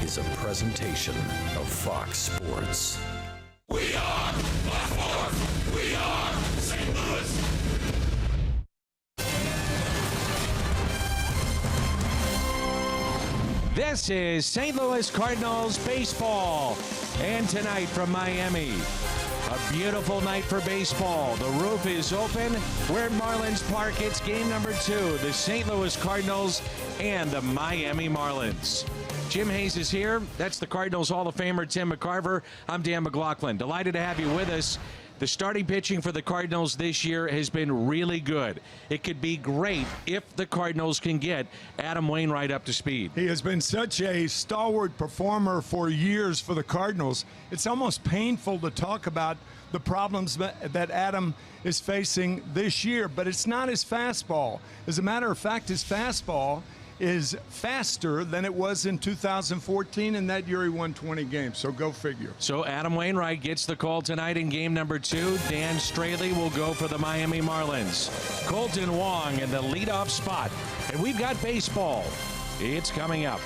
is a presentation of Fox Sports. We are Baltimore. We are St. Louis. This is St. Louis Cardinals baseball. And tonight from Miami, a beautiful night for baseball. The roof is open. We're at Marlins Park. It's game number 2. The St. Louis Cardinals and the Miami Marlins. Jim Hayes is here. That's the Cardinals Hall of Famer Tim McCarver. I'm Dan McLaughlin. Delighted to have you with us. The starting pitching for the Cardinals this year has been really good. It could be great if the Cardinals can get Adam Wainwright up to speed. He has been such a stalwart performer for years for the Cardinals. It's almost painful to talk about the problems that Adam is facing this year, but it's not his fastball. As a matter of fact, his fastball is faster than it was in 2014, and that year he won 20 games, so go figure. So Adam Wainwright gets the call tonight in game number 2. Dan Straley will go for the Miami Marlins. Colton Wong in the leadoff spot. And we've got baseball. It's coming up.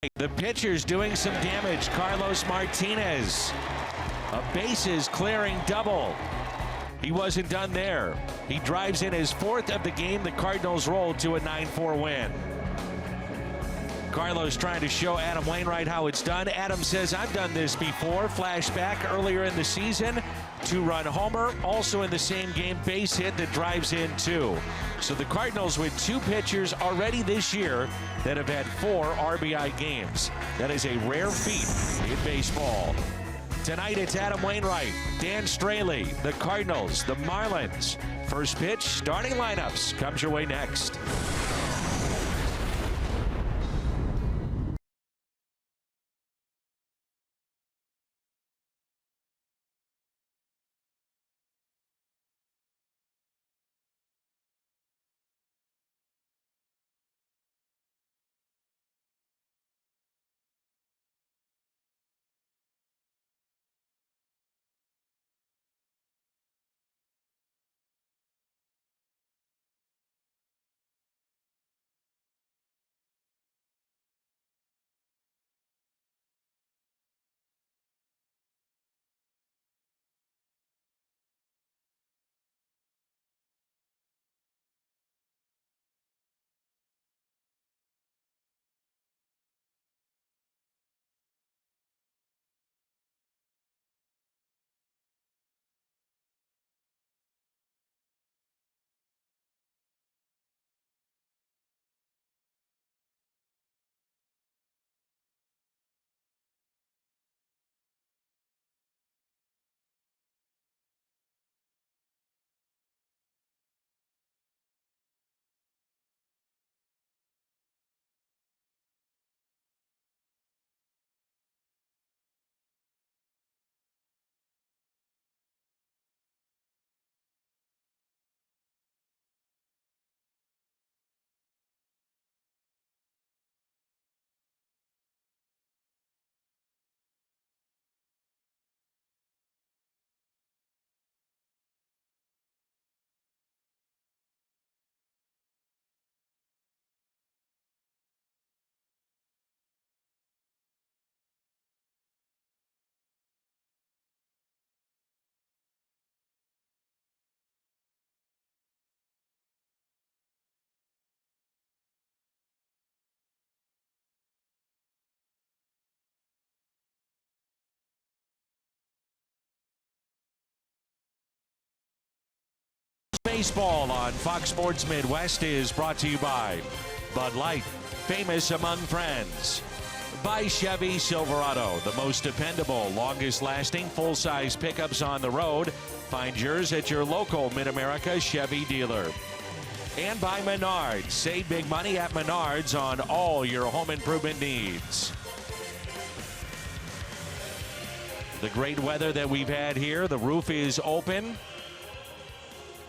The pitcher's doing some damage. Carlos Martinez. A bases clearing double. He wasn't done there. He drives in his 4th of the game. The Cardinals roll to a 9-4 win. Carlos trying to show Adam Wainwright how it's done. Adam says, I've done this before. Flashback earlier in the season. 2-run homer. Also in the same game, base hit that drives in 2. So the Cardinals with 2 pitchers already this year that have had 4 RBI games. That is a rare feat in baseball. Tonight it's Adam Wainwright, Dan Straley, the Cardinals, the Marlins. First pitch, starting lineups comes your way next. Baseball on Fox Sports Midwest is brought to you by Bud Light, famous among friends. By Chevy Silverado, the most dependable, longest-lasting, full-size pickups on the road. Find yours at your local Mid-America Chevy dealer. And by Menards. Save big money at Menards on all your home improvement needs. The great weather that we've had here, the roof is open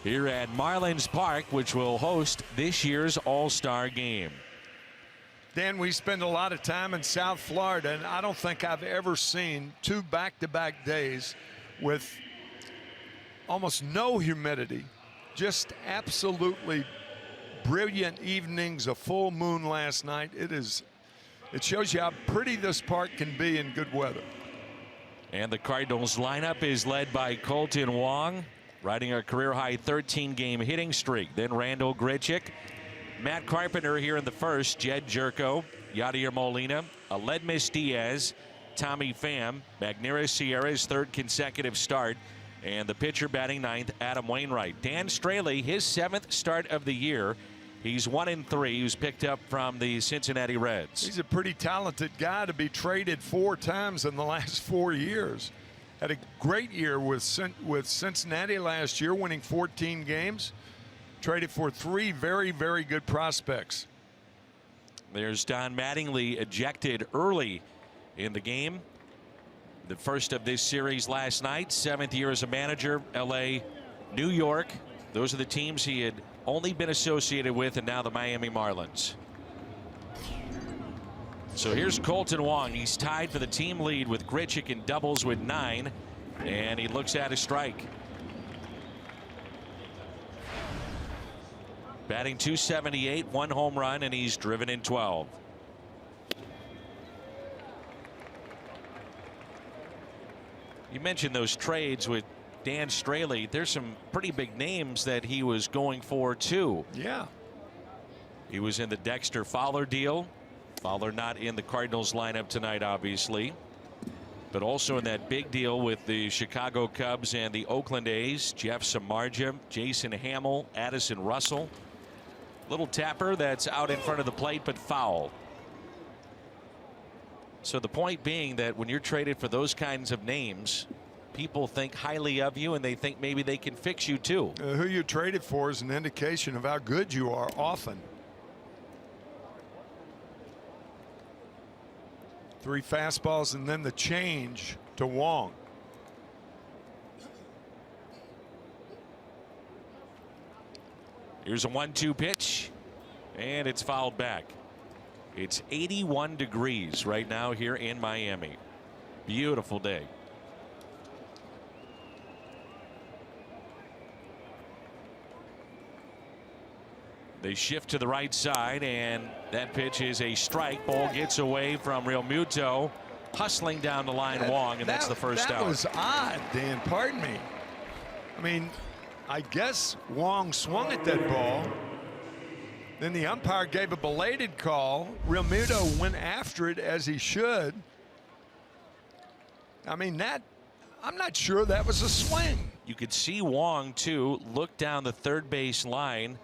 here at Marlins Park, which will host this year's All-Star Game. Dan, we spend a lot of time in South Florida, and I don't think I've ever seen 2 back-to-back days with almost no humidity, just absolutely brilliant evenings, a full moon last night. It shows you how pretty this park can be in good weather. And the Cardinals lineup is led by Colton Wong, riding a career-high 13-game hitting streak. Then Randall Grichuk, Matt Carpenter here in the first, Jed Jerko, Yadier Molina, Aledmys Diaz, Tommy Pham, Magneuris Sierra's 3rd consecutive start, and the pitcher batting 9th, Adam Wainwright. Dan Straley, his 7th start of the year. He's 1-3. He was picked up from the Cincinnati Reds. He's a pretty talented guy to be traded 4 times in the last 4 years. Had a great year with Cincinnati last year, winning 14 games. Traded for 3 very, very good prospects. There's Don Mattingly, ejected early in the game. The first of this series last night. 7th year as a manager. LA, New York. Those are the teams he had only been associated with, and now the Miami Marlins. So here's Colton Wong. He's tied for the team lead with Grichuk in doubles with 9, and he looks at a strike. Batting .278, 1 home run, and he's driven in 12. You mentioned those trades with Dan Straley. There's some pretty big names that he was going for too. Yeah. He was in the Dexter Fowler deal. Fowler not in the Cardinals lineup tonight, obviously, but also in that big deal with the Chicago Cubs and the Oakland A's. Jeff Samardzija, Jason Hamill, Addison Russell. Little tapper that's out in front of the plate, but foul. So the point being that when you're traded for those kinds of names, people think highly of you and they think maybe they can fix you too. Who you traded for is an indication of how good you are often. 3 fastballs and then the change to Wong. Here's a 1-2 pitch, and it's fouled back. It's 81 degrees right now here in Miami. Beautiful day. They shift to the right side, and that pitch is a strike. Ball gets away from Realmuto, hustling down the line Wong, and that's the first out. That was odd, Dan. Pardon me. I mean, I guess Wong swung at that ball. Then the umpire gave a belated call. Realmuto went after it as he should. I mean, I'm not sure that was a swing. You could see Wong, too, look down the third base line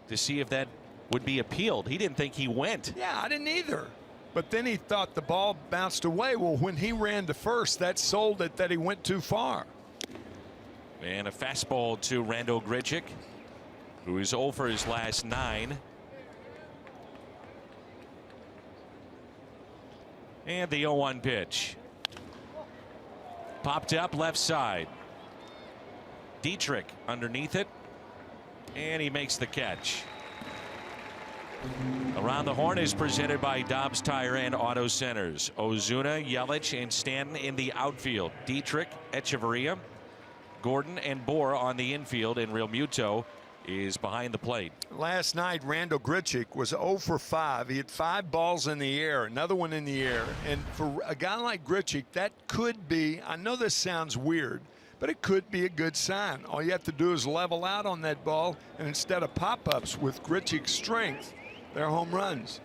to see if that would be appealed. He didn't think he went. Yeah, I didn't either. But then he thought the ball bounced away. Well, when he ran to first, that sold it that he went too far. And a fastball to Randall Grichuk, who is 0 for his last 9. And the 0-1 pitch. Popped up left side. Dietrich underneath it. And he makes the catch. Around the Horn is presented by Dobbs Tire and Auto Centers. Ozuna, Yelich, and Stanton in the outfield. Dietrich, Echeverria, Gordon, and Bohr on the infield. And Realmuto is behind the plate. Last night, Randall Grichuk was 0 for 5. He had 5 balls in the air, another one in the air. And for a guy like Grichuk, that could be, I know this sounds weird, but it could be a good sign. All you have to do is level out on that ball, and instead of pop-ups with Grichuk's strength, they're home runs.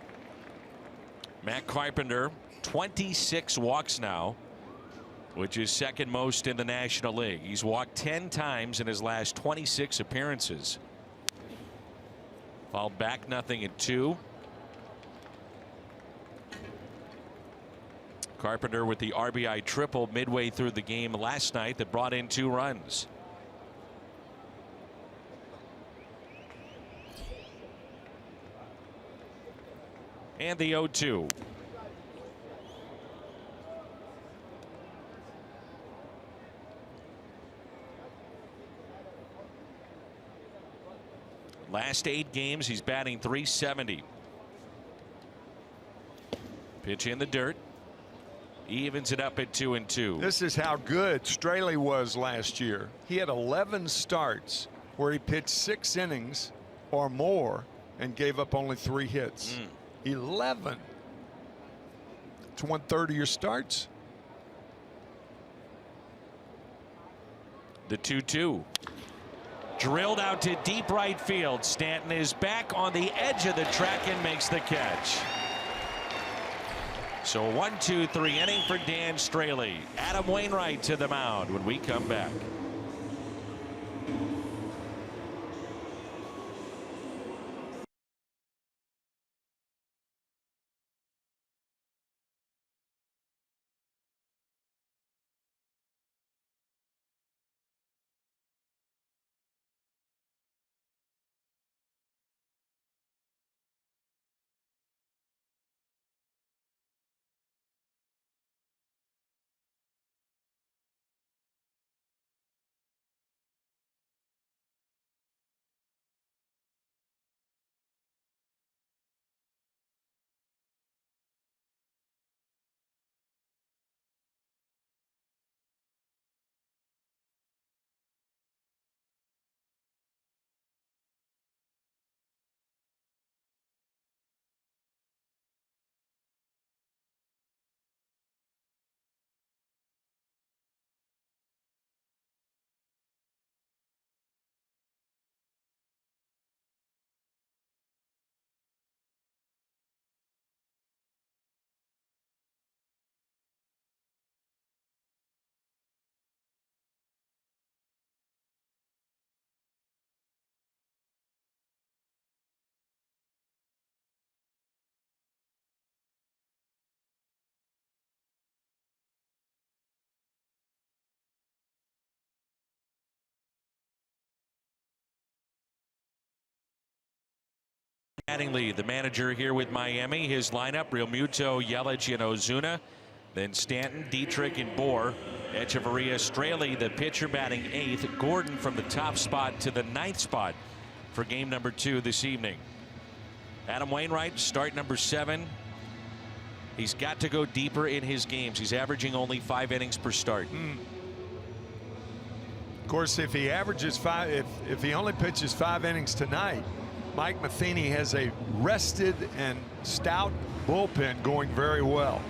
Matt Carpenter, 26 walks now, which is second most in the National League. He's walked 10 times in his last 26 appearances. Fouled back, 0-2. Carpenter with the RBI triple midway through the game last night that brought in 2 runs. And the 0-2. Last 8 games, he's batting .370. Pitch in the dirt. Evens it up at 2-2. This is how good Straley was last year. He had 11 starts where he pitched 6 innings or more and gave up only 3 hits. 11. It's 1/3 of your starts. The 2-2. Drilled out to deep right field. Stanton is back on the edge of the track and makes the catch. So 1-2-3 inning for Dan Straley. Adam Wainwright to the mound when we come back. Batting lead, the manager here with Miami. His lineup: Realmuto, Yelich, and Ozuna. Then Stanton, Dietrich, and Bohr. Echeverria, Straley, the pitcher, batting 8th. Gordon from the top spot to the 9th spot for game number 2 this evening. Adam Wainwright, start number 7. He's got to go deeper in his games. He's averaging only 5 innings per start. Of course, if he averages 5, if he only pitches 5 innings tonight, Mike Matheny has a rested and stout bullpen going very well.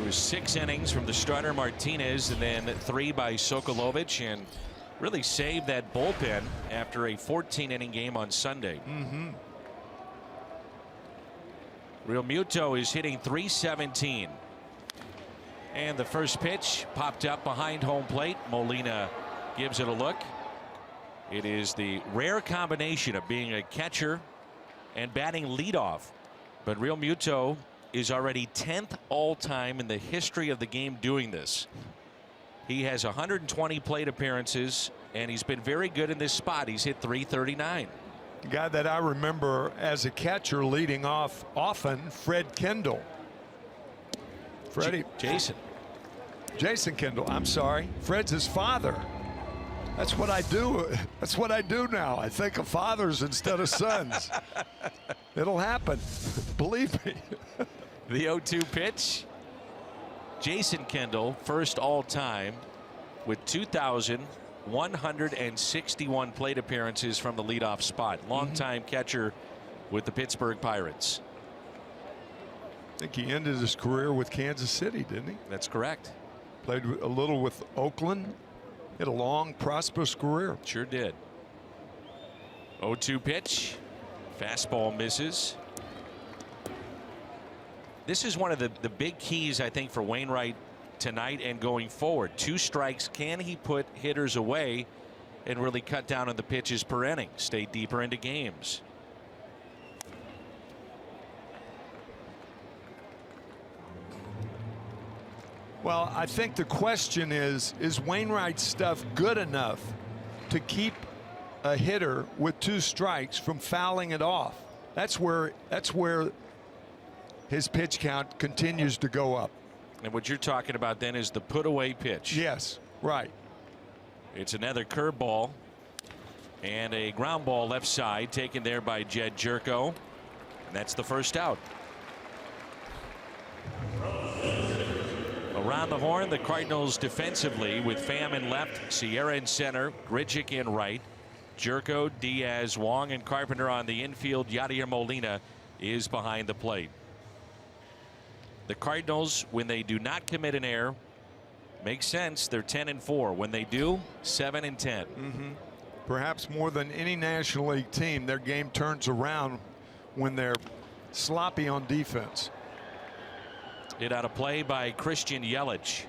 It was 6 innings from the starter Martinez, and then 3 by Sokolovich, and really saved that bullpen after a 14-inning game on Sunday. Realmuto is hitting .317. And the first pitch popped up behind home plate. Molina gives it a look. It is the rare combination of being a catcher and batting leadoff. But Realmuto is already 10th all-time in the history of the game doing this. He has 120 plate appearances, and he's been very good in this spot. He's hit .339. The guy that I remember as a catcher leading off often, Fred Kendall. Jason Kendall, I'm sorry. Fred's his father. That's what I do. That's what I do now. I think of fathers instead of sons. It'll happen. Believe me. The 0-2 pitch. Jason Kendall, first all-time with 2,161 plate appearances from the leadoff spot. Longtime catcher with the Pittsburgh Pirates. I think he ended his career with Kansas City, didn't he? That's correct. Played a little with Oakland. Had a long, prosperous career. Sure did. 0-2 pitch. Fastball misses. This is one of the big keys, I think, for Wainwright tonight and going forward. 2 strikes. Can he put hitters away and really cut down on the pitches per inning? Stay deeper into games. Well, I think the question is Wainwright's stuff good enough to keep a hitter with 2 strikes from fouling it off? That's where his pitch count continues to go up. And what you're talking about then is the put away pitch. Yes, right. It's another curveball and a ground ball left side taken there by Jed Jerko. And that's the first out. Around the horn, the Cardinals defensively with Pham in left, Sierra in center, Grichuk in right, Jerko, Diaz, Wong, and Carpenter on the infield. Yadier Molina is behind the plate. The Cardinals, when they do not commit an error, makes sense. They're 10-4. When they do, 7-10. Perhaps more than any National League team, their game turns around when they're sloppy on defense. Hit out of play by Christian Yelich.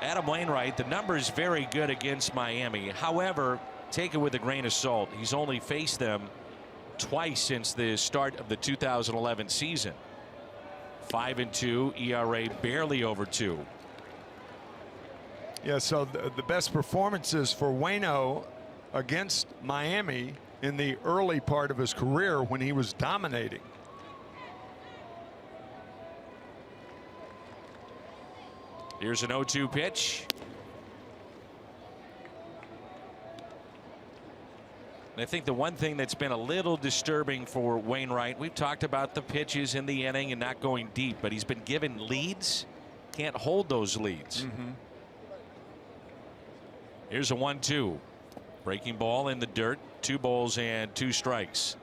Adam Wainwright, the numbers very good against Miami. However, take it with a grain of salt. He's only faced them twice since the start of the 2011 season. 5-2, ERA barely over 2. Yeah, so the best performances for Waino against Miami in the early part of his career when he was dominating. Here's an 0-2 pitch. And I think the one thing that's been a little disturbing for Wainwright, we've talked about the pitches in the inning and not going deep, but he's been given leads, can't hold those leads. Here's a 1-2. Breaking ball in the dirt, 2 balls and 2 strikes.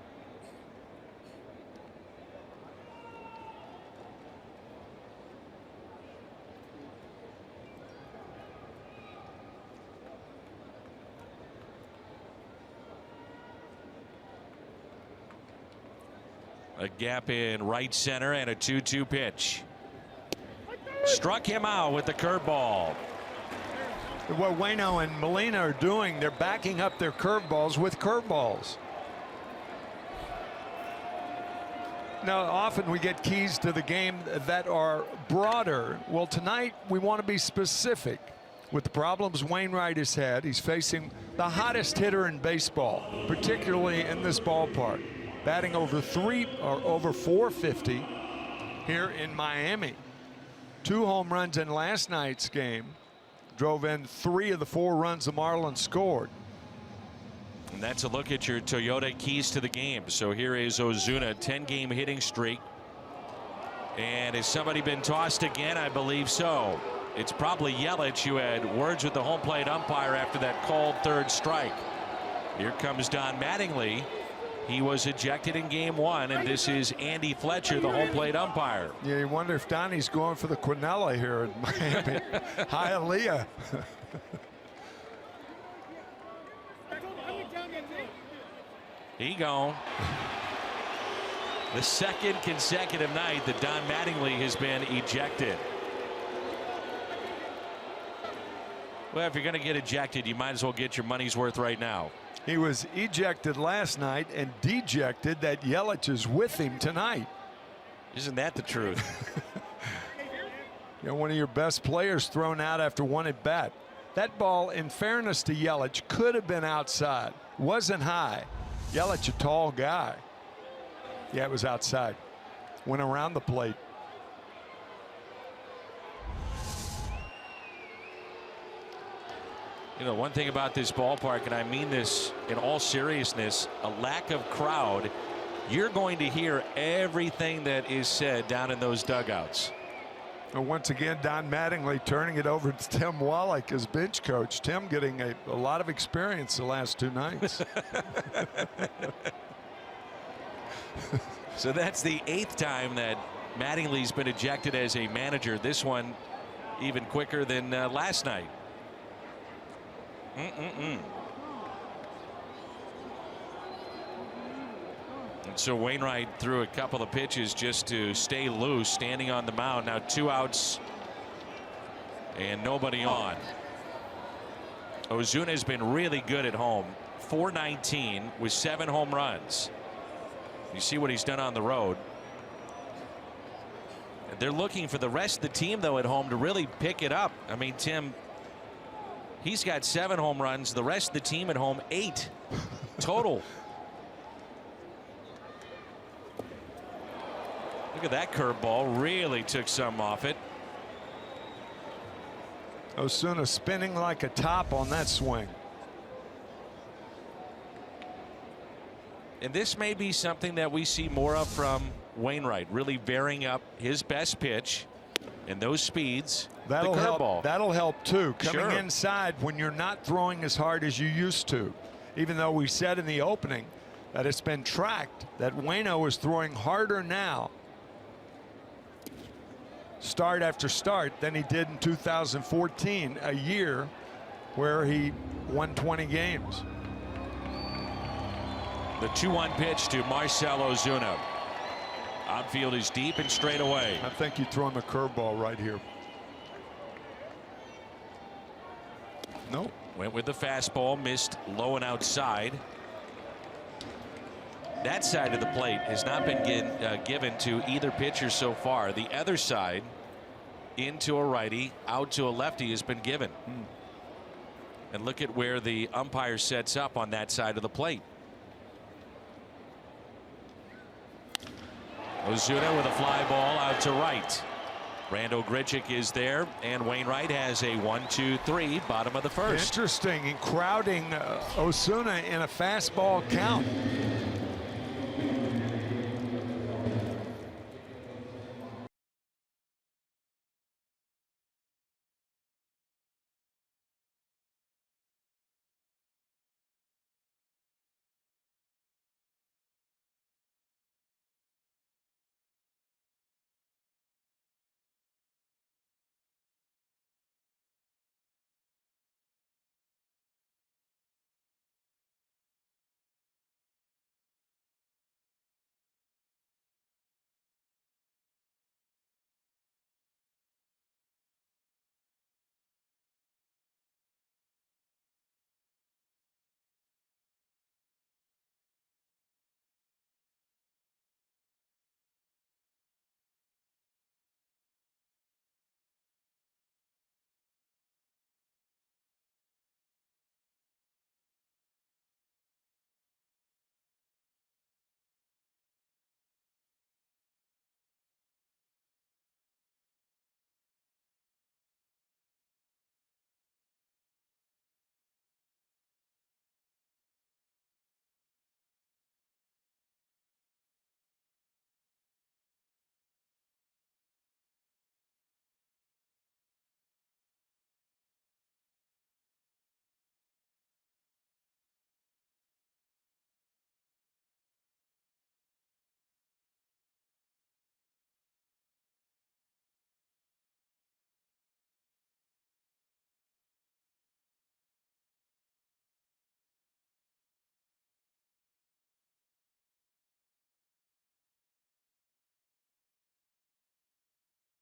A gap in right center and a 2-2 pitch. Struck him out with the curveball. What Waino and Molina are doing, they're backing up their curveballs with curveballs. Now, often we get keys to the game that are broader. Well, tonight we want to be specific. with the problems Wainwright has had, he's facing the hottest hitter in baseball, particularly in this ballpark, batting over 450 here in Miami. 2 home runs in last night's game, drove in 3 of the 4 runs the Marlins scored. And that's a look at your Toyota keys to the game. So here is Ozuna, 10-game hitting streak. And has somebody been tossed again? I believe so. It's probably Yelich, who had words with the home plate umpire after that called 3rd strike. Here comes Don Mattingly. He was ejected in game 1, and this is Andy Fletcher, the home plate umpire. Yeah, you wonder if Donnie's going for the Quinella here in Miami. Hialeah. He gone. The 2nd consecutive night that Don Mattingly has been ejected. Well, if you're going to get ejected, you might as well get your money's worth right now. He was ejected last night and dejected that Yelich is with him tonight. Isn't that the truth? You know, one of your best players thrown out after 1 at bat. That ball, in fairness to Yelich, could have been outside. Wasn't high. Yelich, a tall guy. Yeah, it was outside. Went around the plate. You know, one thing about this ballpark, and I mean this in all seriousness, a lack of crowd. You're going to hear everything that is said down in those dugouts. And once again, Don Mattingly turning it over to Tim Wallach as bench coach. Tim getting a lot of experience the last 2 nights. So that's the 8th time that Mattingly's been ejected as a manager. This one even quicker than last night. And so Wainwright threw a couple of pitches just to stay loose, standing on the mound. Now 2 outs and nobody on. Ozuna has been really good at home. .419 with 7 home runs. You see what he's done on the road. They're looking for the rest of the team, though, at home to really pick it up. I mean, Tim, he's got 7 home runs. The rest of the team at home, 8 total. Look at that curveball. Really took some off it. Ozuna spinning like a top on that swing. And this may be something that we see more of from Wainwright, really varying up his best pitch and those speeds. That'll the help. curveball. That'll help too. Coming Sure. inside when you're not throwing as hard as you used to. Even though we said in the opening that it's been tracked that Waino is throwing harder now, start after start, than he did in 2014, a year where he won 20 games. The 2-1 pitch to Marcell Ozuna. Outfield is deep and straight away. I think you're throwing the curveball right here. Nope. Went with the fastball, missed low and outside. That side of the plate has not been given to either pitcher so far. The other side, into a righty, out to a lefty, has been given. And look at where the umpire sets up on that side of the plate. Ozuna with a fly ball out to right. Randall Grichuk is there, and Wainwright has a 1-2-3, bottom of the 1st. Interesting in crowding Ozuna in a fastball count.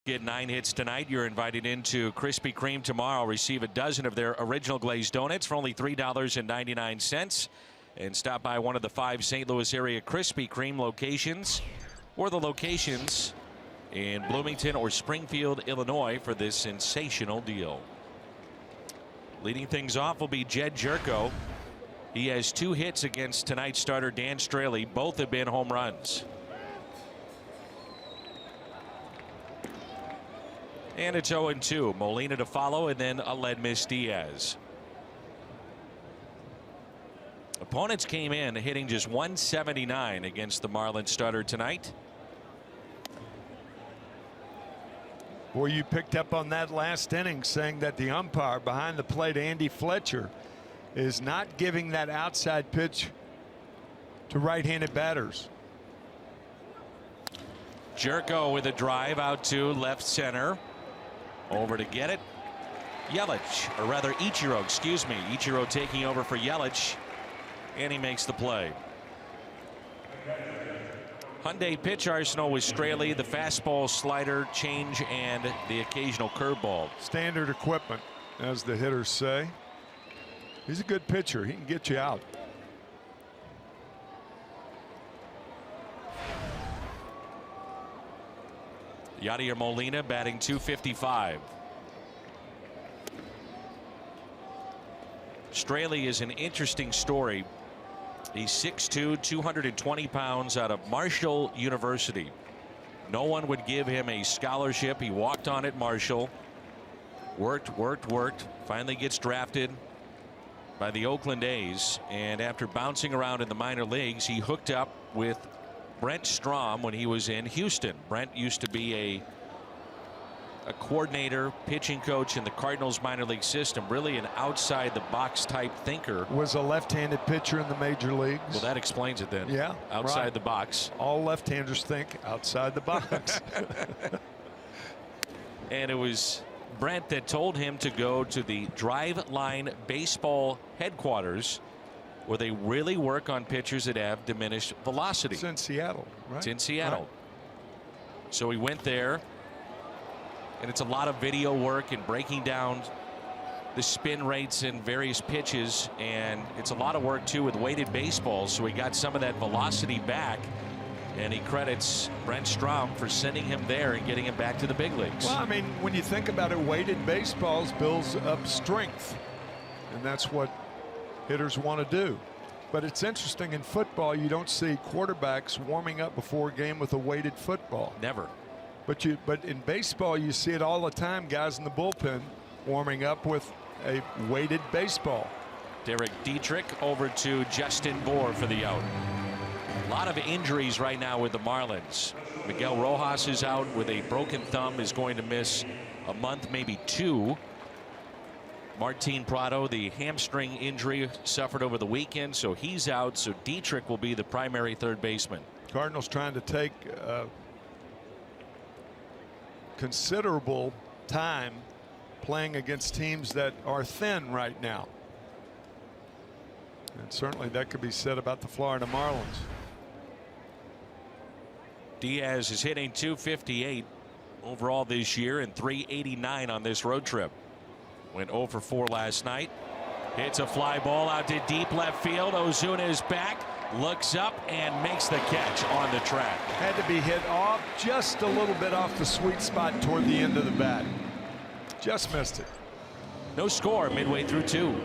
Get 9 hits tonight. You're invited into Krispy Kreme tomorrow. Receive a dozen of their original glazed donuts for only $3.99. And stop by one of the 5 St. Louis area Krispy Kreme locations or the locations in Bloomington or Springfield, Illinois for this sensational deal. Leading things off will be Jed Jerko. He has 2 hits against tonight's starter Dan Straley. Both have been home runs. And it's 0-2. Molina to follow, and then Aledmys Diaz. Opponents came in hitting just .179 against the Marlins starter tonight. Boy, you picked up on that last inning, saying that the umpire behind the plate, Andy Fletcher, is not giving that outside pitch to right-handed batters. Jerko with a drive out to left center. Over to get it. Yelich, or rather Ichiro, excuse me. Ichiro taking over for Yelich, and he makes the play. Hyundai pitch arsenal with Straley, the fastball, slider, change, and the occasional curveball. Standard equipment, as the hitters say. He's a good pitcher. He can get you out. Yadier Molina batting .255. Straley is an interesting story. He's 6'2", 220 pounds, out of Marshall University. No one would give him a scholarship. He walked on at Marshall. Worked. Finally gets drafted by the Oakland A's. And after bouncing around in the minor leagues, he hooked up with Brent Strom when he was in Houston. Brent used to be a coordinator, pitching coach in the Cardinals minor league system. Really an outside the box type thinker. Was a left-handed pitcher in the major leagues. Well, that explains it then. Yeah, outside right. the box. All left-handers think outside the box. And it was Brent that told him to go to the Drive Line Baseball headquarters, where they really work on pitchers that have diminished velocity. It's in Seattle, right? It's in Seattle. Right. So he went there, and it's a lot of video work and breaking down the spin rates and various pitches, and it's a lot of work too with weighted baseballs. So he got some of that velocity back, and he credits Brent Strom for sending him there and getting him back to the big leagues. Well, I mean, when you think about it, weighted baseballs builds up strength, and that's what hitters want to do. But it's interesting, in football you don't see quarterbacks warming up before a game with a weighted football. Never. But in baseball you see it all the time, guys in the bullpen warming up with a weighted baseball. Derek Dietrich over to Justin Bour for the out. A lot of injuries right now with the Marlins. Miguel Rojas is out with a broken thumb, is going to miss a month, maybe 2. Martin Prado, the hamstring injury, suffered over the weekend, so he's out. So Dietrich will be the primary third baseman. Cardinals trying to take considerable time playing against teams that are thin right now. And certainly that could be said about the Florida Marlins. Diaz is hitting .258 overall this year and .389 on this road trip. Went 0 for 4 last night. Hits a fly ball out to deep left field. Ozuna is back, looks up, and makes the catch on the track. Had to be hit off just a little bit off the sweet spot toward the end of the bat. Just missed it. No score midway through 2.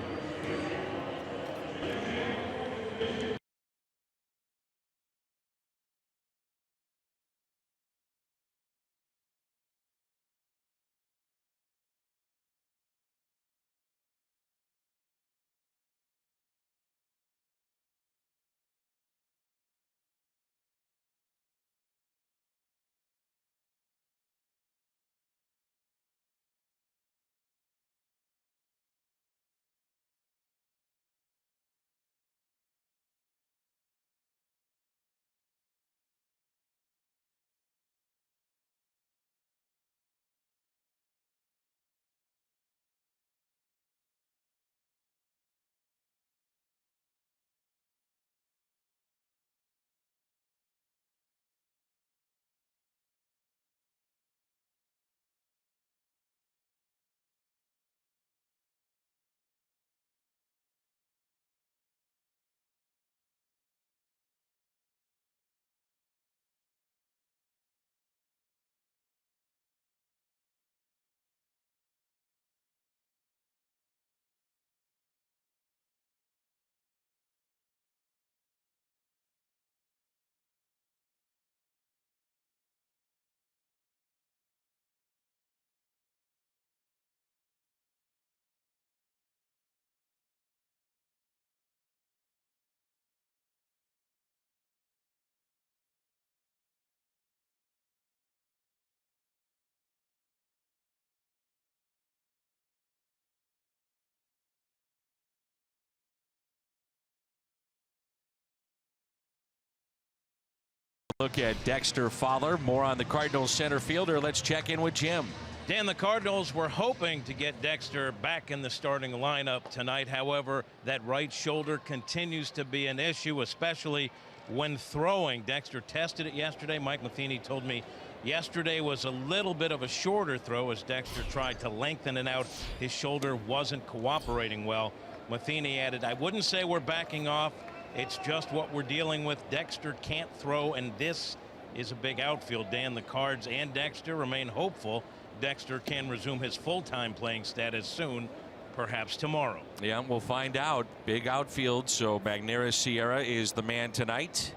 Look at Dexter Fowler. More on the Cardinals center fielder. Let's check in with Jim. Dan, the Cardinals were hoping to get Dexter back in the starting lineup tonight. However, that right shoulder continues to be an issue, especially when throwing. Dexter tested it yesterday. Mike Matheny told me yesterday was a little bit of a shorter throw as Dexter tried to lengthen it out. His shoulder wasn't cooperating well. Matheny added, I wouldn't say we're backing off. It's just what we're dealing with. Dexter can't throw, and this is a big outfield. Dan, the Cards and Dexter remain hopeful Dexter can resume his full-time playing status soon, perhaps tomorrow. Yeah, we'll find out. Big outfield, so Magneuris Sierra is the man tonight.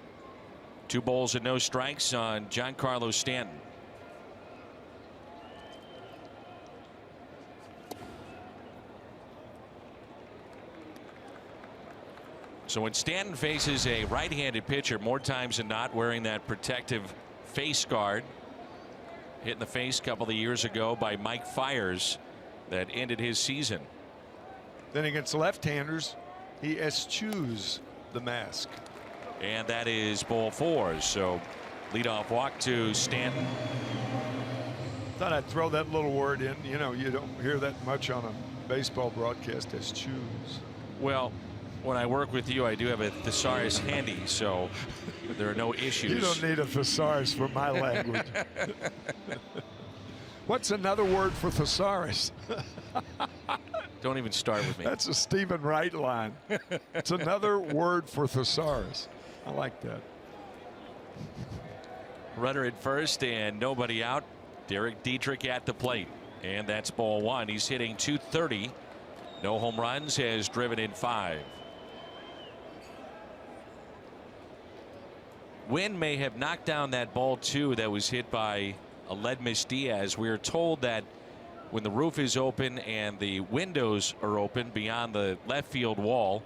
2 balls and no strikes on Giancarlo Stanton. So when Stanton faces a right-handed pitcher, more times than not wearing that protective face guard, hit in the face a couple of years ago by Mike Fiers, that ended his season. Then against left-handers, he eschews the mask. And that is ball 4. So leadoff walk to Stanton. Thought I'd throw that little word in. You know, you don't hear that much on a baseball broadcast, eschews. Well, when I work with you, I do have a thesaurus handy, so there are no issues. You don't need a thesaurus for my language. What's another word for thesaurus? Don't even start with me. That's a Stephen Wright line. It's another word for thesaurus. I like that. Runner at first and nobody out. Derek Dietrich at the plate. And that's ball 1. He's hitting .230. No home runs, has driven in 5. Wind may have knocked down that ball 2 that was hit by Aledmys Diaz. We are told that when the roof is open and the windows are open beyond the left field wall,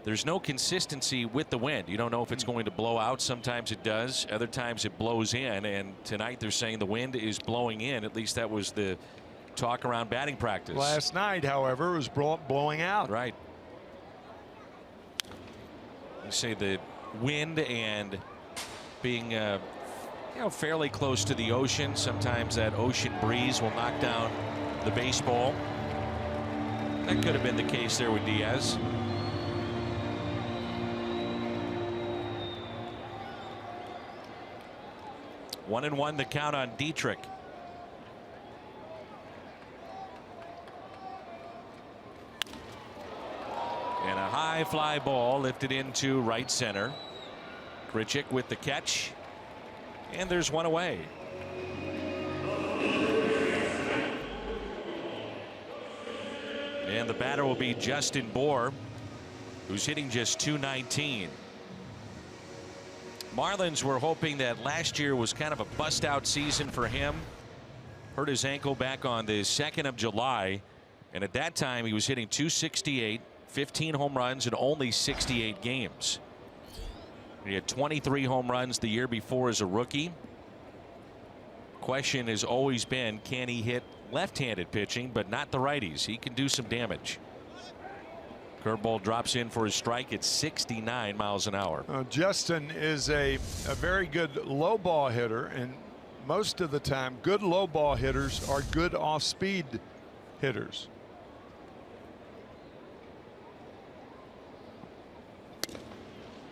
there's no consistency with the wind. You don't know if it's going to blow out. Sometimes it does. Other times it blows in. And tonight they're saying the wind is blowing in. At least that was the talk around batting practice. Last night, however, it was blowing out. Right. You say the wind and being fairly close to the ocean, sometimes that ocean breeze will knock down the baseball. That could have been the case there with Diaz. One and one the count on Dietrich. And a high fly ball lifted into right center. Grichuk with the catch. And there's one away. And the batter will be Justin Bour, who's hitting just .219. Marlins were hoping that last year was kind of a bust out season for him. Hurt his ankle back on the 2nd of July. And at that time he was hitting .268, 15 home runs in only 68 games. He had 23 home runs the year before as a rookie. Question has always been, can he hit left-handed pitching, but not the righties? He can do some damage. Curveball drops in for a strike at 69 miles an hour. Justin is a very good low ball hitter, and most of the time good low ball hitters are good off-speed hitters.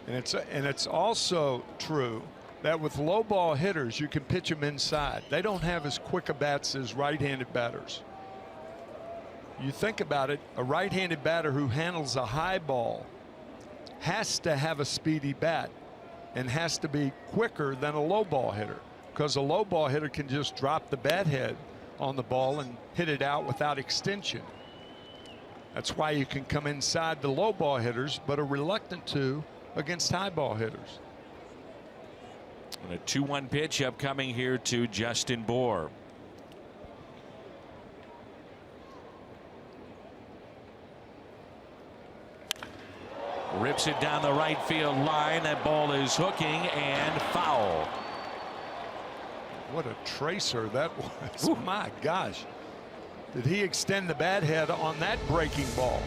And it's also true that with low ball hitters you can pitch them inside. They don't have as quick a bats as right-handed batters. You think about it, a right-handed batter who handles a high ball has to have a speedy bat and has to be quicker than a low ball hitter, because a low ball hitter can just drop the bat head on the ball and hit it out without extension. That's why you can come inside the low ball hitters, but are reluctant to against high ball hitters. And a 2-1 pitch upcoming here to Justin Bour. Rips it down the right field line. That ball is hooking and foul. What a tracer that was. Ooh. My gosh. Did he extend the bat head on that breaking ball?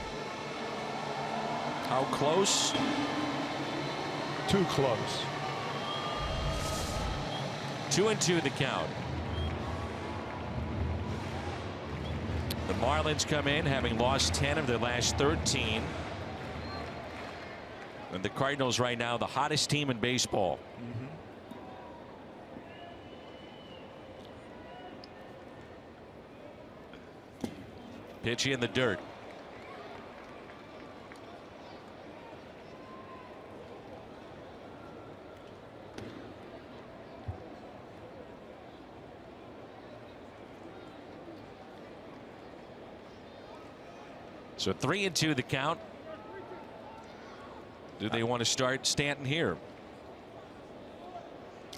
How close? Too close. 2-2 the count. The Marlins come in having lost 10 of their last 13. And the Cardinals right now the hottest team in baseball. Pitch in the dirt. So 3-2 the count. Do they want to start Stanton here?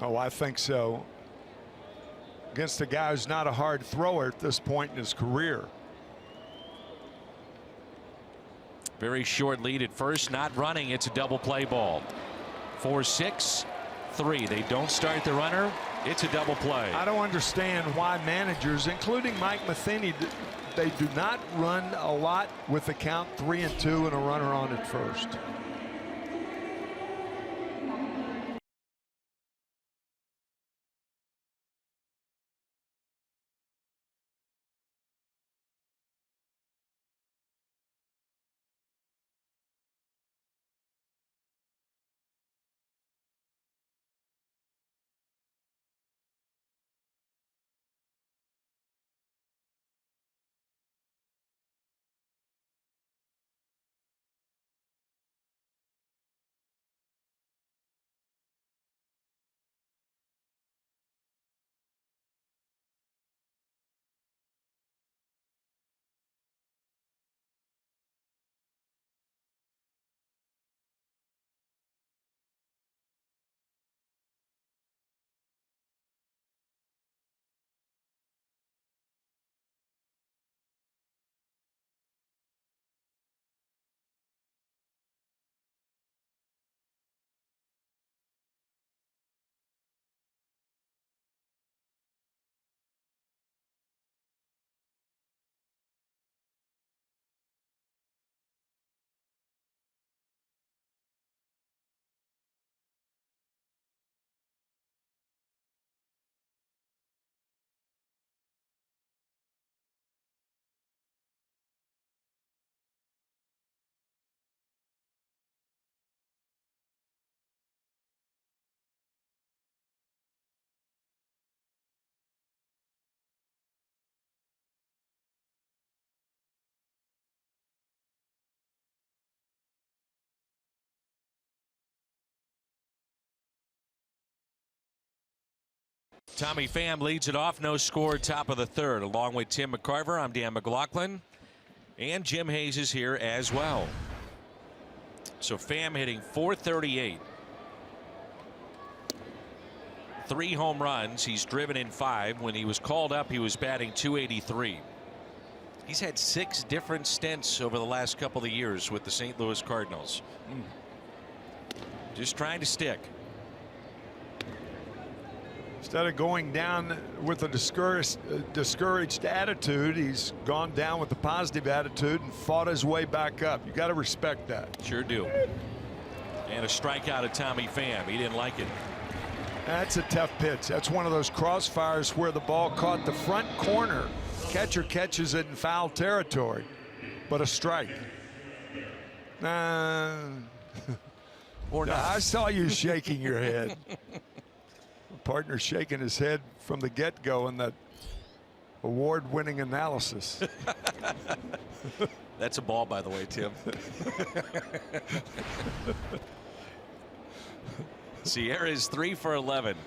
Oh, I think so. Against a guy who's not a hard thrower at this point in his career. Very short lead at first, not running. It's a double play ball. 4-6-3. They don't start the runner. It's a double play. I don't understand why managers, including Mike Matheny, they do not run a lot with the count 3-2 and a runner on at first. Tommy Pham leads it off, no score, top of the third. Along with Tim McCarver, I'm Dan McLaughlin, and Jim Hayes is here as well. So Pham hitting .438. 3 home runs. He's driven in 5. When he was called up, he was batting .283. He's had 6 different stints over the last couple of years with the St. Louis Cardinals. Just trying to stick. Instead of going down with a discouraged attitude, he's gone down with a positive attitude and fought his way back up. You got to respect that. Sure do. And a strikeout of Tommy Pham. He didn't like it. That's a tough pitch. That's one of those crossfires where the ball caught the front corner. Catcher catches it in foul territory, but a strike. Or not. I saw you shaking your head. Partner shaking his head from the get-go in that award-winning analysis. That's a ball, by the way, Tim. Sierra is 3 for 11.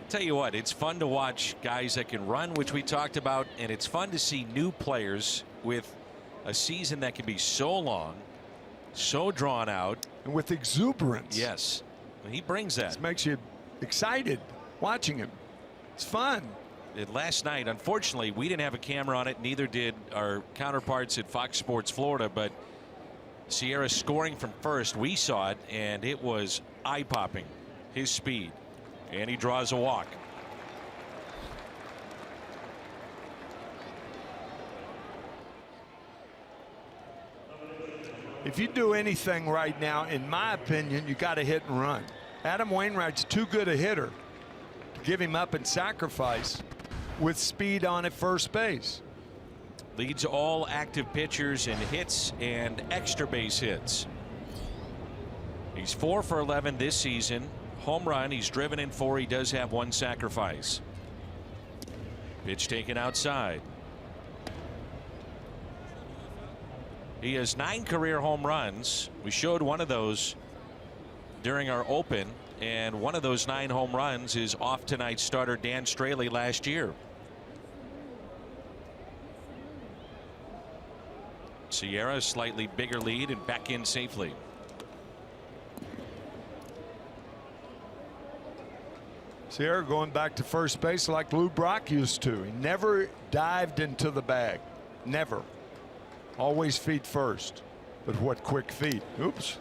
Tell you what, it's fun to watch guys that can run, which we talked about, and it's fun to see new players with a season that can be so long, so drawn out, and with exuberance. Yes. He brings that. This makes you excited watching him. It's fun. Last night, unfortunately, we didn't have a camera on it. Neither did our counterparts at Fox Sports Florida. But Sierra scoring from first, we saw it, and it was eye-popping. His speed, and he draws a walk. If you do anything right now, in my opinion, you got to hit and run. Adam Wainwright's too good a hitter to give him up and sacrifice with speed on at first base. Leads all active pitchers in hits and extra base hits. He's 4 for 11 this season. Home run. He's driven in 4. He does have 1 sacrifice. Pitch taken outside. He has 9 career home runs. We showed one of those during our open, and one of those 9 home runs is off tonight's starter Dan Straley last year. Sierra, slightly bigger lead and back in safely. Sierra going back to first base like Lou Brock used to. He never dived into the bag. Never. Always feet first. But what quick feet. Oops.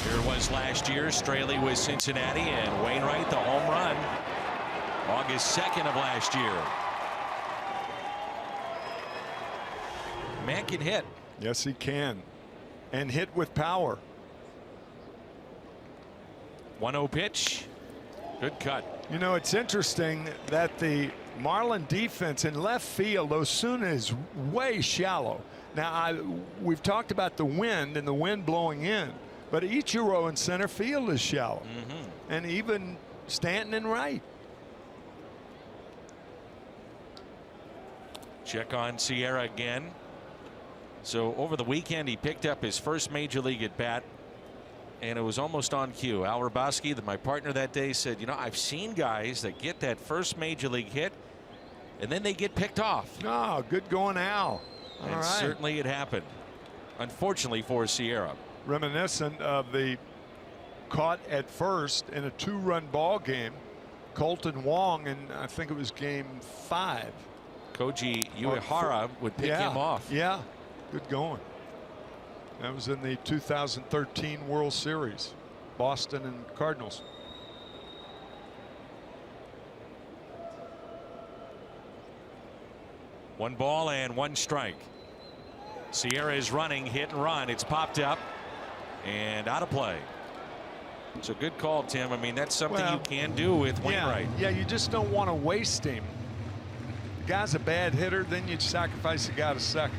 Here it was last year. Straley with Cincinnati, and Wainwright the home run August 2nd of last year. Man can hit. Yes, he can. And hit with power. 1-0 pitch. Good cut. You know, it's interesting that the Marlin defense in left field, Osuna is way shallow. Now, we've talked about the wind and the wind blowing in, but Ichiro in center field is shallow. And even Stanton in right. Check on Sierra again. So over the weekend, he picked up his first major league at bat, and it was almost on cue. Al Raboski, my partner that day, said, you know, I've seen guys that get that first major league hit and then they get picked off. Oh, good going, Al. And all right. Certainly it happened, unfortunately for Sierra. Reminiscent of the caught at first in a 2-run ball game, Colton Wong, and I think it was game 5. Koji Uehara would pick him off. Yeah, good going. That was in the 2013 World Series, Boston and Cardinals. One ball and 1 strike. Sierra is running, hit and run. It's popped up and out of play. It's a good call, Tim. I mean, that's something you can do with Wainwright. Yeah, you just don't want to waste him. The guy's a bad hitter, then you sacrifice the guy to second.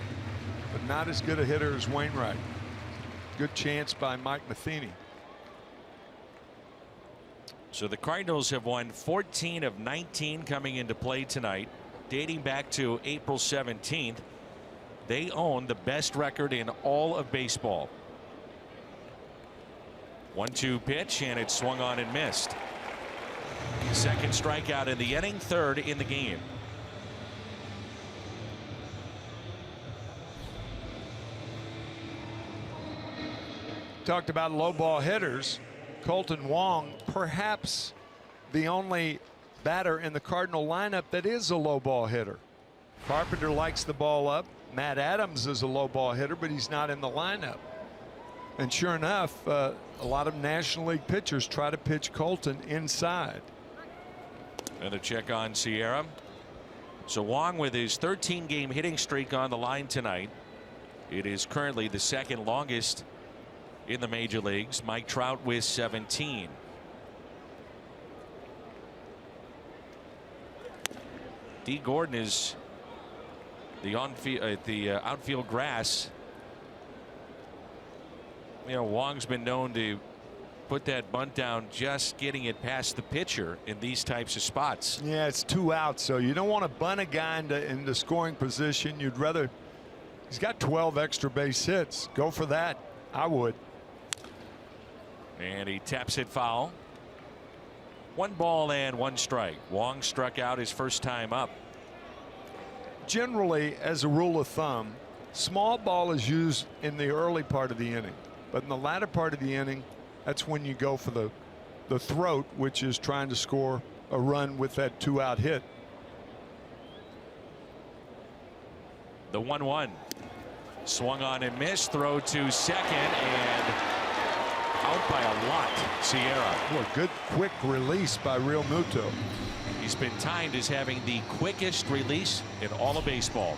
But not as good a hitter as Wainwright. Good chance by Mike Matheny. So the Cardinals have won 14 of 19 coming into play tonight, dating back to April 17th. They own the best record in all of baseball. 1-2 pitch, and it swung on and missed. Second strikeout in the inning, third in the game. Talked about low ball hitters. Colton Wong, perhaps the only batter in the Cardinal lineup that is a low ball hitter. Carpenter likes the ball up. Matt Adams is a low ball hitter, but he's not in the lineup. And sure enough, a lot of National League pitchers try to pitch Colton inside. Another check on Sierra. So Wong with his 13-game hitting streak on the line tonight. It is currently the second longest in the major leagues. Mike Trout with 17. D. Gordon is the outfield grass. You know, Wong's been known to put that bunt down, just getting it past the pitcher in these types of spots. Yeah, it's 2 outs, so you don't want to bunt a guy into scoring position. You'd rather. He's got 12 extra base hits. Go for that. I would. And he taps it foul. 1 ball and 1 strike. Wong struck out his first time up. Generally, as a rule of thumb, small ball is used in the early part of the inning, but in the latter part of the inning, that's when you go for the throat, which is trying to score a run with that 2-out hit. The 1-1 swung on and missed. Throw to second, and out by a lot. Sierra. Well, good quick release by Real Muto. He's been timed as having the quickest release in all of baseball.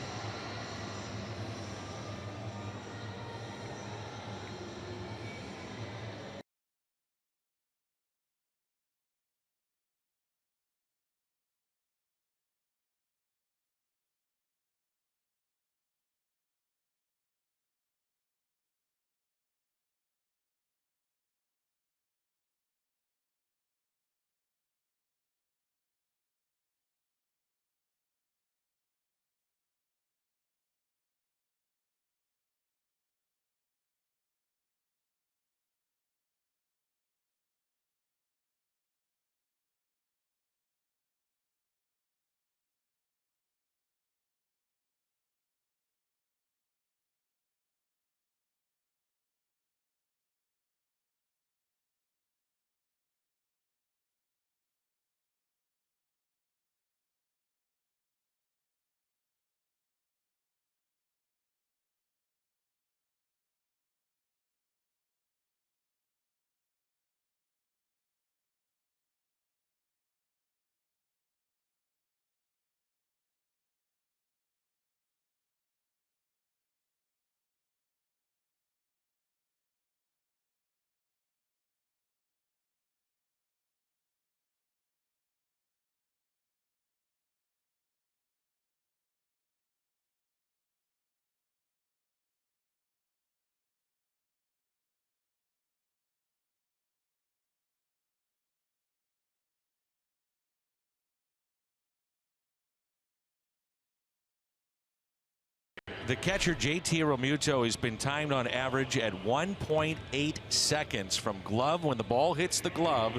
The catcher JT Realmuto has been timed on average at 1.8 seconds from glove when the ball hits the glove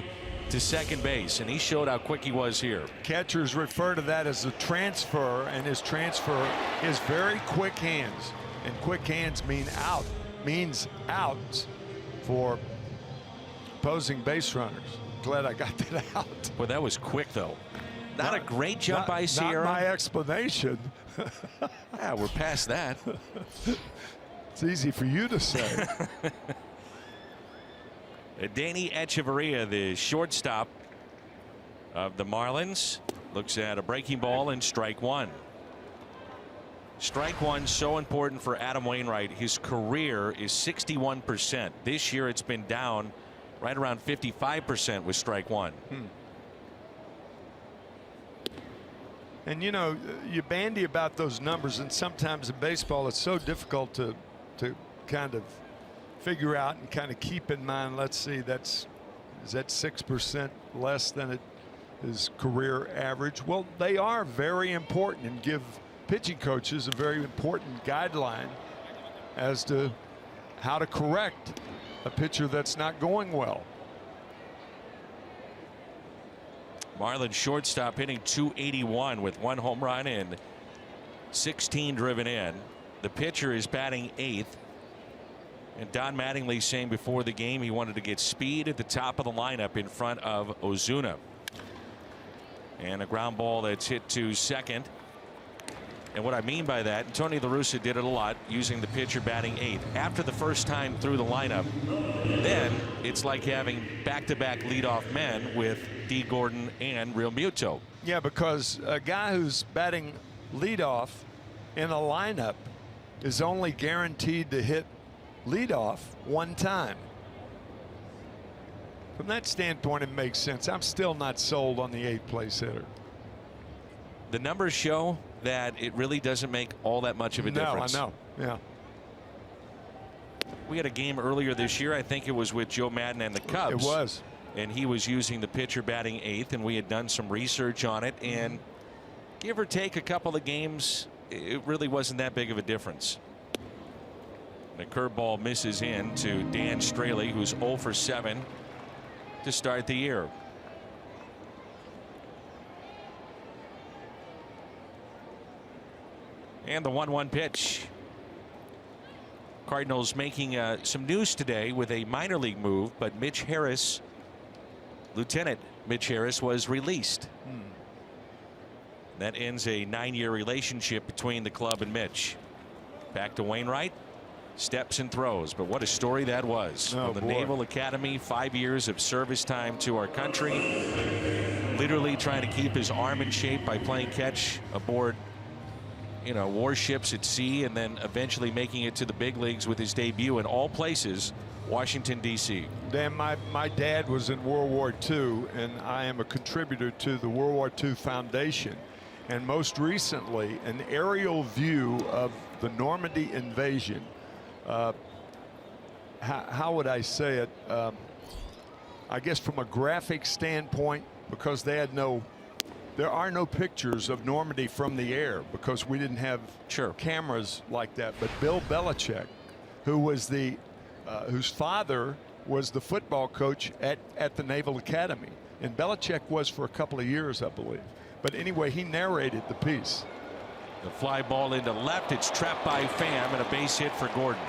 to second base, and he showed how quick he was here. Catchers refer to that as a transfer, and his transfer is very quick hands, and quick hands means outs for opposing base runners. Glad I got that out. Well, that was quick though. Not a great jump by Sierra. Not my explanation. Yeah, we're past that. It's easy for you to say. Danny Echeverria, the shortstop of the Marlins, looks at a breaking ball and strike one. Strike one so important for Adam Wainwright. His career is 61%. This year it's been down right around 55% with strike one. And you know, you bandy about those numbers, and sometimes in baseball it's so difficult to kind of figure out and kind of keep in mind. Let's see, is that 6% less than his career average? Well, they are very important and give pitching coaches a very important guideline as to how to correct a pitcher that's not going well. Marlins shortstop hitting .281 with 1 home run and 16 driven in. The pitcher is batting 8th. And Don Mattingly saying before the game he wanted to get speed at the top of the lineup in front of Ozuna. And a ground ball that's hit to second. And what I mean by that, Tony La Russa did it a lot, using the pitcher batting 8th. After the first time through the lineup, then it's like having back-to-back leadoff men with D. Gordon and Realmuto. Yeah, because a guy who's batting leadoff in a lineup is only guaranteed to hit leadoff one time. From that standpoint, it makes sense. I'm still not sold on the 8th place hitter. The numbers show that it really doesn't make all that much of a difference. No, I know. Yeah. We had a game earlier this year. I think it was with Joe Madden and the Cubs. It was. And he was using the pitcher batting 8th, and we had done some research on it, and give or take a couple of games, it really wasn't that big of a difference. The curveball misses in to Dan Straley, who's 0 for 7 to start the year. And the 1-1 pitch. Cardinals making some news today with a minor league move, but Mitch Harris, Lieutenant Mitch Harris, was released. That ends a 9-year relationship between the club and Mitch. Back to Wainwright. Steps and throws, but what a story that was. From the Naval Academy, 5 years of service time to our country, literally trying to keep his arm in shape by playing catch aboard, you know, warships at sea, and then eventually making it to the big leagues with his debut in all places, Washington, D.C. Dan, my dad was in World War II, and I am a contributor to the World War II Foundation. And most recently, an aerial view of the Normandy invasion. How would I say it? I guess from a graphic standpoint, because they had there are no pictures of Normandy from the air because we didn't have cameras like that. But Bill Belichick, who was whose father was the football coach at the Naval Academy, and Belichick was for a couple of years, I believe. But anyway, he narrated the piece. The fly ball into left. It's trapped by Pham, and a base hit for Gordon.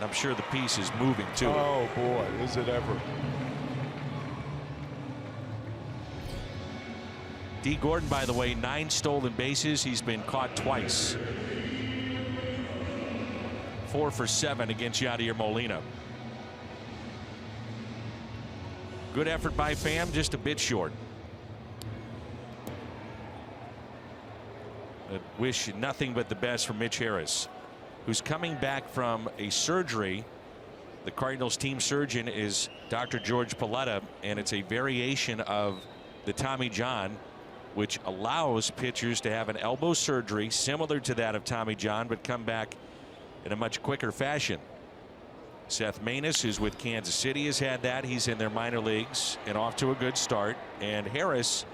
I'm sure the piece is moving too. Oh boy, is it ever. D. Gordon, by the way, 9 stolen bases. He's been caught twice. 4 for 7 against Yadier Molina. Good effort by Pham, just a bit short. I wish nothing but the best for Mitch Harris, who's coming back from a surgery. The Cardinals team surgeon is Dr. George Paletta, and it's a variation of the Tommy John, which allows pitchers to have an elbow surgery similar to that of Tommy John, but come back in a much quicker fashion. Seth Maness, who's with Kansas City, has had that. He's in their minor leagues and off to a good start. And Harris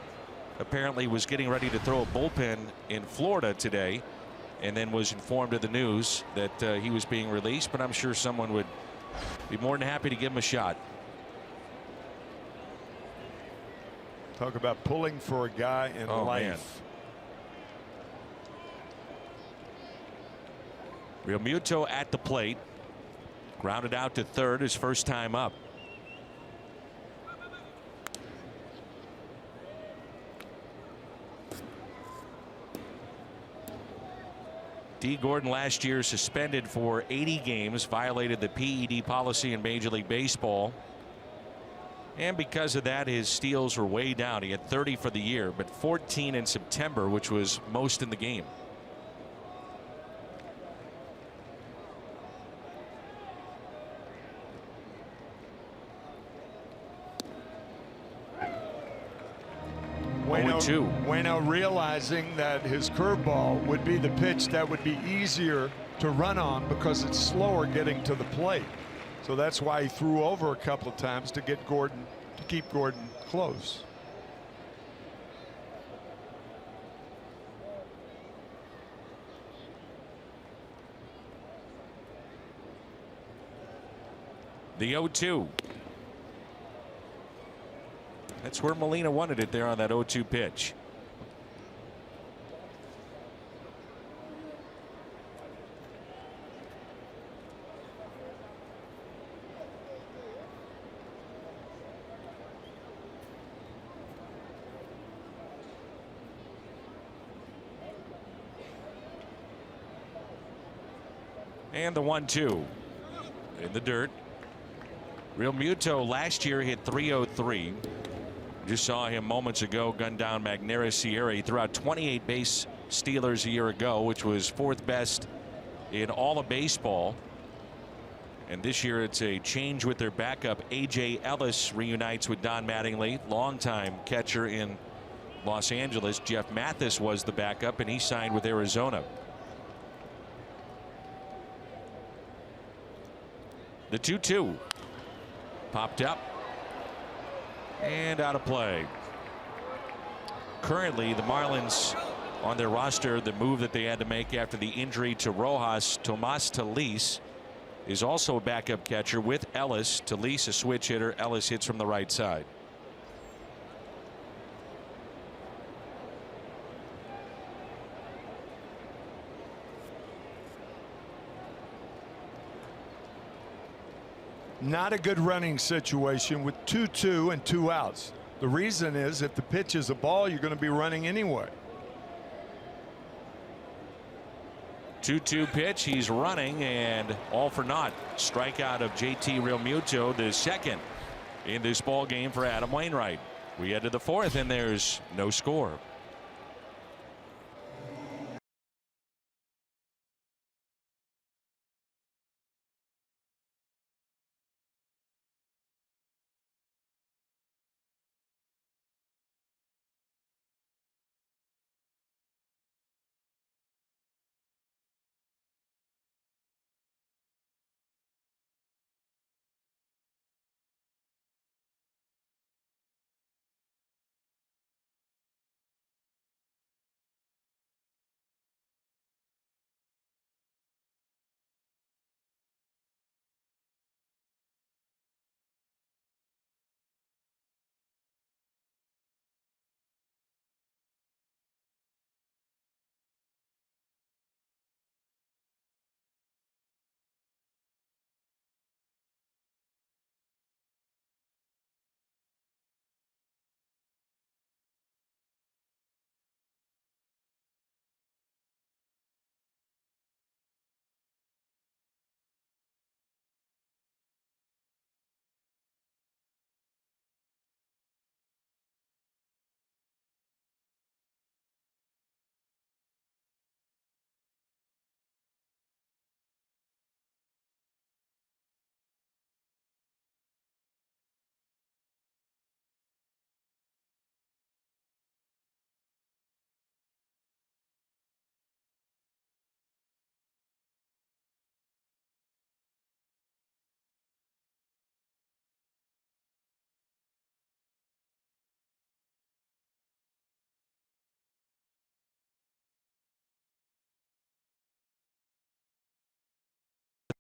apparently was getting ready to throw a bullpen in Florida today, and then was informed of the news that he was being released. But I'm sure someone would be more than happy to give him a shot. Talk about pulling for a guy in life. Man. Realmuto at the plate. Grounded out to third, his first time up. D. Gordon last year suspended for 80 games, violated the PED policy in Major League Baseball. And because of that, his steals were way down. He had 30 for the year, but 14 in September, which was most in the game. Bueno realizing that his curveball would be the pitch that would be easier to run on because it's slower getting to the plate. So that's why he threw over a couple of times to get Gordon, to keep Gordon close. The 0-2. That's where Molina wanted it there on that 0-2 pitch. And the 1-2 in the dirt. Realmuto last year hit .303. Just saw him moments ago gun down Magneuris Sierra. He threw out 28 base stealers a year ago, which was fourth best in all of baseball. And this year it's a change with their backup. A.J. Ellis reunites with Don Mattingly, longtime catcher in Los Angeles. Jeff Mathis was the backup, and he signed with Arizona. The 2-2 popped up and out of play. Currently, the Marlins on their roster, the move that they had to make after the injury to Rojas, Tomas Talis is also a backup catcher with Ellis. Talis a switch hitter. Ellis hits from the right side. Not a good running situation with 2-2 and 2 outs. The reason is if the pitch is a ball, you're going to be running anyway. 2-2 pitch. He's running, and all for naught. Strikeout of JT Realmuto, the second in this ball game for Adam Wainwright. We head to the fourth, and there's no score.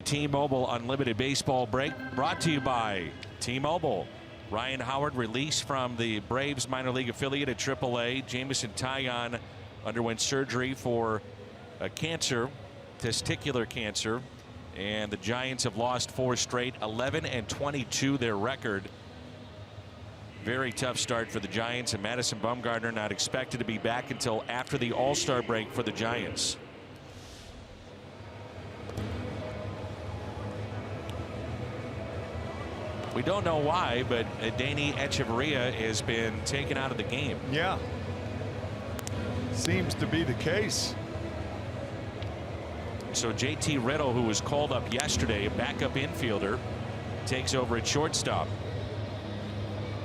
T-Mobile Unlimited Baseball break brought to you by T-Mobile. Ryan Howard released from the Braves minor league affiliate at AAA. Jameson Taillon underwent surgery for cancer, testicular cancer, and the Giants have lost 4 straight, 11-22 their record. Very tough start for the Giants, and Madison Bumgarner not expected to be back until after the All-Star break for the Giants. We don't know why, but Danny Echeverria has been taken out of the game. Yeah. Seems to be the case. So JT Riddle, who was called up yesterday, a backup infielder, takes over at shortstop.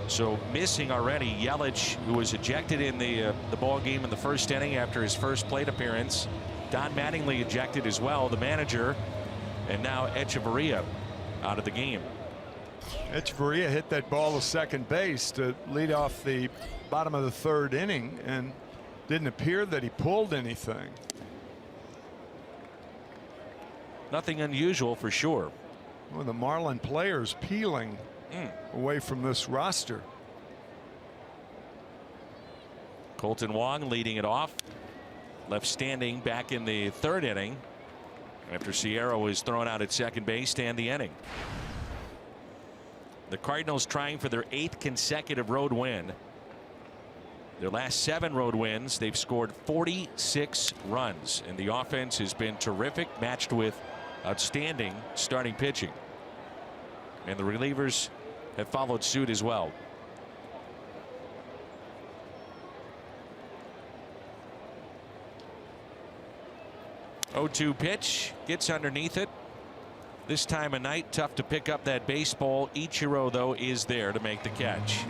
So missing already Yelich, who was ejected in the ball game in the first inning after his first plate appearance. Don Mattingly ejected as well, the manager, and now Echeverria out of the game. Echeverria hit that ball to second base to lead off the bottom of the 3rd inning, and didn't appear that he pulled anything. Nothing unusual for sure. Well, the Marlin players peeling away from this roster. Colton Wong leading it off, left standing back in the 3rd inning after Sierra was thrown out at second base to end the inning. The Cardinals trying for their 8th consecutive road win. Their last 7 road wins, they've scored 46 runs, and the offense has been terrific, matched with outstanding starting pitching. And the relievers have followed suit as well. Oh-2 pitch, gets underneath it. This time of night, tough to pick up that baseball. Ichiro, though, is there to make the catch.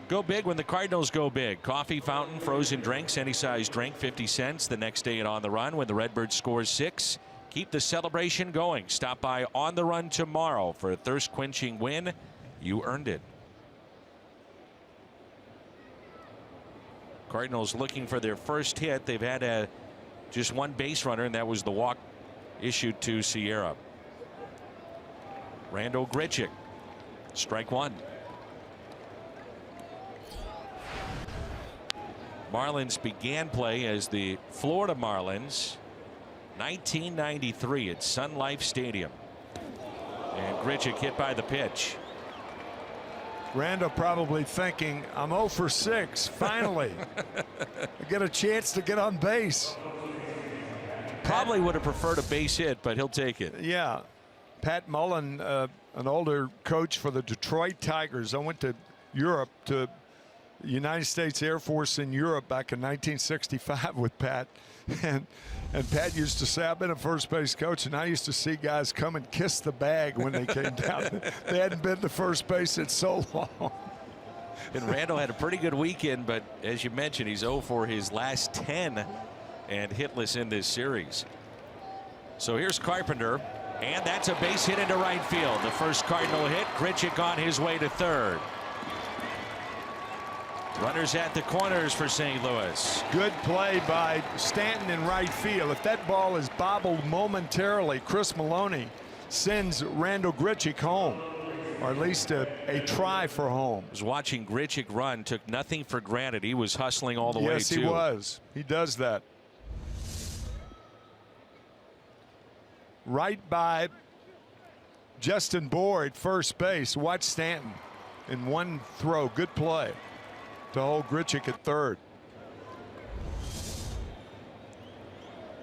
Go big when the Cardinals go big. Coffee, fountain, frozen drinks, any size drink, 50 cents. The next day at On the Run when the Redbird scores 6. Keep the celebration going. Stop by On the Run tomorrow for a thirst-quenching win. You earned it. Cardinals looking for their first hit. They've had just 1 base runner, and that was the walk issued to Sierra. Randall Grichuk, strike 1. Marlins began play as the Florida Marlins, 1993 at Sun Life Stadium. And Grichuk hit by the pitch. Randall probably thinking, I'm 0 for 6. Finally, I get a chance to get on base. Probably would have preferred a base hit, but he'll take it. Yeah. Pat Mullen, an older coach for the Detroit Tigers. I went to Europe, to the United States Air Force in Europe back in 1965 with Pat. And Pat used to say, I've been a first base coach, and I used to see guys come and kiss the bag when they came down. They hadn't been to first base in so long. And Randall had a pretty good weekend, but as you mentioned, he's 0 for his last 10 and hitless in this series. So here's Carpenter, and that's a base hit into right field. The first Cardinal hit. Grichuk on his way to 3rd. Runners at the corners for St. Louis. Good play by Stanton in right field. If that ball is bobbled momentarily, Chris Maloney sends Randall Grichuk home, or at least a try for home. I was watching Grichuk run, took nothing for granted. He was hustling all the way, too. Yes, he was. He does that. Right by Justin Boyd, first base. Watch Stanton in one throw. Good play to hold Grichuk at 3rd.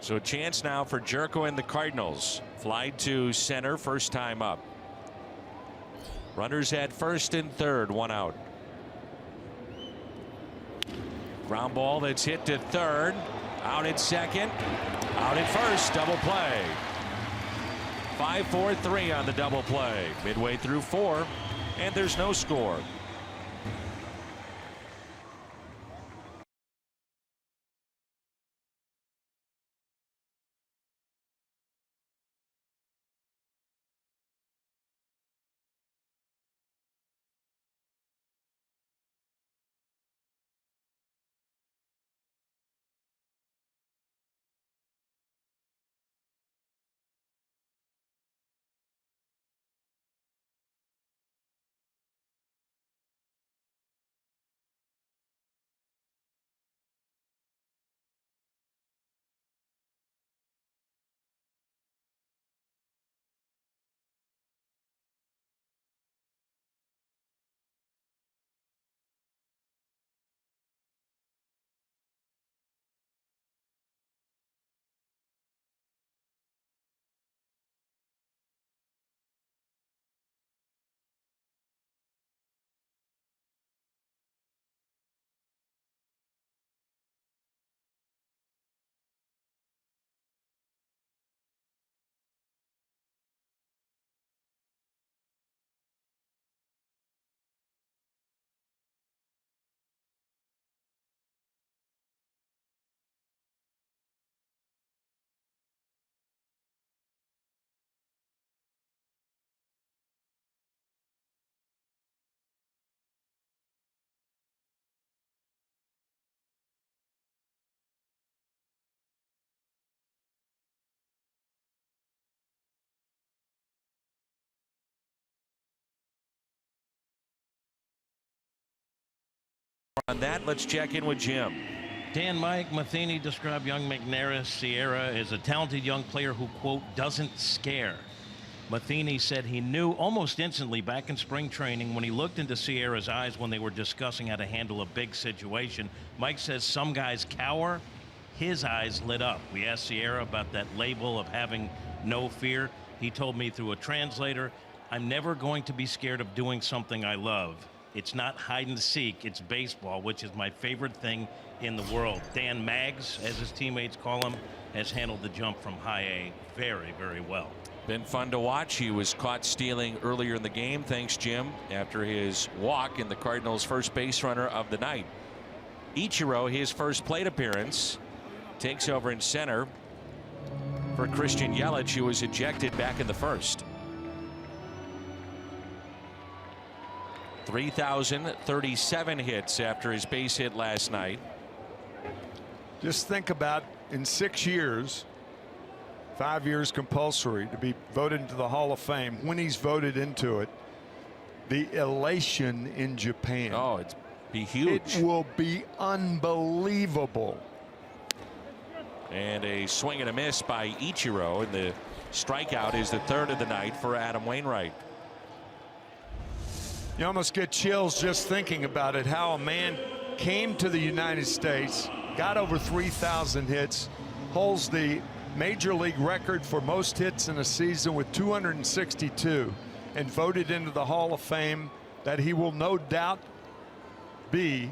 So a chance now for Jerko and the Cardinals. Fly to center, first time up. Runners at 1st and 3rd, 1 out. Ground ball that's hit to 3rd. Out at 2nd. Out at 1st. Double play. 5-4-3 on the double play. Midway through 4, and there's no score. On that, let's check in with Jim. Dan, Mike Matheny described young McNaris Sierra as a talented young player who, quote, doesn't scare. Matheny said he knew almost instantly back in spring training when he looked into Sierra's eyes when they were discussing how to handle a big situation. Mike says some guys cower. His eyes lit up. We asked Sierra about that label of having no fear. He told me through a translator, I'm never going to be scared of doing something I love. It's not hide and seek, it's baseball, which is my favorite thing in the world. Dan Maggs, as his teammates call him, has handled the jump from high A very, very well. Been fun to watch. He was caught stealing earlier in the game. Thanks, Jim, after his walk in the Cardinals' first base runner of the night. Ichiro, his first plate appearance, takes over in center for Christian Yelich, who was ejected back in the first. 3,037 hits after his base hit last night. Just think about in 6 years, 5 years compulsory to be voted into the Hall of Fame. When he's voted into it, the elation in Japan. Oh, it'd be huge. It will be unbelievable. And a swing and a miss by Ichiro, and the strikeout is the third of the night for Adam Wainwright. You almost get chills just thinking about it, how a man came to the United States, got over 3,000 hits, holds the major league record for most hits in a season with 262, and voted into the Hall of Fame that he will no doubt be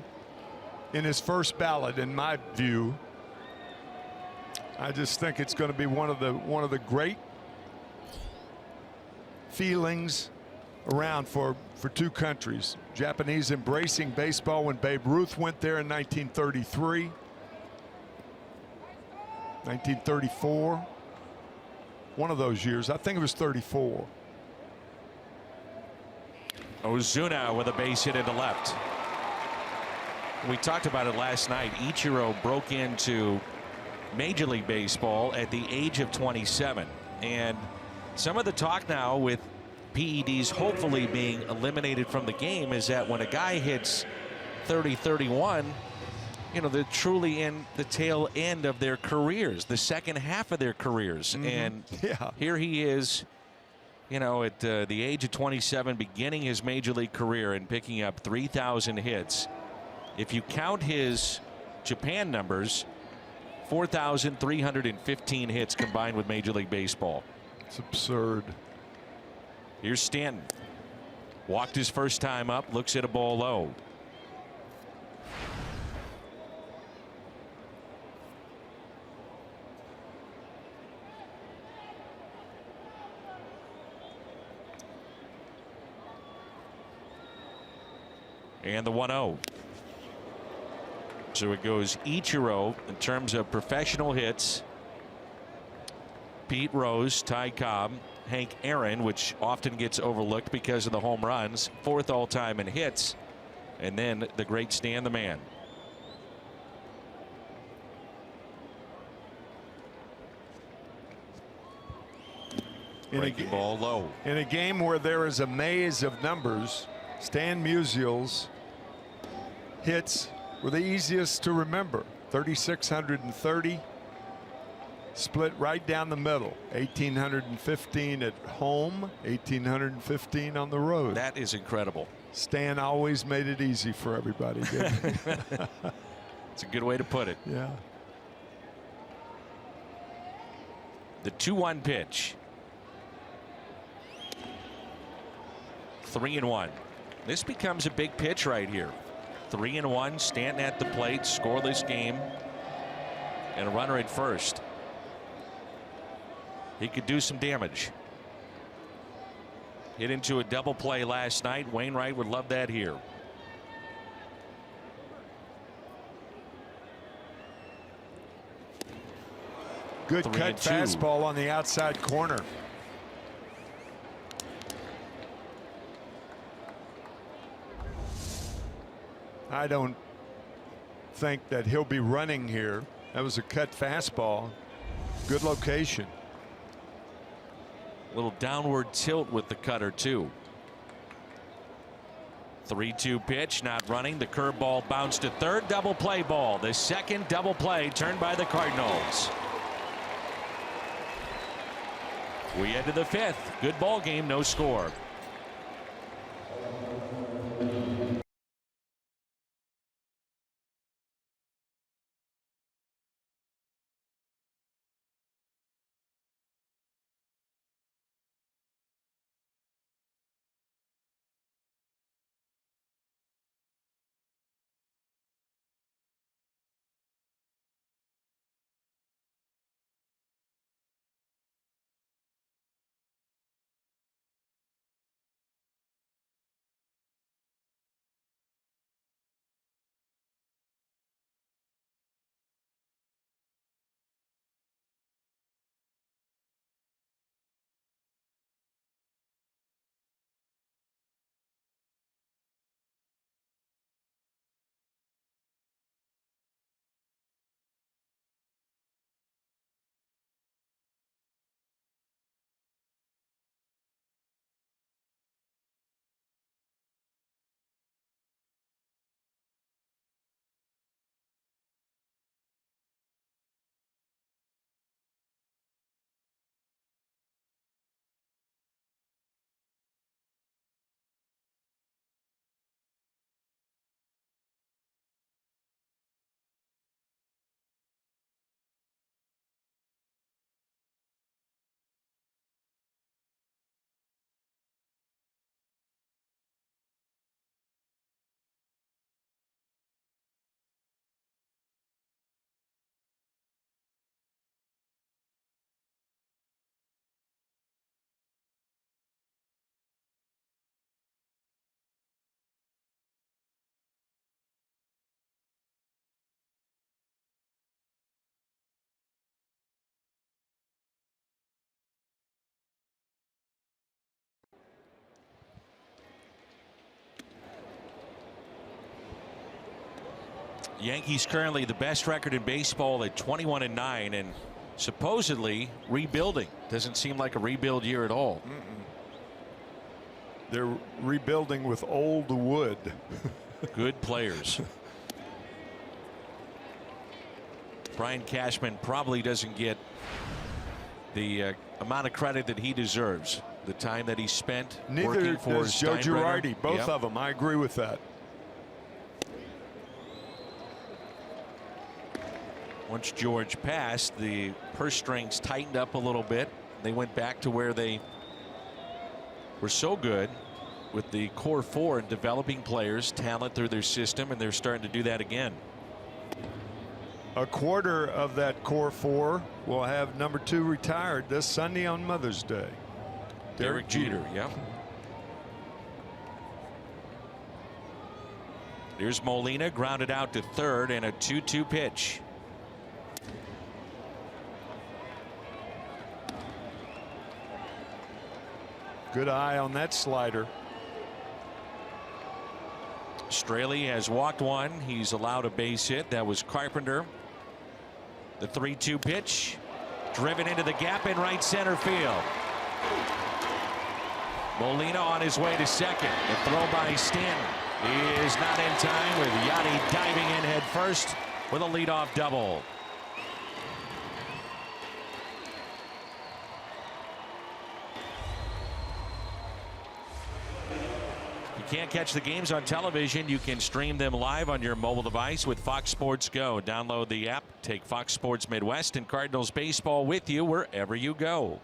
in his first ballot, in my view. I just think it's going to be one of the great feelings around for two countries. Japanese embracing baseball when Babe Ruth went there in 1933, 1934, one of those years. I think it was 34. Ozuna with a base hit into left. We talked about it last night. Ichiro broke into Major League Baseball at the age of 27, and some of the talk now with PEDs hopefully being eliminated from the game is that when a guy hits 30-31, you know, they're truly in the tail end of their careers, the second half of their careers. And here he is, you know, at the age of 27, beginning his major league career and picking up 3,000 hits. If you count his Japan numbers, 4,315 hits combined with Major League Baseball. It's absurd. Here's Stanton. Walked his first time up, looks at a ball low. And the 1-0. So it goes Ichiro in terms of professional hits. Pete Rose, Ty Cobb, Hank Aaron, which often gets overlooked because of the home runs, fourth all-time in hits, and then the great Stan the Man. Breaking ball low. In a game where there is a maze of numbers, Stan Musial's hits were the easiest to remember. 3,630. Split right down the middle. 1,815 at home, 1,815 on the road. That is incredible. Stan always made it easy for everybody, didn't he? It's a good way to put it. Yeah. The 2-1 pitch. 3-1. This becomes a big pitch right here. 3-1. Stanton at the plate. Scoreless game. And a runner at first. He could do some damage. Hit into a double play last night. Wainwright would love that here. Good cut 3-2. fastball on the outside corner. I don't think that he'll be running here. That was a cut fastball. Good location. Little downward tilt with the cutter too. 3-2 pitch, not running. The curveball bounced to third. Double play ball. The second double play turned by the Cardinals. We head to the fifth. Good ball game, no score. Yankees currently the best record in baseball at 21-9 and supposedly rebuilding. Doesn't seem like a rebuild year at all. They're rebuilding with old wood. Good players. Brian Cashman probably doesn't get the amount of credit that he deserves. The time that he spent working for does Joe Girardi. Both Yep. of them. I agree with that. Once George passed, the purse strings tightened up a little bit. They went back to where they were so good with the core four and developing players, talent through their system, and they're starting to do that again. A quarter of that core four will have number 2 retired this Sunday on Mother's Day. Derek Jeter, yeah. Here's Molina, grounded out to third, and a 2-2 pitch. Good eye on that slider. Straley has walked one. He's allowed a base hit. That was Carpenter. The 3-2 pitch, driven into the gap in right center field. Molina on his way to second. The throw by Stanton is not in time, with Yachty diving in head first with a leadoff double. Can't catch the games on television? You can stream them live on your mobile device with Fox Sports Go. Download the app, take Fox Sports Midwest and Cardinals baseball with you wherever you go.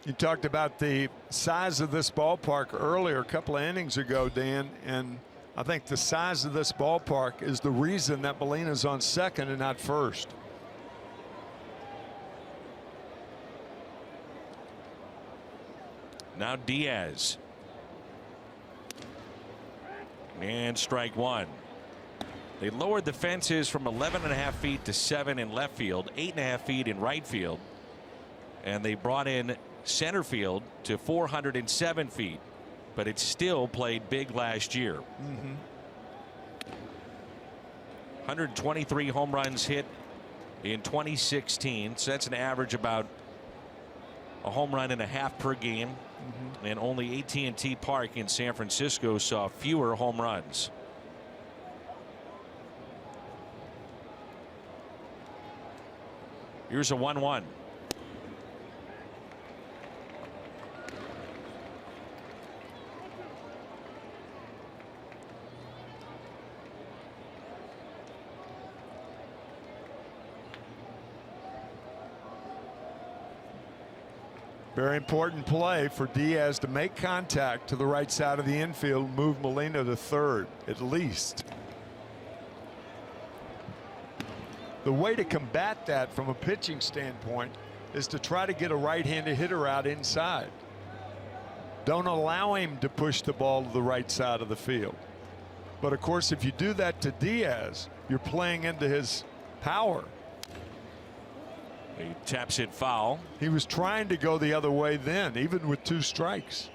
You talked about the size of this ballpark earlier, a couple of innings ago, Dan, and I think the size of this ballpark is the reason that Molina's on second and not first. Now Diaz. And strike one. They lowered the fences from 11.5 feet to 7 in left field, 8.5 feet in right field, and they brought in center field to 407 feet, but it still played big last year. 123 home runs hit in 2016, so that's an average about a home run and a half per game. and only AT&T Park in San Francisco saw fewer home runs. Here's a 1-1. Very important play for Diaz to make contact to the right side of the infield, move Molina to third at least. The way to combat that from a pitching standpoint is to try to get a right-handed hitter out inside. Don't allow him to push the ball to the right side of the field. But of course, if you do that to Diaz, you're playing into his power. He taps it foul. He was trying to go the other way then, even with 2 strikes.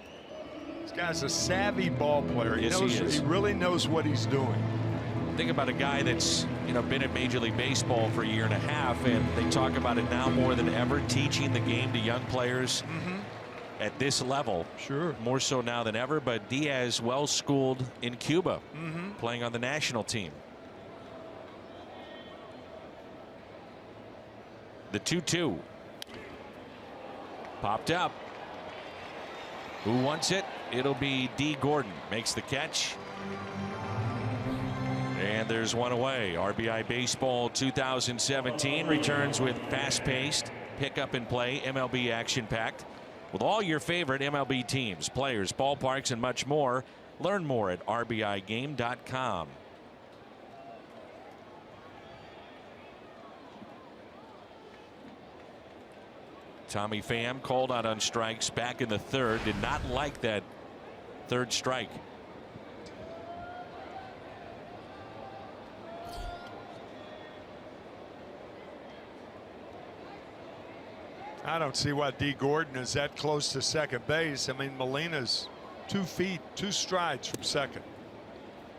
This guy's a savvy ball player. Yes, he is. He really knows what he's doing. Think about a guy that's been in Major League Baseball for a year and a half, and they talk about it now more than ever, teaching the game to young players at this level. Sure. More so now than ever. But Diaz, well schooled in Cuba, playing on the national team. The 2-2 popped up. Who wants it? It'll be D. Gordon. Makes the catch. And there's one away. RBI Baseball 2017 returns with fast-paced, pick-up and play, MLB action-packed, with all your favorite MLB teams, players, ballparks, and much more. Learn more at RBIGame.com. Tommy Pham called out on strikes back in the third. Did not like that third strike. I don't see why D. Gordon is that close to second base. I mean, Molina's 2 feet, 2 strides from second.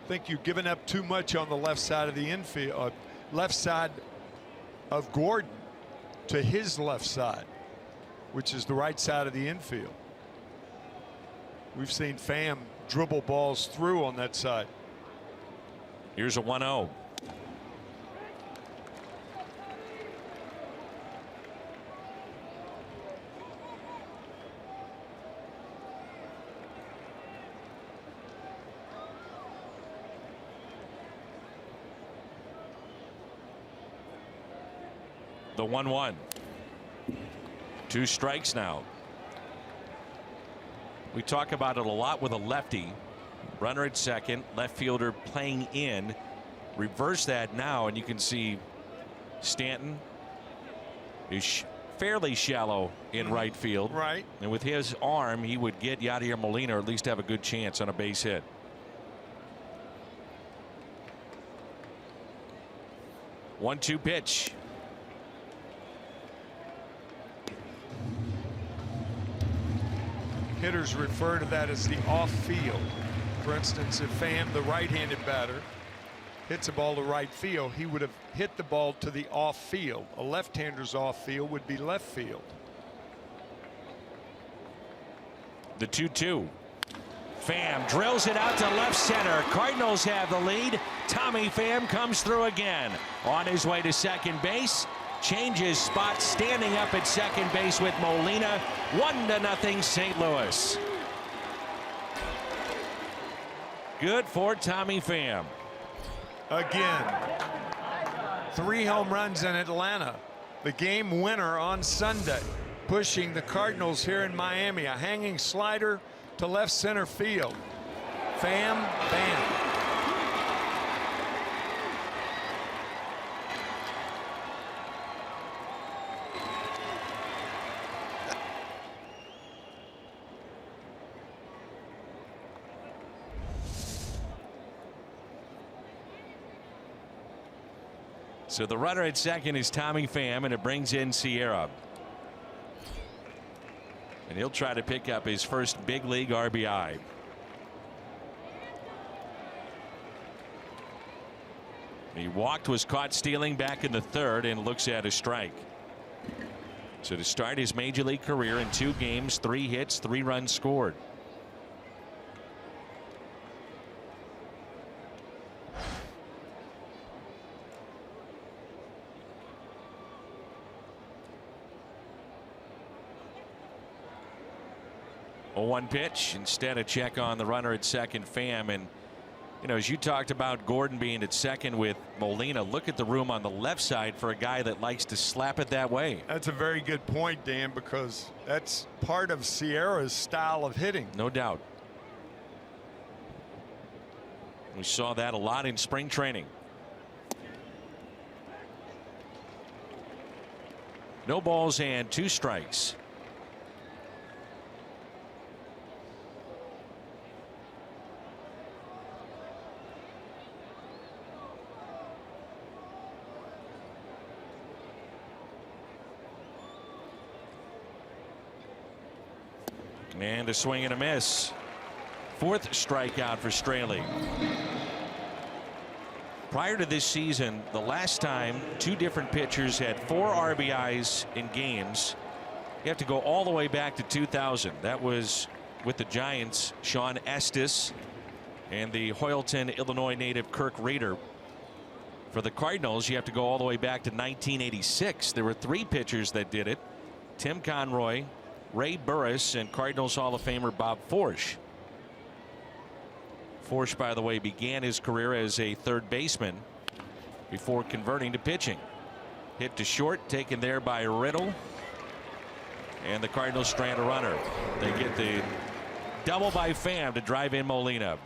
I think you've given up too much on the left side of the infield, left side of Gordon to his left side, which is the right side of the infield. We've seen Pham dribble balls through on that side. Here's a 1-0. The 1-1. 2 strikes now. We talk about it a lot with a lefty. Runner at second, left fielder playing in. Reverse that now, and you can see Stanton is fairly shallow in right field. Right. And with his arm, he would get Yadier Molina, or at least have a good chance on a base hit. One-two pitch. Hitters refer to that as the off field. For instance, if Pham, the right-handed batter, hits a ball to right field, he would have hit the ball to the off field. A left-hander's off field would be left field. The 2-2. Pham drills it out to left center. Cardinals have the lead. Tommy Pham comes through again. On his way to second base. Changes spots, standing up at second base with Molina. 1-0 St. Louis. Good for Tommy Pham. Again, 3 home runs in Atlanta. The game winner on Sunday, pushing the Cardinals here in Miami. A hanging slider to left center field. Pham, bam. So the runner at second is Tommy Pham, and it brings in Sierra. And he'll try to pick up his first big league RBI. He walked, was caught stealing back in the third, and looks at a strike. So to start his major league career in 2 games, 3 hits, 3 runs scored. A 1 pitch. Instead, a check on the runner at second, Pham. And you know, as you talked about Gordon being at second with Molina, look at the room on the left side for a guy that likes to slap it that way. That's a very good point, Dan, because that's part of Sierra's style of hitting. No doubt. We saw that a lot in spring training. No balls and 2 strikes. And a swing and a miss. 4th strikeout for Straley. Prior to this season, the last time 2 different pitchers had 4 RBIs in games, you have to go all the way back to 2000. That was with the Giants, Sean Estes, and the Hoyleton, Illinois native Kirk Rader. For the Cardinals, you have to go all the way back to 1986. There were 3 pitchers that did it: Tim Conroy, Ray Burris, and Cardinals Hall of Famer Bob Forsch. Forsch, by the way, began his career as a third baseman before converting to pitching. Hit to short, taken there by Riddle, and the Cardinals strand a runner. They get the double by Pham to drive in Molina.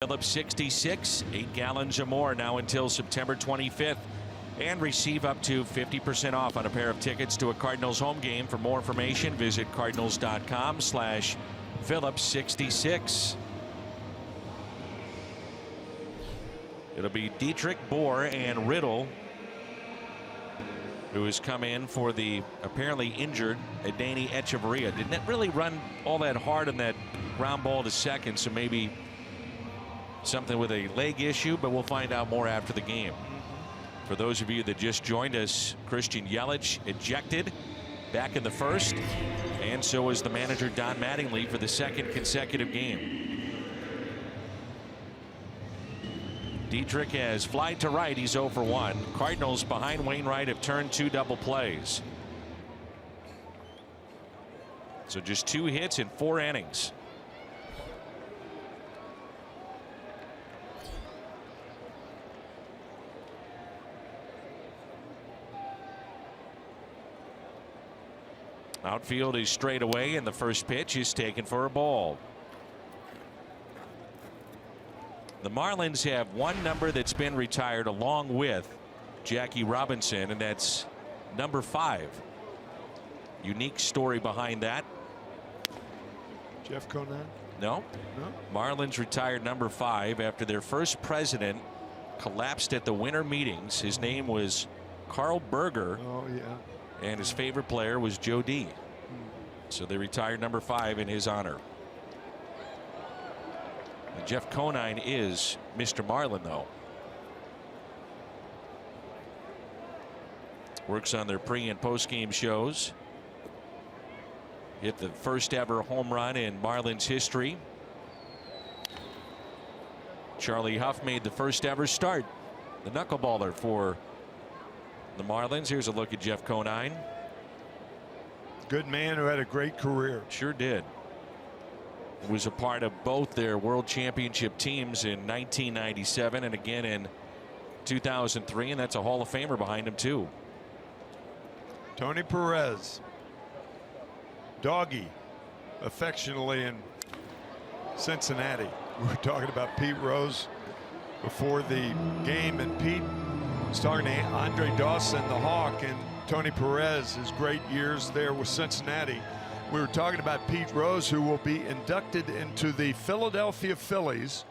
Phillips 66, 8 gallons or more now until September 25th. And receive up to 50% off on a pair of tickets to a Cardinals home game. For more information, visit cardinals.com/Phillips66. It'll be Dietrich, Bohr, and Riddle who has come in for the apparently injured Adeiny Echeverria. Didn't really run all that hard on that ground ball to second, so maybe something with a leg issue, but we'll find out more after the game. For those of you that just joined us, Christian Yelich ejected back in the first, and so was the manager Don Mattingly for the 2nd consecutive game. Dietrich has flied to right. He's 0 for 1. Cardinals behind Wainwright have turned 2 double plays. So just 2 hits in 4 innings. Outfield is straight away, and the first pitch is taken for a ball. The Marlins have one number that's been retired along with Jackie Robinson, and that's number 5. Unique story behind that. Jeff Conine? No. Marlins retired number 5 after their first president collapsed at the winter meetings. His name was Carl Berger. Oh, yeah. And his favorite player was Joe D. So they retired number 5 in his honor. And Jeff Conine is Mr. Marlin, though. Works on their pre and post game shows. Hit the first ever home run in Marlins history. Charlie Huff made the first ever start, the knuckleballer for the Marlins. Here's a look at Jeff Conine. Good man who had a great career. Sure did. Was a part of both their world championship teams in 1997 and again in 2003, and that's a Hall of Famer behind him too. Tony Perez. Doggy, affectionately in Cincinnati. We were talking about Pete Rose before the game, and Pete was talking to Andre Dawson, the Hawk, and Tony Perez, his great years there with Cincinnati. We were talking about Pete Rose, who will be inducted into the Philadelphia Phillies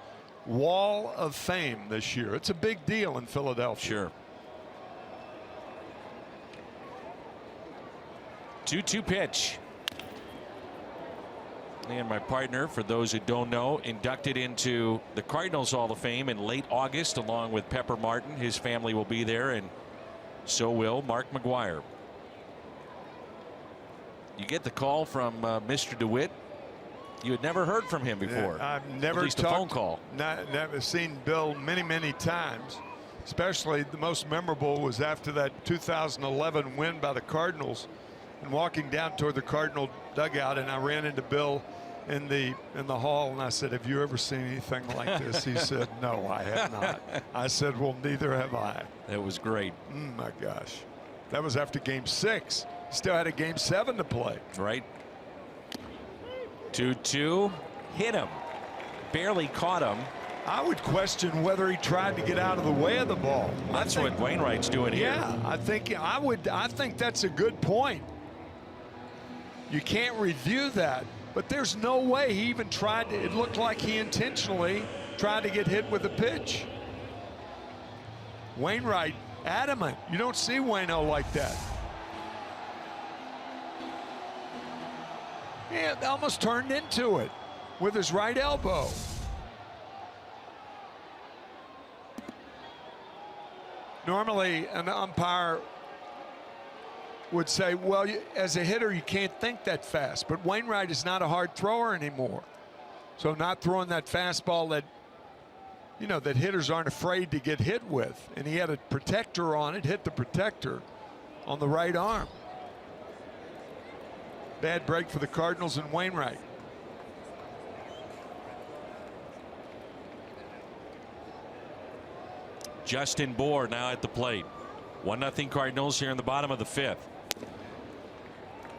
Wall of Fame this year. It's a big deal in Philadelphia. Sure. 2-2 pitch. And my partner, for those who don't know, inducted into the Cardinals Hall of Fame in late August along with Pepper Martin. His family will be there, and so will Mark McGwire. You get the call from Mr. DeWitt. You had never heard from him before. Yeah, I've never at least a phone call. Never seen Bill many times. Especially the most memorable was after that 2011 win by the Cardinals, and walking down toward the Cardinal dugout, and I ran into Bill in the hall, and I said, "Have you ever seen anything like this?" He said, "No, I have not." I said, "Well, neither have I." That was great. My gosh, that was after Game 6. Still had a Game 7 to play. Right. 2-2. Hit him. Barely caught him. I would question whether he tried to get out of the way of the ball. That's what Wainwright's doing here. Yeah, I think that's a good point. You can't review that, but there's no way he even tried to. It looked like he intentionally tried to get hit with a pitch. Wainwright, adamant. You don't see Waino like that. Yeah, almost turned into it with his right elbow. Normally, an umpire would say, well, as a hitter, you can't think that fast. But Wainwright is not a hard thrower anymore. So not throwing that fastball that, that hitters aren't afraid to get hit with. And he had a protector on it, hit the protector on the right arm. Bad break for the Cardinals and Wainwright. Justin Bour now at the plate. 1-0 Cardinals here in the bottom of the 5th.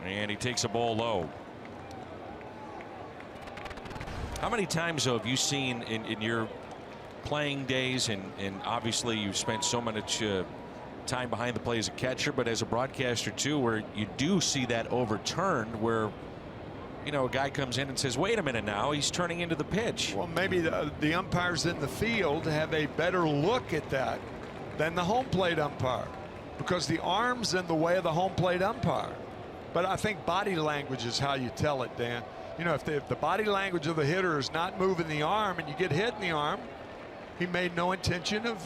And he takes a ball low. How many times, though, have you seen in your playing days, and obviously you've spent so much time behind the plate as a catcher, but as a broadcaster too, where you do see that overturned, where a guy comes in and says, wait a minute, now he's turning into the pitch. Well, maybe the umpires in the field have a better look at that than the home plate umpire, because the arm's in the way of the home plate umpire. But I think body language is how you tell it, Dan. If the body language of the hitter is not moving the arm and you get hit in the arm, he made no intention of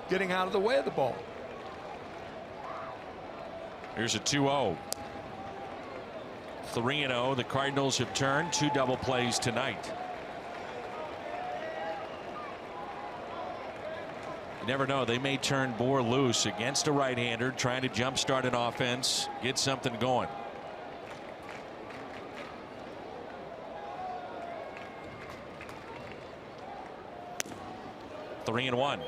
getting out of the way of the ball. Here's a 2-0. 3-0. The Cardinals have turned 2 double plays tonight. You never know. They may turn Bour loose against a right-hander trying to jumpstart an offense, get something going. Three and 1.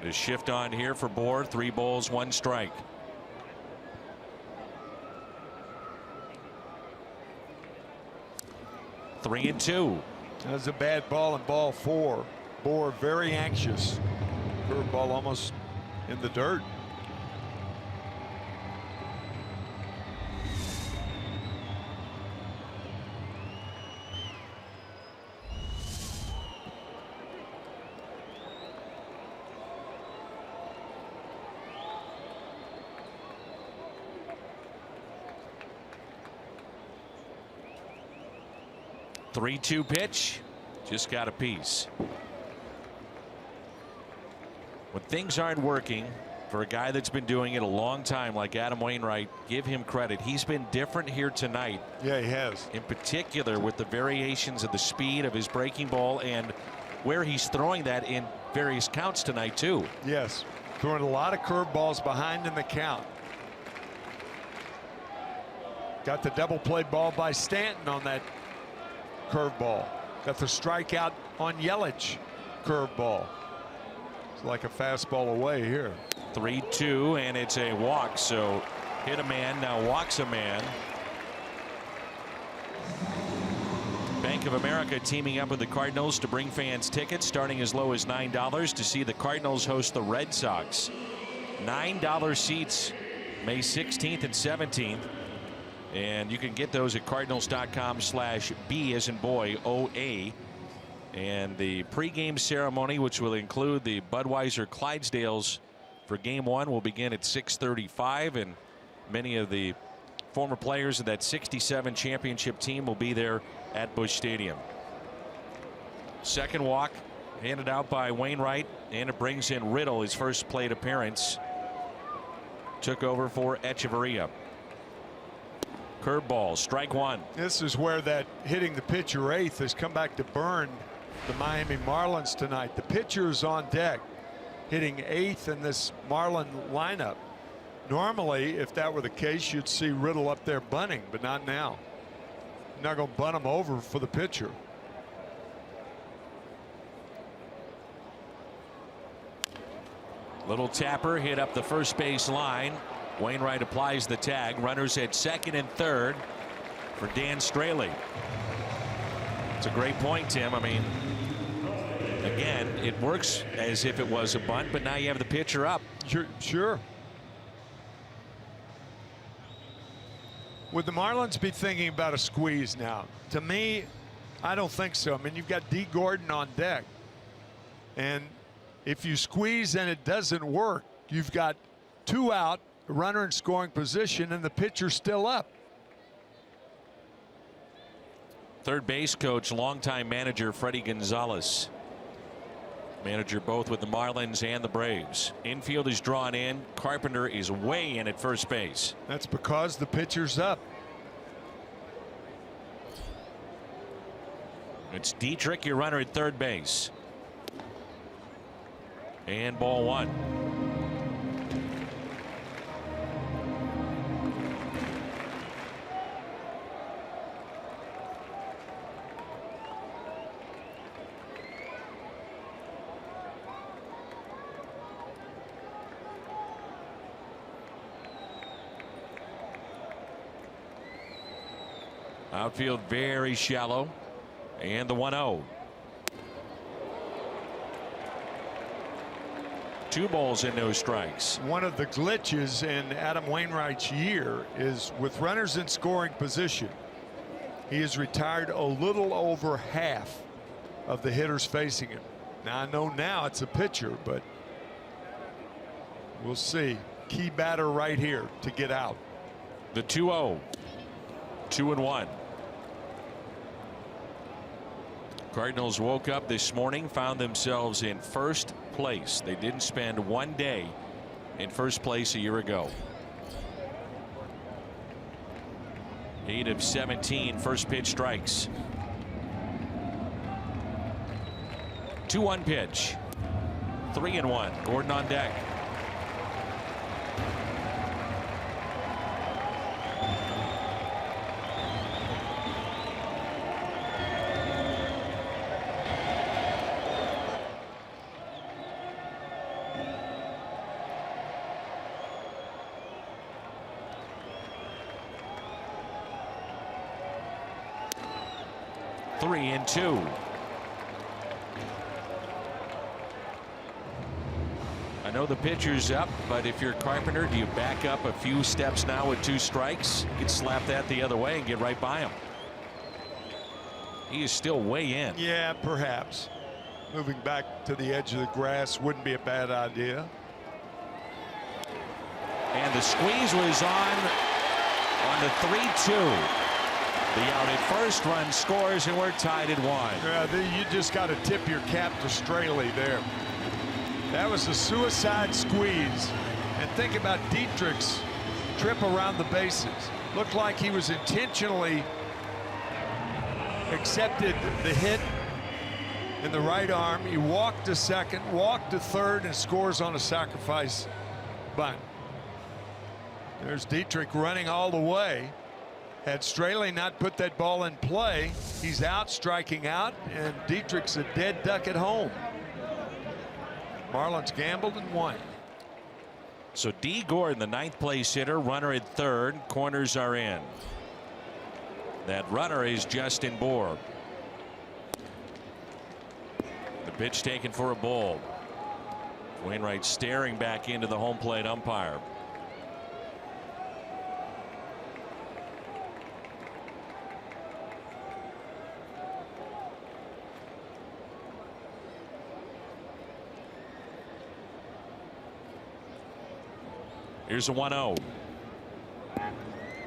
The shift on here for Bohr. 3 balls, 1 strike. Three and two. That was a bad ball in ball 4. Bohr very anxious. Curveball almost in the dirt. Three-two pitch. Just got a piece. When things aren't working for a guy that's been doing it a long time like Adam Wainwright, give him credit. He's been different here tonight. Yeah, he has. In particular with the variations of the speed of his breaking ball and where he's throwing that in various counts tonight too. Yes, throwing a lot of curveballs behind in the count. Got the double play ball by Stanton on that curveball. Got the strikeout on Yelich curveball. It's like a fastball away here. 3-2 and it's a walk. So hit a man, now walks a man. Bank of America teaming up with the Cardinals to bring fans tickets starting as low as $9 to see the Cardinals host the Red Sox. $9 seats May 16th and 17th. And you can get those at cardinals.com/B as in boy OA. And the pregame ceremony, which will include the Budweiser Clydesdales for game 1, will begin at 6:35. And many of the former players of that '67 championship team will be there at Busch Stadium. Second walk handed out by Wainwright, and it brings in Riddle, his first plate appearance. Took over for Echeverria. Curveball, strike 1. This is where that hitting the pitcher eighth has come back to burn the Miami Marlins tonight. The pitcher's on deck hitting eighth in this Marlin lineup. Normally, if that were the case, you'd see Riddle up there bunting, but not now. You're not going to bunt him over for the pitcher. Little tapper hit up the first base line. Wainwright applies the tag. Runners at second and third for Dan Straley. It's a great point, Tim. I mean, again, it works as if it was a bunt, but now you have the pitcher up. Sure. Would the Marlins be thinking about a squeeze now? To me, I don't think so. I mean, you've got D. Gordon on deck. And if you squeeze and it doesn't work, you've got 2 out, a runner in scoring position, and the pitcher's still up. Third base coach, longtime manager Freddie Gonzalez. Manager both with the Marlins and the Braves. Infield is drawn in. Carpenter is way in at first base. That's because the pitcher's up. It's Dietrich, your runner at third base. And ball 1. Outfield very shallow. And the 1-0. 2 balls and no strikes. One of the glitches in Adam Wainwright's year is with runners in scoring position, he has retired a little over half of the hitters facing him. Now I know now it's a pitcher, but we'll see. Key batter right here to get out. The 2-0. 2-1. Cardinals woke up this morning, found themselves in first place. They didn't spend one day in first place a year ago. 8 of 17 first pitch strikes. 2-1 pitch. 3-1. Gordon on deck. 3-2. I know the pitcher's up, but if you're Carpenter, do you back up a few steps now with 2 strikes? You can slap that the other way and get right by him. He is still way in. Yeah, perhaps. Moving back to the edge of the grass wouldn't be a bad idea. And the squeeze was on the 3-2. The out at first, run scores, and we're tied at 1. Yeah, you just got to tip your cap to Straley there. That was a suicide squeeze. And think about Dietrich's trip around the bases. Looked like he was intentionally accepted the hit in the right arm. He walked to second, walked to third, and scores on a sacrifice bunt. There's Dietrich running all the way. Had Straley not put that ball in play, he's out, striking out, and Dietrich's a dead duck at home. Marlins gambled and won. So D. Gordon, the 9th place hitter, runner at third. Corners are in. That runner is Justin Bour. The pitch taken for a ball. Wainwright staring back into the home plate umpire. Here's a 1-0.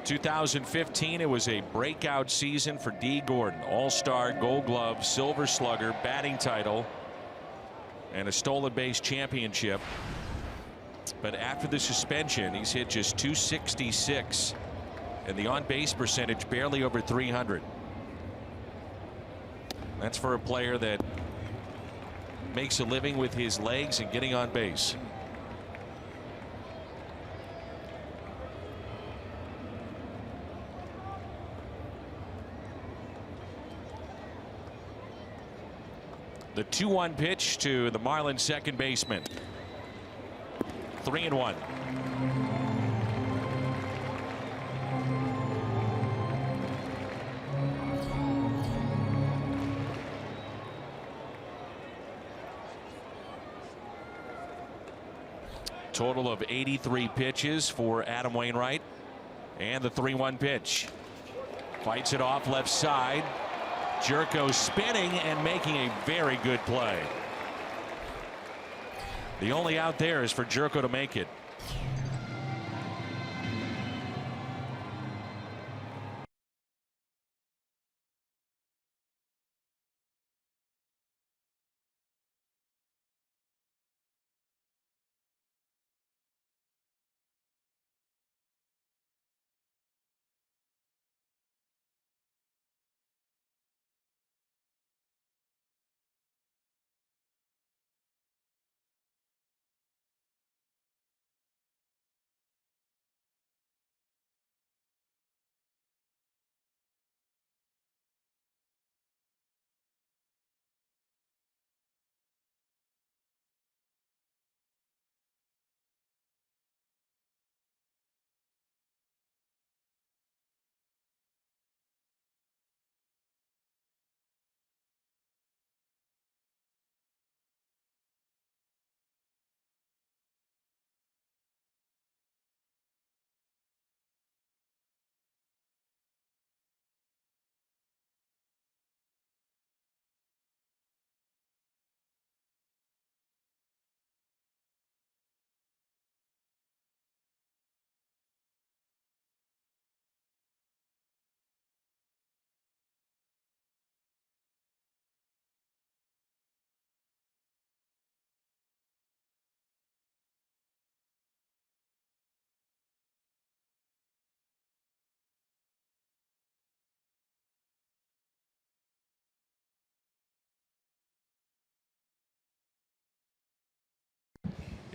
2015, it was a breakout season for D. Gordon. All-Star, Gold Glove, Silver Slugger, batting title, and a stolen base championship. But after the suspension, he's hit just .266, and the on-base percentage barely over .300. That's for a player that makes a living with his legs and getting on base. The 2-1 pitch to the Marlins second baseman. 3-1. Total of 83 pitches for Adam Wainwright, and the 3-1 pitch. Fights it off left side. Jerko spinning and making a very good play. The only out there is for Jerko to make it.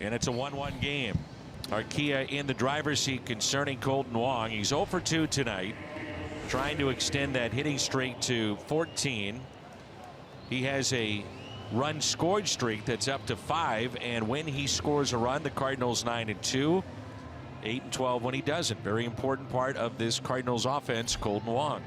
And it's a 1-1 game. Arcia in the driver's seat concerning Colton Wong. He's 0 for 2 tonight, trying to extend that hitting streak to 14. He has a run scored streak that's up to 5, and when he scores a run, the Cardinals 9-2, 8-12 when he doesn't. Very important part of this Cardinals offense, Colton Wong.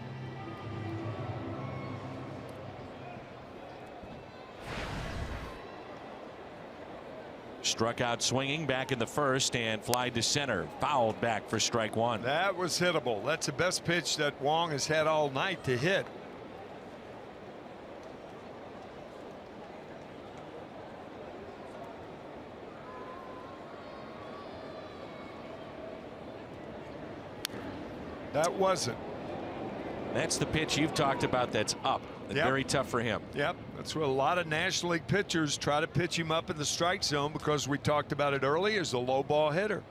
Struck out swinging back in the first and flied to center. Fouled back for strike one. That was hittable. That's the best pitch that Wong has had all night to hit. That wasn't. That's the pitch you've talked about that's up and very tough for him. Yep, that's what a lot of National League pitchers try to pitch him up in the strike zone, because we talked about it earlier as a low ball hitter.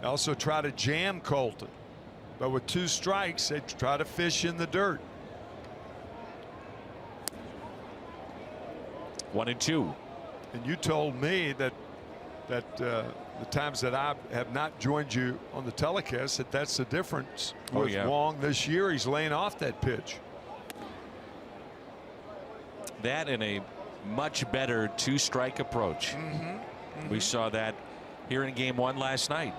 They also try to jam Colton, but with 2 strikes they try to fish in the dirt. 1-2. And you told me that the times that I have not joined you on the telecast, that's the difference with Wong this year. He's laying off that pitch. That and a much better 2-strike approach. We saw that here in game 1 last night.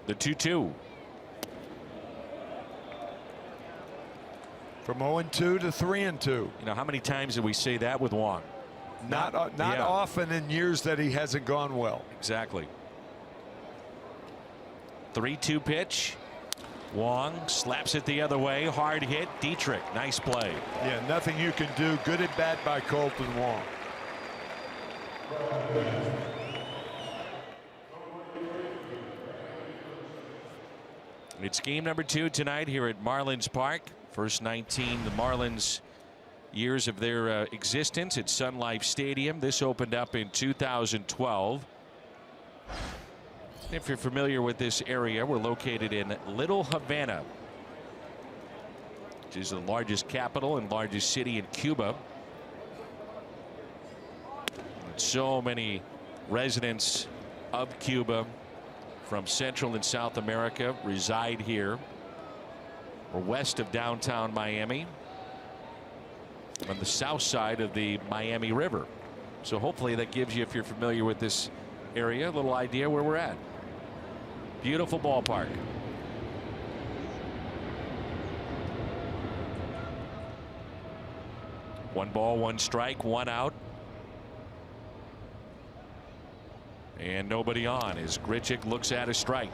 The 2-2. From 0-2 to 3-2. You know, how many times did we say that with Wong? Not often in years that he hasn't gone well. Exactly. 3-2 pitch. Wong slaps it the other way. Hard hit. Dietrich. Nice play. Yeah, nothing you can do. Good at bat by Colton Wong. It's game number 2 tonight here at Marlins Park. First 19 the Marlins years of their existence at Sun Life Stadium. This opened up in 2012. If you're familiar with this area, we're located in Little Havana, which is the largest capital and largest city in Cuba. And so many residents of Cuba from Central and South America reside here. We're west of downtown Miami, on the south side of the Miami River. So hopefully that gives you, if you're familiar with this area, a little idea where we're at. Beautiful ballpark. One ball, 1 strike, 1 out. And nobody on as Grichuk looks at a strike.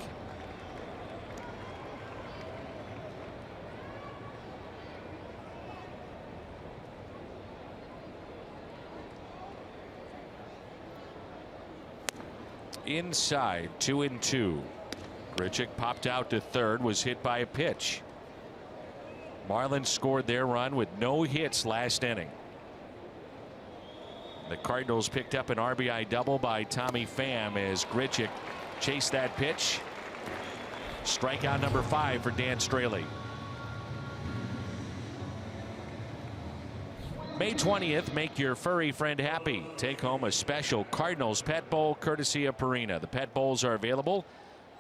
Inside, 2-2. Grichuk popped out to third, was hit by a pitch. Marlins scored their run with no hits last inning. The Cardinals picked up an RBI double by Tommy Pham as Grichuk chased that pitch. Strikeout number 5 for Dan Straley. May 20th, make your furry friend happy. Take home a special Cardinals Pet Bowl courtesy of Purina. The Pet Bowls are available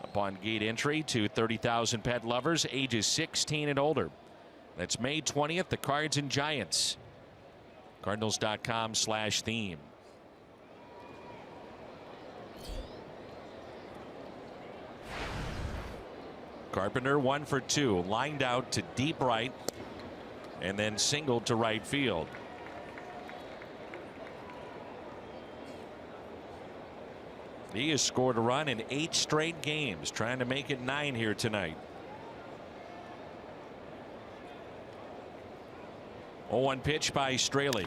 upon gate entry to 30,000 pet lovers ages 16 and older. That's May 20th, the Cards and Giants. Cardinals.com/theme. Carpenter 1 for 2, lined out to deep right and then singled to right field. He has scored a run in 8 straight games, trying to make it 9 here tonight. 0-1 pitch by Straley.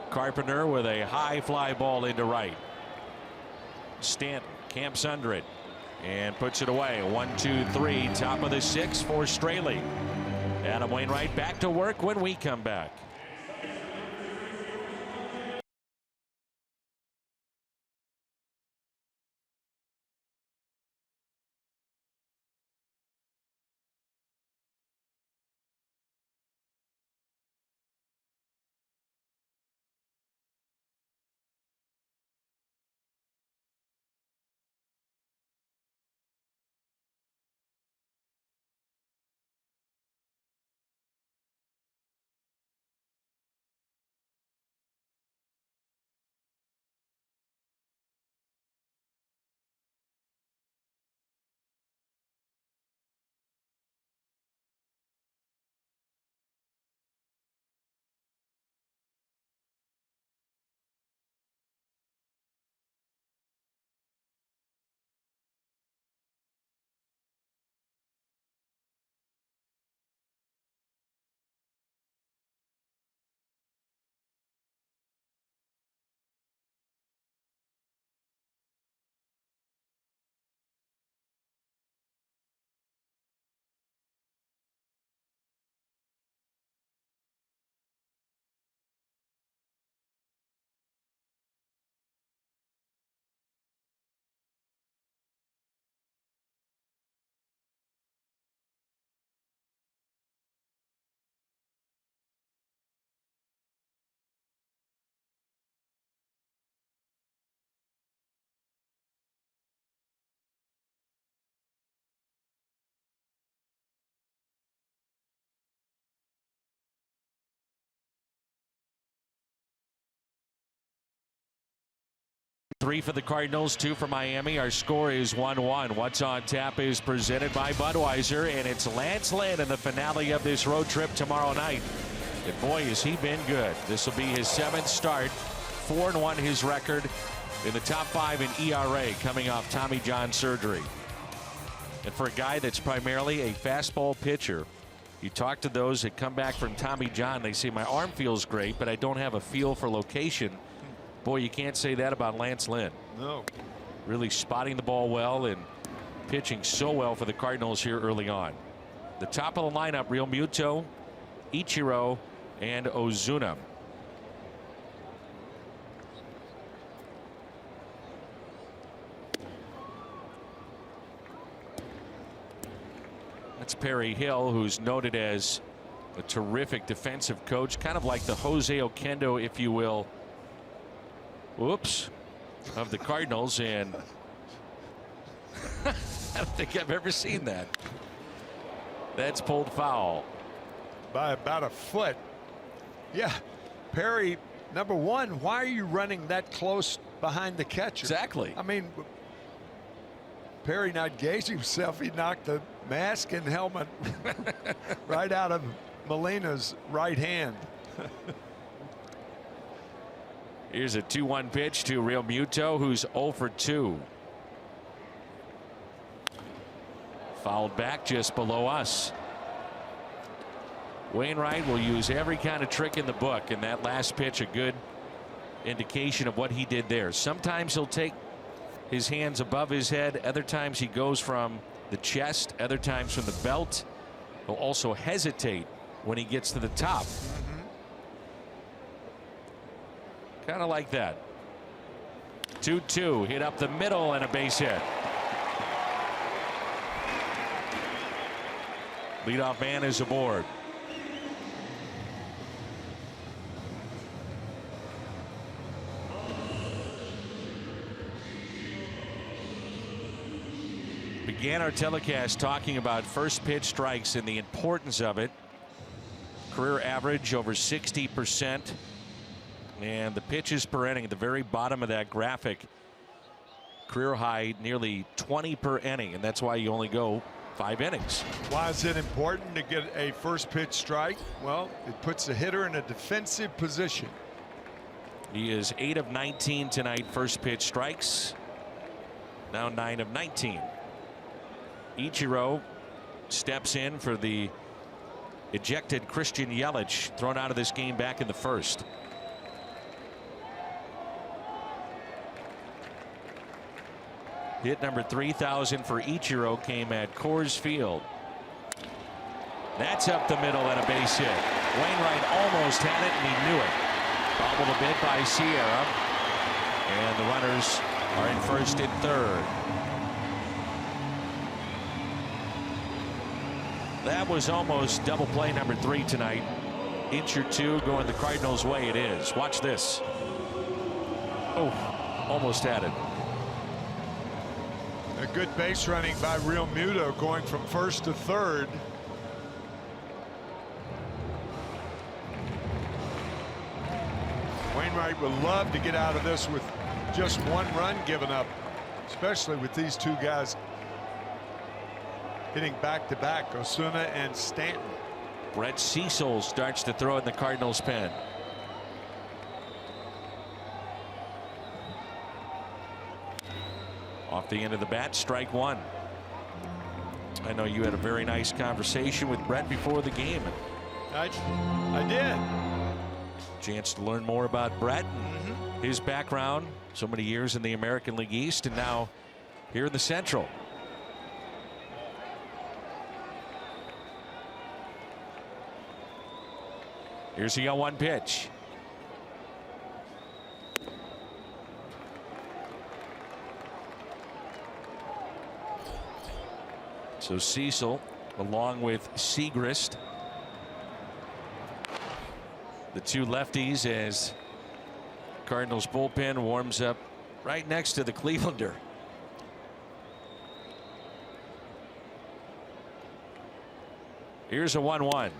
Carpenter with a high fly ball into right. Stanton camps under it and puts it away. 1-2-3, top of the 6th for Straley. Adam Wainwright back to work when we come back. 3 for the Cardinals, 2 for Miami. Our score is 1-1. What's on Tap is presented by Budweiser, and it's Lance Lynn in the finale of this road trip tomorrow night. And boy, has he been good. This will be his 7th start. 4-1 his record, in the top 5 in ERA, coming off Tommy John surgery. And for a guy that's primarily a fastball pitcher, you talk to those that come back from Tommy John, they say, my arm feels great, but I don't have a feel for location. Boy, you can't say that about Lance Lynn. No. Really spotting the ball well and pitching so well for the Cardinals here early on. The top of the lineup, Real Muto, Ichiro, and Ozuna. That's Perry Hill, who's noted as a terrific defensive coach, kind of like the Jose Oquendo, if you will, whoops, of the Cardinals. And I don't think I've ever seen that. That's pulled foul. By about a foot. Yeah. Perry, number one, why are you running that close behind the catcher? Exactly. I mean, Perry not gauging himself. He knocked the mask and helmet right out of Molina's right hand. Here's a 2-1 pitch to Real Muto, who's 0 for 2. Fouled back just below us. Wainwright will use every kind of trick in the book, and that last pitch a good indication of what he did there. Sometimes he'll take his hands above his head, other times he goes from the chest, other times from the belt. He'll also hesitate when he gets to the top. Kind of like that. 2-2, hit up the middle and a base hit. Leadoff man is aboard. Began our telecast talking about first pitch strikes and the importance of it. Career average over 60%. And the pitches per inning at the very bottom of that graphic, career high nearly 20 per inning, and that's why you only go 5 innings. Why is it important to get a first pitch strike? Well, it puts the hitter in a defensive position. He is 8 of 19 tonight, first pitch strikes. Now 9 of 19. Ichiro steps in for the ejected Christian Yelich, thrown out of this game back in the first. Hit number 3,000 for Ichiro came at Coors Field. That's up the middle and a base hit. Wainwright almost had it, and he knew it. Bobbled a bit by Sierra, and the runners are in first and third. That was almost double play number 3 tonight. Inch or two going the Cardinals' way. It is. Watch this. Oh, almost had it. A good base running by Real Muto, going from first to third. Wainwright would love to get out of this with just 1 run given up, especially with these 2 guys hitting back-to-back, Osuna and Stanton. Brett Cecil starts to throw in the Cardinals' pen. Off the end of the bat, strike 1. I know you had a very nice conversation with Brett before the game. I did. Chance to learn more about Brett and his background. So many years in the American League East and now here in the Central. Here's the 0-1 pitch. So Cecil along with Segrist, the 2 lefties, as Cardinals bullpen warms up right next to the Clevelander. Here's a 1-1.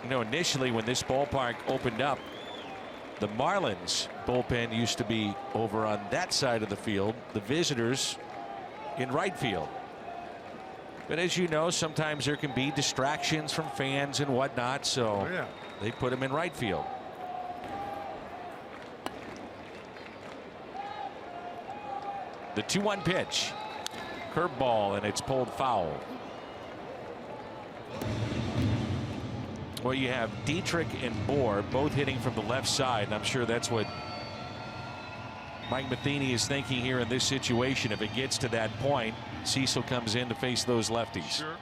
You know, initially when this ballpark opened up, The Marlins bullpen used to be over on that side of the field, the visitors in right field. But as you know, sometimes there can be distractions from fans and whatnot, so they put him in right field. The 2-1 pitch. Curveball, and it's pulled foul. Well, you have Dietrich and Bohr both hitting from the left side, and I'm sure that's what Mike Matheny is thinking here in this situation. If it gets to that point, Cecil comes in to face those lefties. Sure.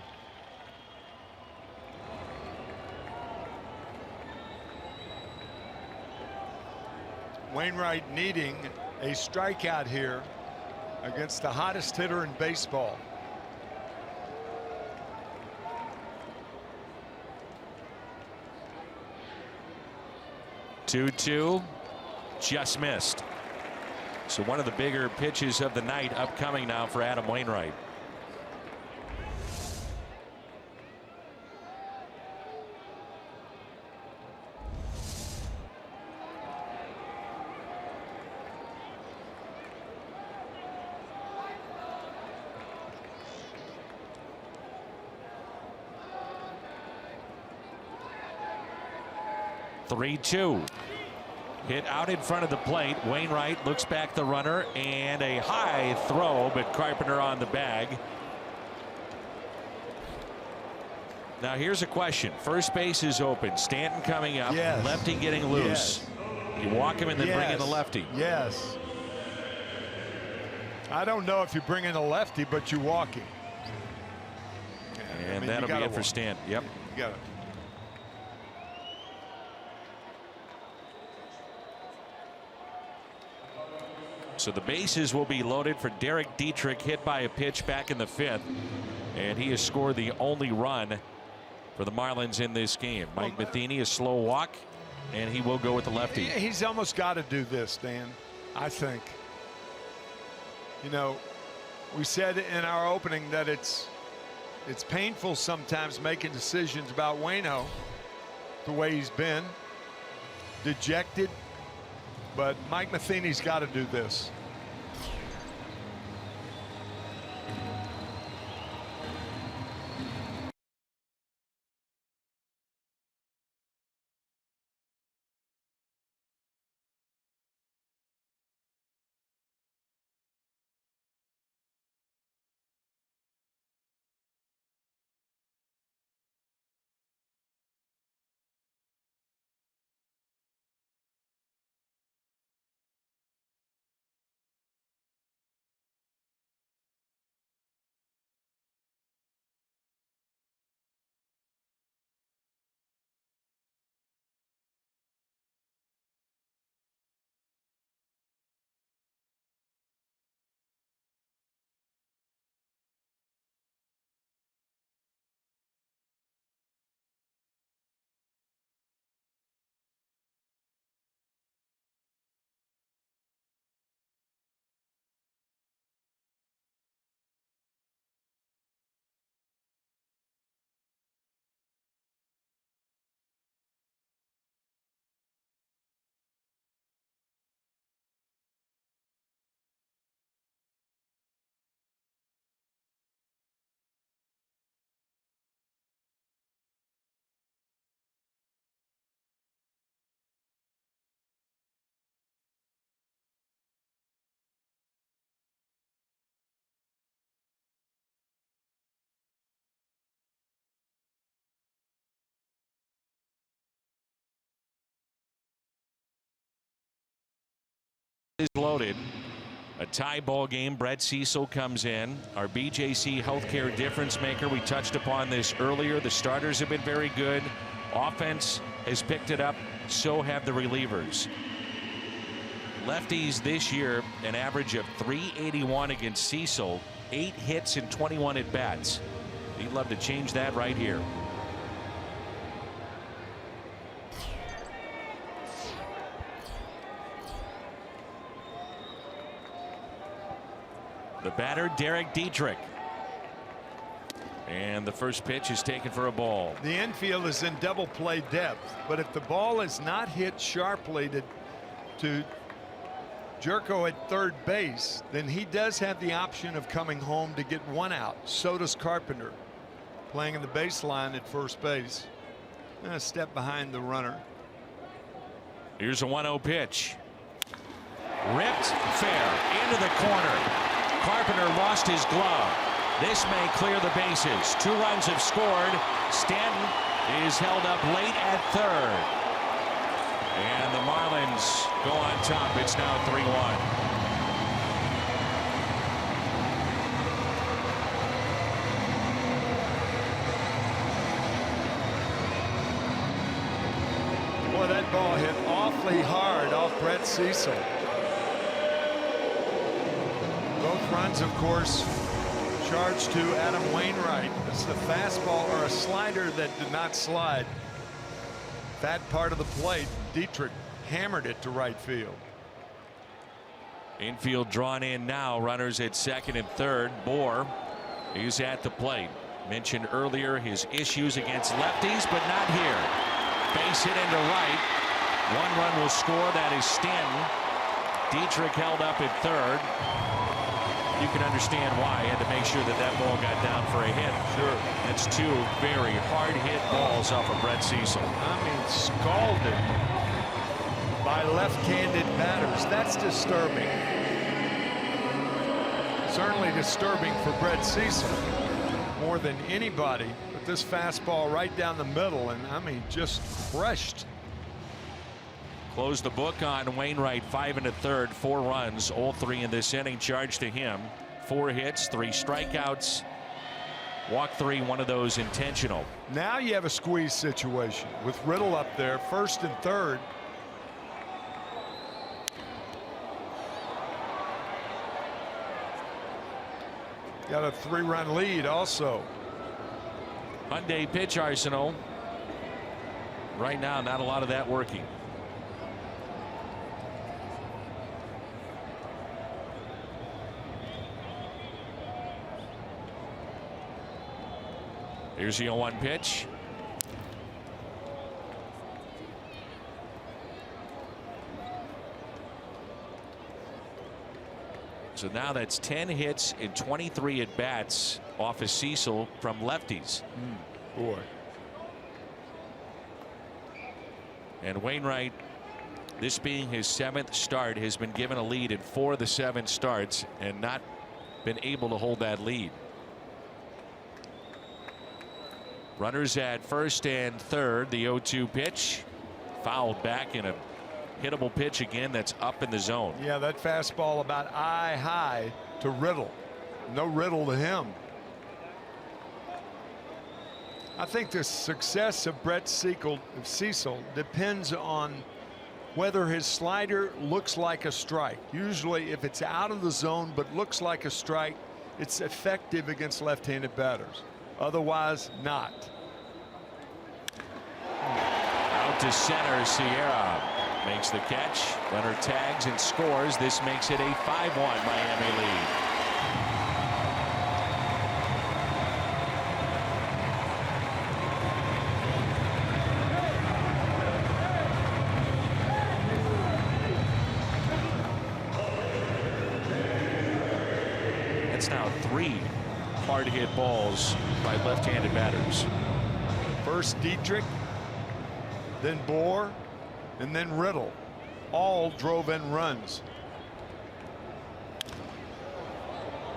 Wainwright needing a strikeout here against the hottest hitter in baseball. Two, just missed. So one of the bigger pitches of the night upcoming now for Adam Wainwright. Three-two. Hit out in front of the plate. Wainwright looks back the runner, and a high throw, but Carpenter on the bag. Now here's a question. First base is open. Stanton coming up. Yes. Lefty getting loose. Yes. You walk him and then bring in the Yes. lefty. Yes. I don't know if you bring in a lefty, but you walk him. And that'll be it for Stanton. Yep. You got it. So the bases will be loaded for Derek Dietrich, hit by a pitch back in the 5th, and he has scored the only run for the Marlins in this game. Mike Matheny, a slow walk, and he will go with the lefty. He's almost got to do this, Dan, I think. You know, we said in our opening that it's painful sometimes making decisions about Waino, the way he's been, dejected. But Mike Matheny's got to do this. Is loaded. A tie ball game. Brett Cecil comes in. Our BJC healthcare difference maker. We touched upon this earlier. The starters have been very good. Offense has picked it up. So have the relievers. Lefties this year, an average of .381 against Cecil. 8 hits and 21 at bats. He'd love to change that right here. The batter, Derek Dietrich. And the first pitch is taken for a ball. The infield is in double play depth, but if the ball is not hit sharply to Jerko at third base, then he does have the option of coming home to get one out. So does Carpenter, playing in the baseline at first base. And a step behind the runner. Here's a 1-0 pitch. Ripped fair into the corner. Carpenter lost his glove. This may clear the bases. 2 runs have scored. Stanton is held up late at third. And the Marlins go on top. It's now 3-1. Boy, that ball hit awfully hard off Brett Cecil. Both runs, of course, charged to Adam Wainwright. It's the fastball or a slider that did not slide. That part of the plate, Dietrich hammered it to right field. Infield drawn in now. Runners at second and third. Bohr is at the plate. Mentioned earlier his issues against lefties, but not here. Base hit into right. 1 run will score. That is Stanton. Dietrich held up at third. You can understand why. He had to make sure that that ball got down for a hit. Sure. That's 2 very hard hit balls off of Brett Cecil. I mean, scalded by left-handed batters. That's disturbing. Certainly disturbing for Brett Cecil more than anybody. But this fastball right down the middle, and I mean, just crushed. Close the book on Wainwright. 5 1/3, 4 runs, all 3 in this inning charged to him. 4 hits, 3 strikeouts, walk 3, 1 of those intentional. Now you have a squeeze situation with Riddle up there, first and third. Got a 3-run lead also. Hyundai pitch arsenal. Right now, not a lot of that working. Here's the 0-1 pitch. So now that's 10 hits and 23 at bats off of Cecil from lefties. Boy. And Wainwright, this being his 7th start, has been given a lead in 4 of the 7 starts and not been able to hold that lead. Runners at first and third. The 0-2 pitch fouled back in a hittable pitch again that's up in the zone. Yeah, that fastball about eye high to Riddle. No Riddle to him. I think the success of Brett Cecil depends on whether his slider looks like a strike. Usually if it's out of the zone but looks like a strike, it's effective against left-handed batters. Otherwise not. Out to center. Sierra makes the catch. Runner tags and scores. This makes it a 5-1 Miami lead. That's now 3 hard hit balls by left-handed batters. First Dietrich, then Bohr, and then Riddle. All drove in runs.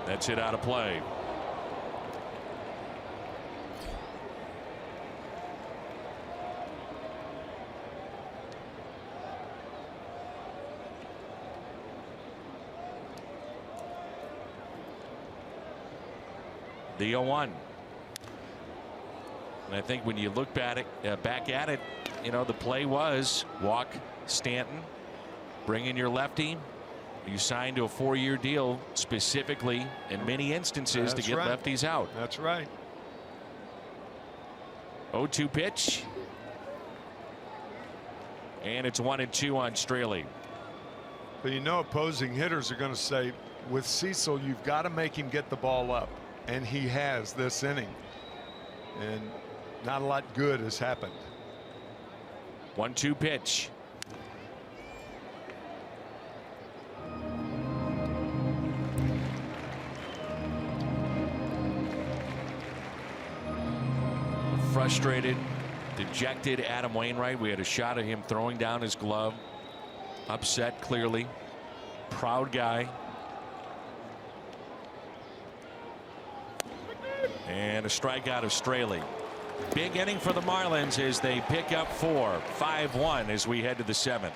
That's it out of play. The 0-1. And I think when you look back at it, you know, the play was walk Stanton, bring in your lefty. You signed to a 4-year deal specifically in many instances to get lefties out. That's right. 0-2 pitch. And it's 1-2 on Straley. But you know, opposing hitters are going to say, with Cecil, you've got to make him get the ball up. And he has this inning. And not a lot good has happened. 1-2 pitch. frustrated, dejected Adam Wainwright. We had a shot of him throwing down his glove. Upset, clearly. Proud guy. And a strikeout of Straley. Big inning for the Marlins as they pick up 4, 5-1 as we head to the 7th.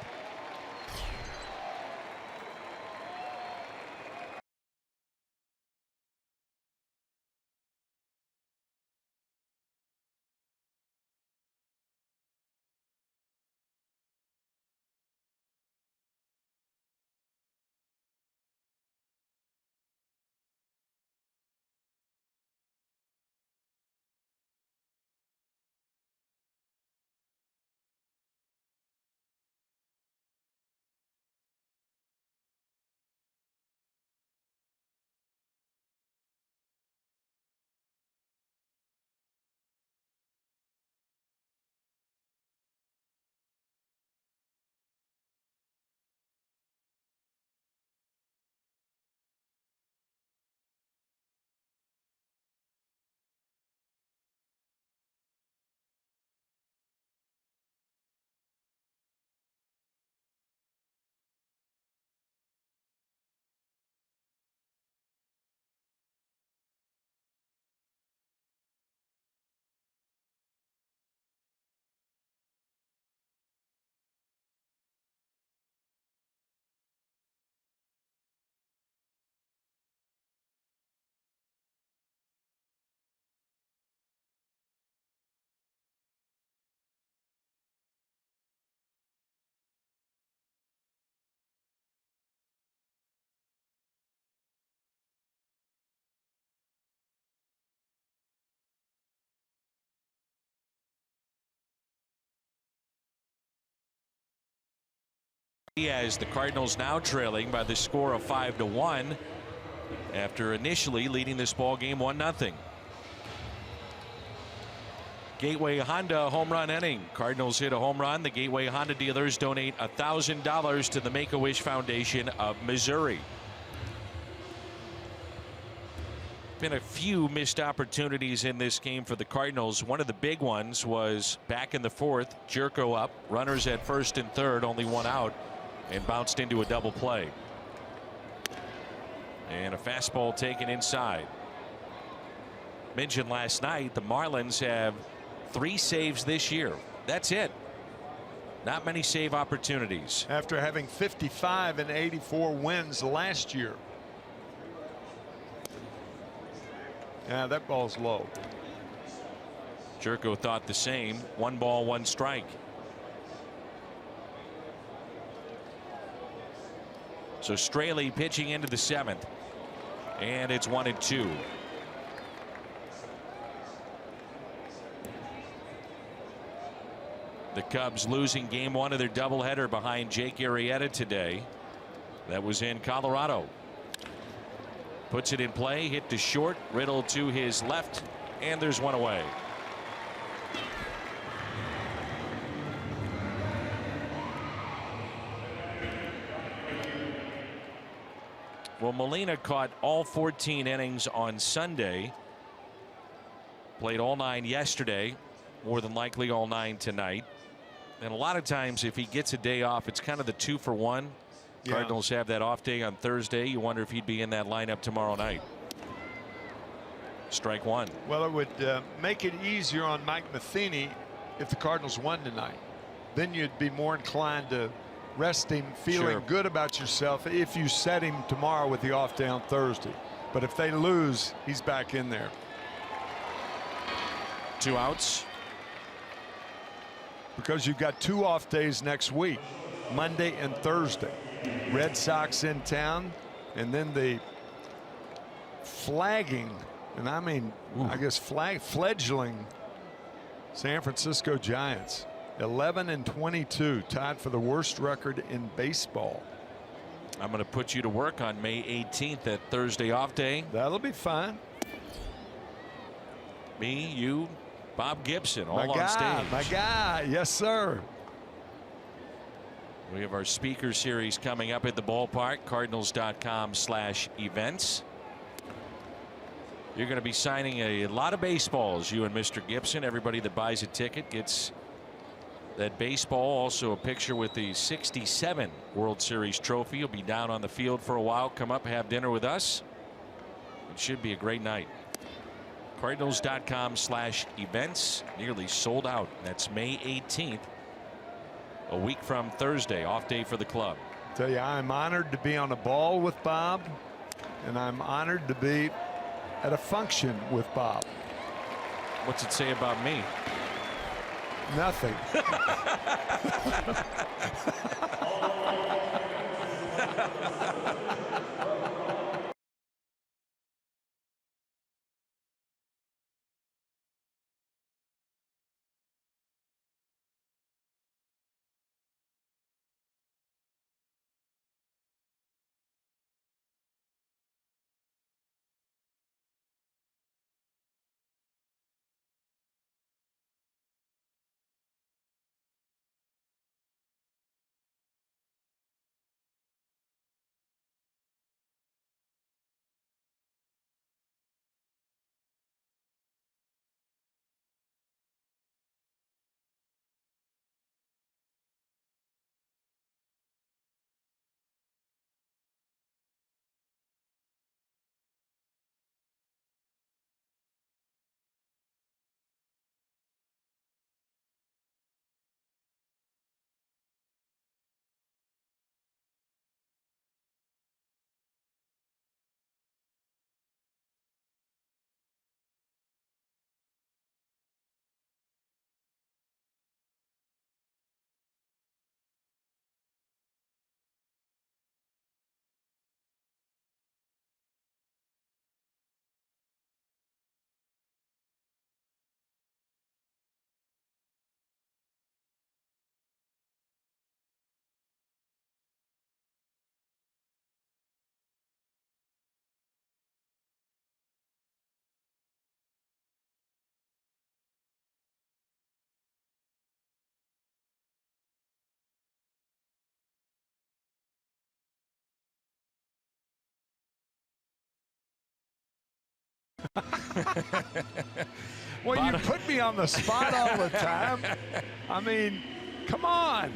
As the Cardinals now trailing by the score of 5-1 after initially leading this ball game 1-0. Gateway Honda home run inning. Cardinals hit a home run. The Gateway Honda dealers donate $1,000 to the Make-A-Wish Foundation of Missouri. Been a few missed opportunities in this game for the Cardinals. One of the big ones was back in the 4th. Jerko up, runners at first and third, only one out, and bounced into a double play. And a fastball taken inside. Mentioned last night, the Marlins have 3 saves this year. That's it. Not many save opportunities. After having 55 and 84 wins last year. Yeah, that ball's low. Jerko thought the same. 1 ball, 1 strike. So Straley pitching into the 7th. And it's 1-2. The Cubs losing game 1 of their doubleheader behind Jake Arrieta today. That was in Colorado. Puts it in play, hit to short, Riddle to his left, and there's one away. Well, Molina caught all 14 innings on Sunday. Played all 9 yesterday. More than likely all 9 tonight. And a lot of times if he gets a day off, it's kind of the 2-for-1. Yeah. Cardinals have that off day on Thursday. You wonder if he'd be in that lineup tomorrow night. Strike 1. Well, it would make it easier on Mike Matheny if the Cardinals won tonight. Then you'd be more inclined to rest him, feeling good about yourself if you set him tomorrow with the off day on Thursday. But if they lose, he's back in there. 2 outs. Because you've got 2 off days next week, Monday and Thursday. Red Sox in town, and then the flagging, and I mean, I guess fledgling San Francisco Giants. 11-22, tied for the worst record in baseball. I'm going to put you to work on May 18th at Thursday off day. That'll be fine. Me, you, Bob Gibson, all my on guy, stage. My guy, yes, sir. We have our speaker series coming up at the ballpark, cardinals.com/events. You're going to be signing a lot of baseballs, you and Mr. Gibson. Everybody that buys a ticket gets that baseball. Also a picture with the '67 World Series trophy. You'll be down on the field for a while. Come up, have dinner with us. It should be a great night. Cardinals.com/events. Nearly sold out. That's May 18th. A week from Thursday. Off day for the club. Tell you, I'm honored to be on a ball with Bob, and I'm honored to be at a function with Bob. What's it say about me? Nothing. Well, you put me on the spot all the time. I mean, come on.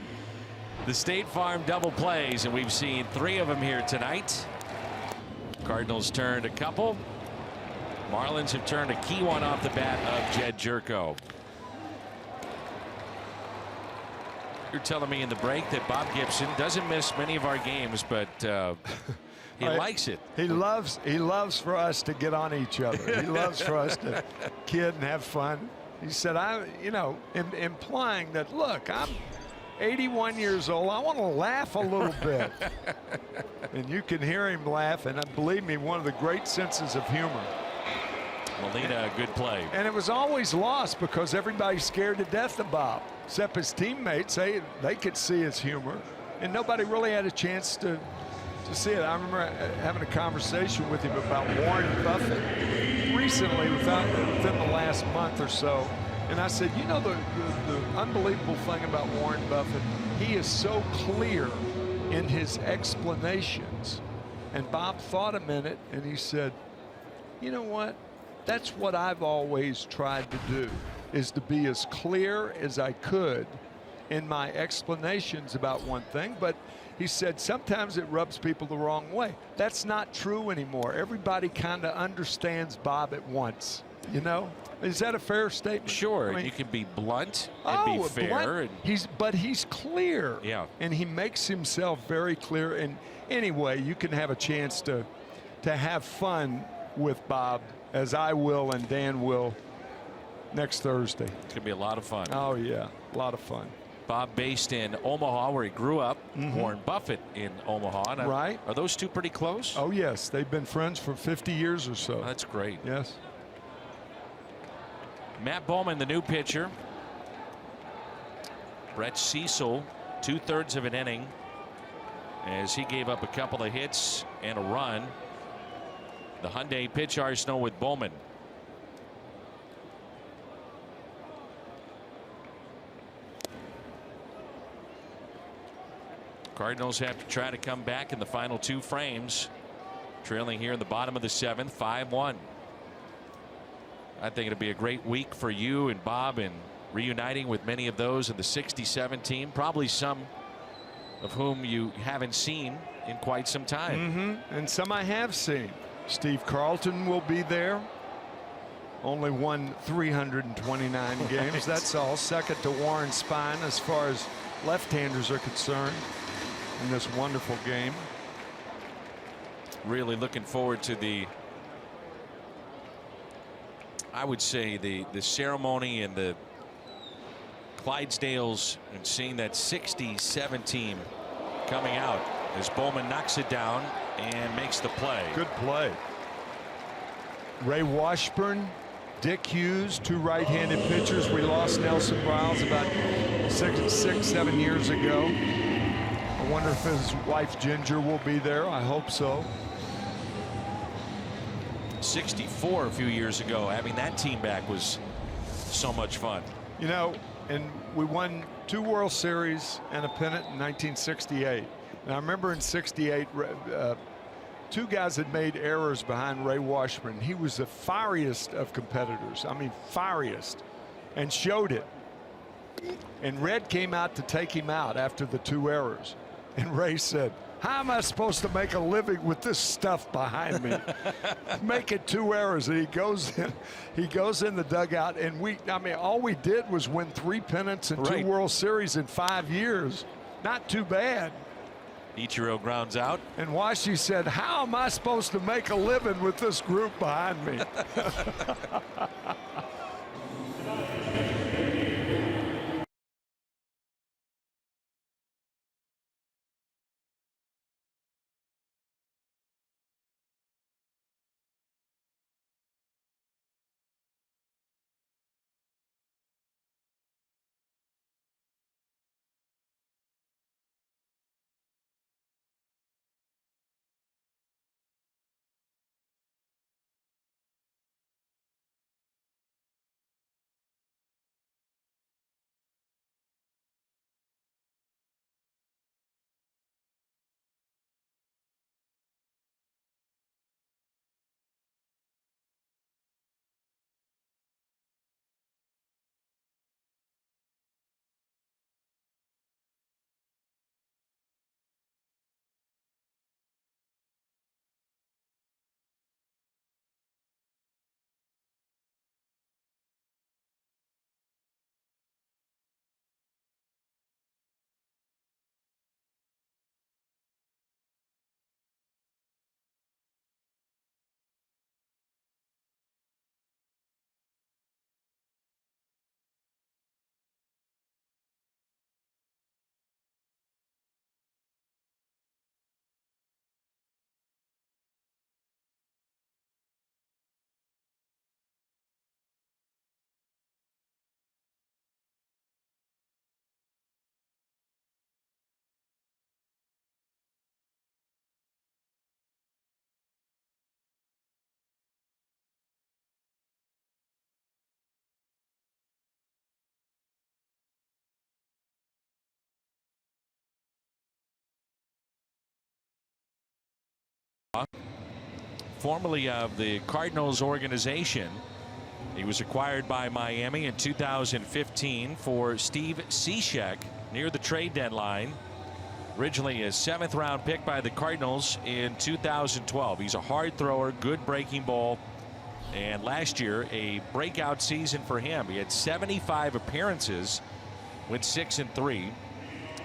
The State Farm double plays, and we've seen 3 of them here tonight. Cardinals turned a couple. Marlins have turned a key one off the bat of Jed Jerko. You're telling me in the break that Bob Gibson doesn't miss many of our games, but he likes it. He loves for us to get on each other. He loves for us to kid and have fun. He said, implying that, look, I'm 81 years old. I want to laugh a little bit. And you can hear him laugh. And believe me, one of the great senses of humor. Molina, good play. And it was always lost because everybody's scared to death of Bob, except his teammates. They could see his humor. And nobody really had a chance to see it. I remember having a conversation with him about Warren Buffett recently, within the last month or so. And I said, you know, the unbelievable thing about Warren Buffett, he is so clear in his explanations. And Bob thought a minute and he said, you know what? That's what I've always tried to do, is to be as clear as I could in my explanations about one thing. But he said sometimes it rubs people the wrong way. That's not true anymore. Everybody kind of understands Bob at once. You know, is that a fair statement? Sure. I mean, you can be blunt and be fair. But he's clear. Yeah. And he makes himself very clear. And anyway, you can have a chance to have fun with Bob, as I will and Dan will next Thursday. It's going to be a lot of fun. Oh, yeah, a lot of fun. Bob based in Omaha, where he grew up. Warren Buffett in Omaha. Right. Are those two pretty close? Oh, yes. They've been friends for 50 years or so. That's great. Yes. Matt Bowman, the new pitcher. Brett Cecil, 2/3 of an inning, as he gave up a couple of hits and a run. The Hyundai pitch arsenal with Bowman. Cardinals have to try to come back in the final 2 frames. Trailing here in the bottom of the 7th, 5-1. I think it'll be a great week for you and Bob, and reuniting with many of those in the '67 team, probably some of whom you haven't seen in quite some time. And some I have seen. Steve Carlton will be there. Only won 329 games. That's all. Second to Warren Spahn as far as left-handers are concerned in this wonderful game. Really looking forward to I would say the ceremony and the Clydesdales, and seeing that '67 team coming out as Bowman knocks it down and makes the play. Good play. Ray Washburn, Dick Hughes, two right-handed pitchers. We lost Nelson Briles about 7 years ago. I wonder if his wife Ginger will be there. I hope so. '64 a few years ago, having that team back was so much fun. You know, and we won 2 World Series and a pennant in 1968. And I remember in '68, 2 guys had made errors behind Ray Washburn. He was the fieriest of competitors. I mean, fieriest, and showed it. And Red came out to take him out after the 2 errors. And Ray said, "How am I supposed to make a living with this stuff behind me?" Make it 2 errors. And he goes in the dugout, and all we did was win 3 pennants and 2 World Series in 5 years. Not too bad. Ichiro grounds out. And Washi said, "How am I supposed to make a living with this group behind me?" Formerly of the Cardinals organization. He was acquired by Miami in 2015 for Steve Cishek near the trade deadline. Originally a 7th round pick by the Cardinals in 2012. He's a hard thrower, good breaking ball, and last year a breakout season for him. He had 75 appearances, went 6-3,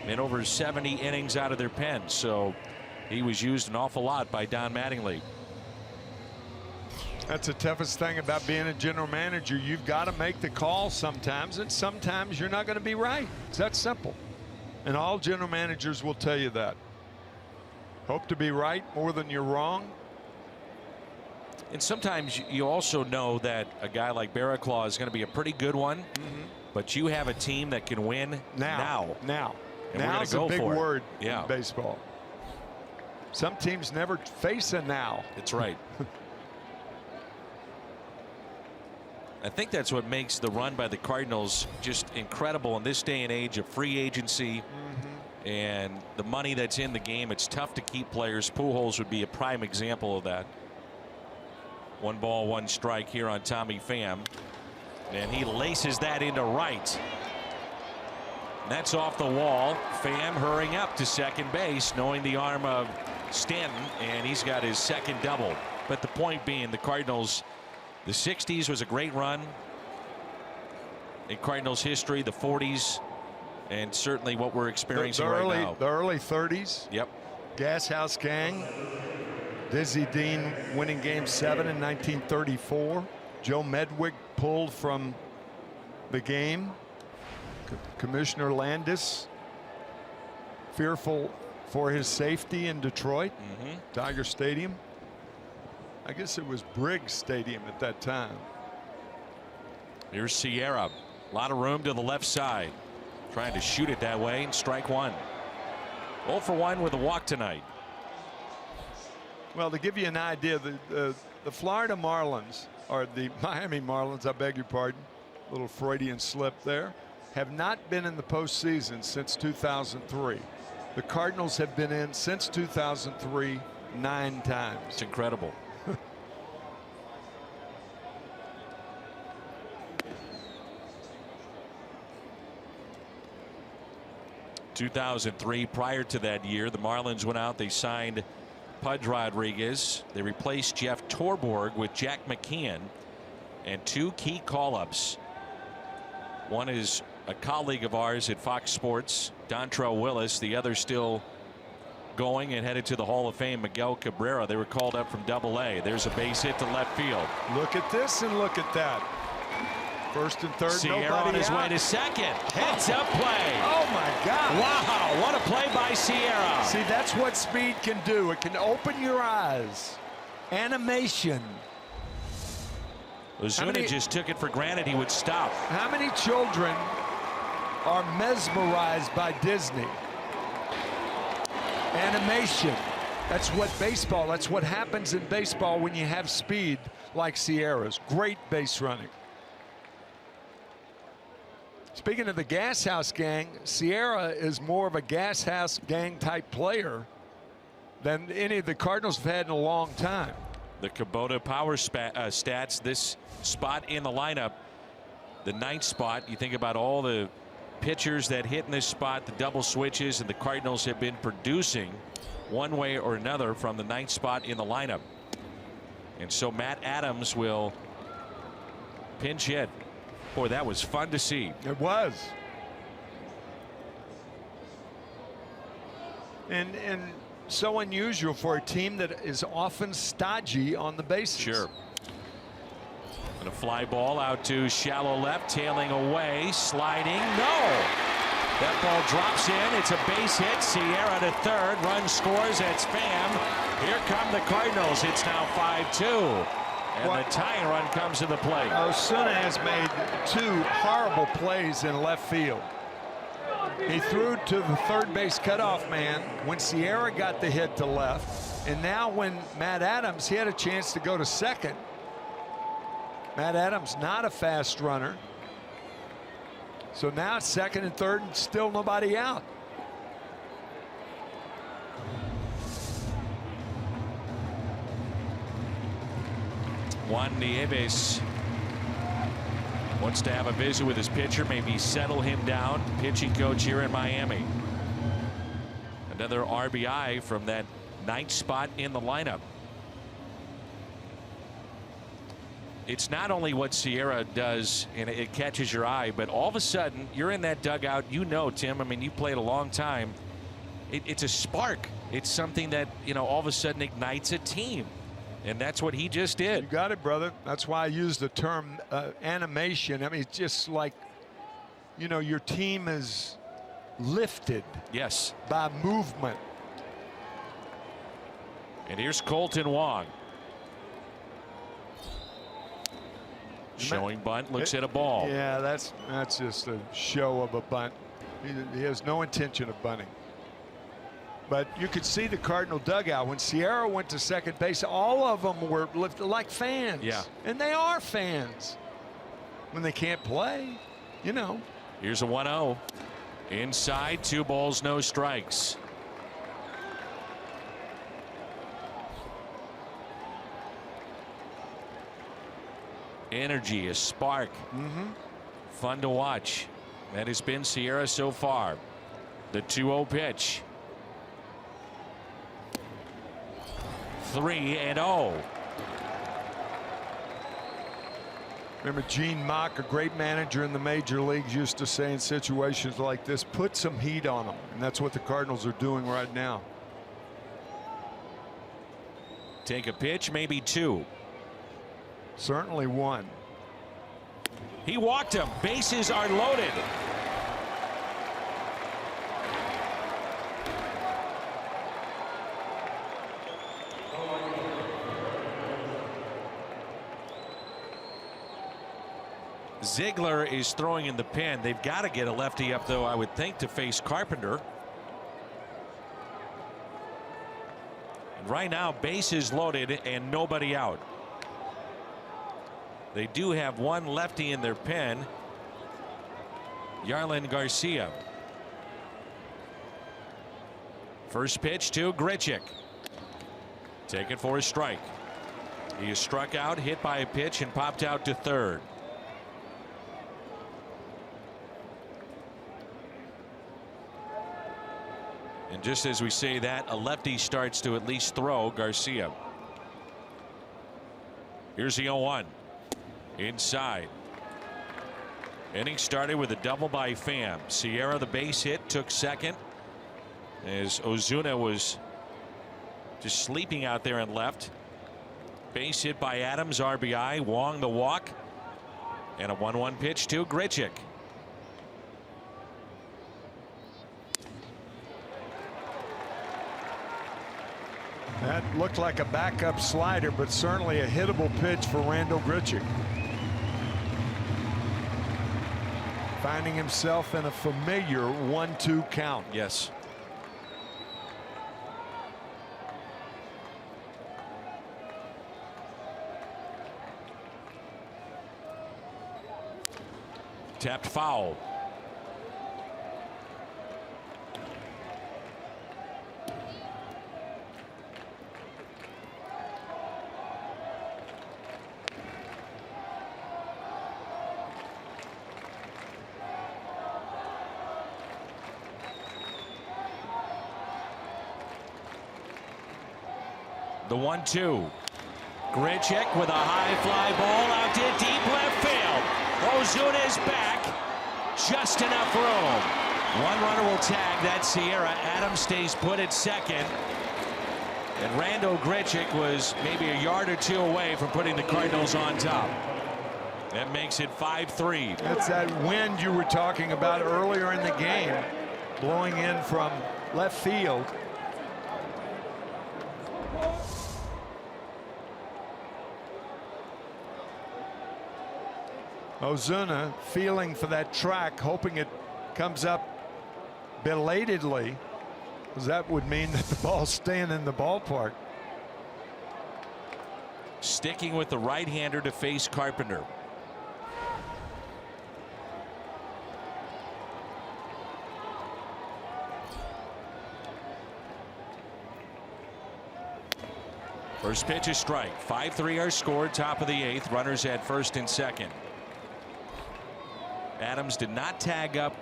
and over 70 innings out of their pen. So he was used an awful lot by Don Mattingly. That's the toughest thing about being a general manager. You've got to make the call sometimes, and sometimes you're not going to be right. It's that simple. And all general managers will tell you that. Hope to be right more than you're wrong. And sometimes you also know that a guy like Barraclough is going to be a pretty good one, but you have a team that can win now. Now. And Now's we're a going to big go for word it. in baseball. Some teams never face a now. That's right. I think that's what makes the run by the Cardinals just incredible in this day and age of free agency and the money that's in the game. It's tough to keep players. Pujols would be a prime example of that. 1 ball, 1 strike here on Tommy Pham. And he laces that into right. That's off the wall. Pham hurrying up to second base, knowing the arm of Stanton, and he's got his second double. But the point being, the Cardinals, the 60s was a great run in Cardinals history, the 40s, and certainly what we're experiencing right now. The early 30s. Yep. Gas House Gang. Dizzy Dean winning Game 7 in 1934. Joe Medwick pulled from the game. Commissioner Landis fearful for his safety in Detroit. Tiger Stadium. I guess it was Briggs Stadium at that time. Here's Sierra. A lot of room to the left side. Trying to shoot it that way, and strike 1. 0 for 1 with a walk tonight. Well, to give you an idea, the Florida Marlins, or the Miami Marlins, I beg your pardon, little Freudian slip there, have not been in the postseason since 2003. The Cardinals have been in since 2003 9 times. It's incredible. 2003, prior to that year, the Marlins went out. They signed Pudge Rodriguez. They replaced Jeff Torborg with Jack McKeon, and 2 key call-ups. One is a colleague of ours at Fox Sports, Dontrell Willis. The other still going and headed to the Hall of Fame, Miguel Cabrera. They were called up from Double-A. There's a base hit to left field. Look at this and look at that. First and third, Sierra nobody on his out. way to second. Heads up play. Oh my God. Wow, what a play by Sierra. See, that's what speed can do. It can open your eyes. Animation. Ozuna just took it for granted he would stop. How many children are mesmerized by Disney? Animation. That's what baseball, that's what happens in baseball when you have speed like Sierra's. Great base running. Speaking of the Gas House Gang, Sierra is more of a Gas House Gang type player than any of the Cardinals have had in a long time. The Kubota power stats, this spot in the lineup, the 9th spot. You think about all the pitchers that hit in this spot, the double switches, and the Cardinals have been producing one way or another from the 9th spot in the lineup. And so Matt Adams will pinch hit. Boy, that was fun to see. It was. And so unusual for a team that is often stodgy on the bases. Sure. And a fly ball out to shallow left, tailing away, sliding. No! That ball drops in. It's a base hit. Sierra to third. Run scores. That's Pham. Here come the Cardinals. It's now 5-2. And the tying run comes to the plate. Ozuna has made 2 horrible plays in left field. He threw to the third base cutoff man when Sierra got the hit to left. And now when Matt Adams, he had a chance to go to second. Matt Adams not a fast runner. So now it's second and third and still nobody out. Juan Nieves wants to have a visit with his pitcher, maybe settle him down. Pitching coach here in Miami. Another RBI from that 9th spot in the lineup. It's not only what Sierra does and it catches your eye, but all of a sudden you're in that dugout. You know, Tim, I mean, you played a long time. It's a spark. It's something that, you know, all of a sudden ignites a team. And that's what he just did. You got it, brother. That's why I used the term animation. I mean, it's just like, you know, your team is lifted. Yes. By movement. And here's Colton Wong. Showing bunt, looks at a ball. Yeah, that's just a show of a bunt. He has no intention of bunting. But you could see the Cardinal dugout when Sierra went to second base. All of them were lifted like fans. Yeah. And they are fans when they can't play, you know. Here's a 1-0. Inside, 2 balls, no strikes. energy, a spark. Fun to watch. That has been Sierra so far. The 2-0 pitch. 3-0. Remember Gene Mock, a great manager in the major leagues, used to say in situations like this, put some heat on them. And that's what the Cardinals are doing right now. Take a pitch, maybe two. Certainly one. He walked him. Bases are loaded. Ziegler is throwing in the pen. They've got to get a lefty up, though, I would think, to face Carpenter. And right now, bases loaded and nobody out. They do have one lefty in their pen, Yarlin Garcia. First pitch to Grichuk. Taken for a strike. He is struck out, hit by a pitch, and popped out to third. And just as we say that, a lefty starts to at least throw. Garcia. Here's the 0-1. Inside. Inning started with a double by Pham. Sierra, the base hit, took second as Ozuna was just sleeping out there and left. Base hit by Adams, RBI. Wong the walk. And a 1-1 pitch to Grichuk. That looked like a backup slider, but certainly a hittable pitch for Randal Grichuk. Finding himself in a familiar 1-2 count. Yes. Tapped foul. The 1-2. Grichuk with a high fly ball out to deep left field. Ozuna is back. Just enough room. One runner will tag. That's Sierra. Adams stays put at second. And Randal Grichuk was maybe a yard or two away from putting the Cardinals on top. That makes it 5-3. That's that wind you were talking about earlier in the game, blowing in from left field. Ozuna feeling for that track, hoping it comes up belatedly, because that would mean that the ball's staying in the ballpark. Sticking with the right-hander to face Carpenter. First pitch is strike. 5-3 are scored. Top of the 8th. Runners at first and second. Adams did not tag up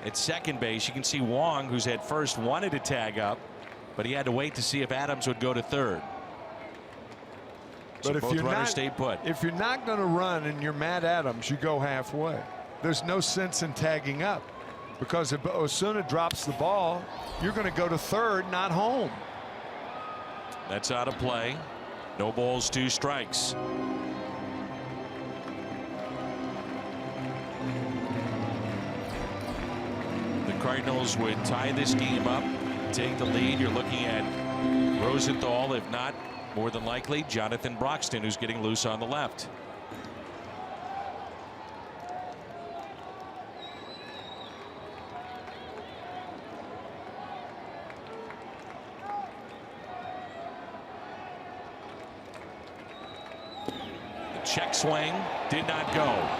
at second base. You can see Wong, who's at first, wanted to tag up, but he had to wait to see if Adams would go to third. So but both runners stayed put. If you're not going to run and you're Matt Adams, you go halfway. There's no sense in tagging up, because if Ozuna drops the ball, you're going to go to third, not home. That's out of play. No balls, 2 strikes. Cardinals would tie this game up, take the lead. You're looking at Rosenthal, if not more than likely Jonathan Broxton, who's getting loose on the left. The check swing did not go.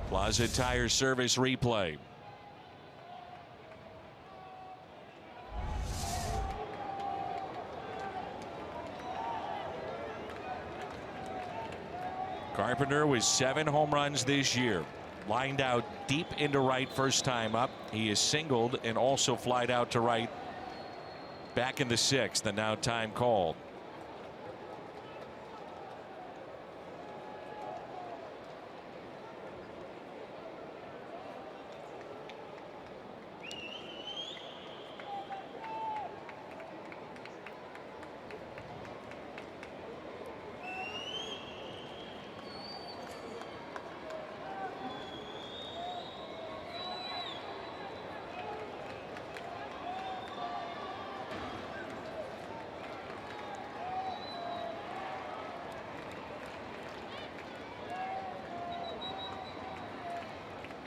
Plaza Tire Service replay. Carpenter with 7 home runs this year. Lined out deep into right first time up. He is singled and also flied out to right back in the 6th, and now time called.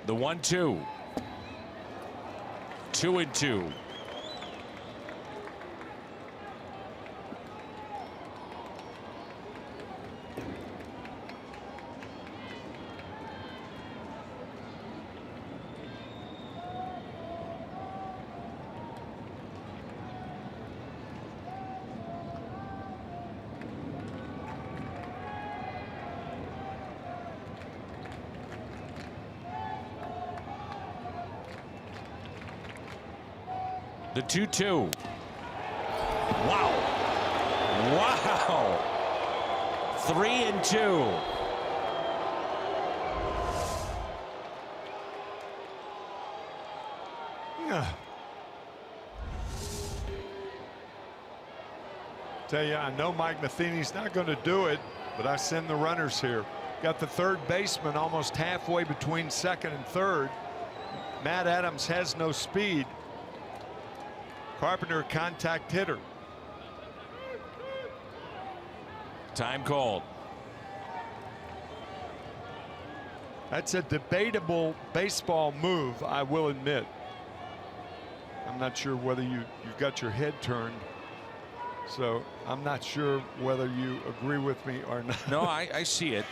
The 1-2. 2-2. The 2-2. Wow. Wow. 3-2. Yeah. Tell you, I know Mike Matheny's not going to do it, but I send the runners here. Got the third baseman almost halfway between second and third. Matt Adams has no speed. Carpenter, contact hitter. Time called. That's a debatable baseball move, I will admit. I'm not sure whether you've got your head turned, so I'm not sure whether you agree with me or not. No, I see it.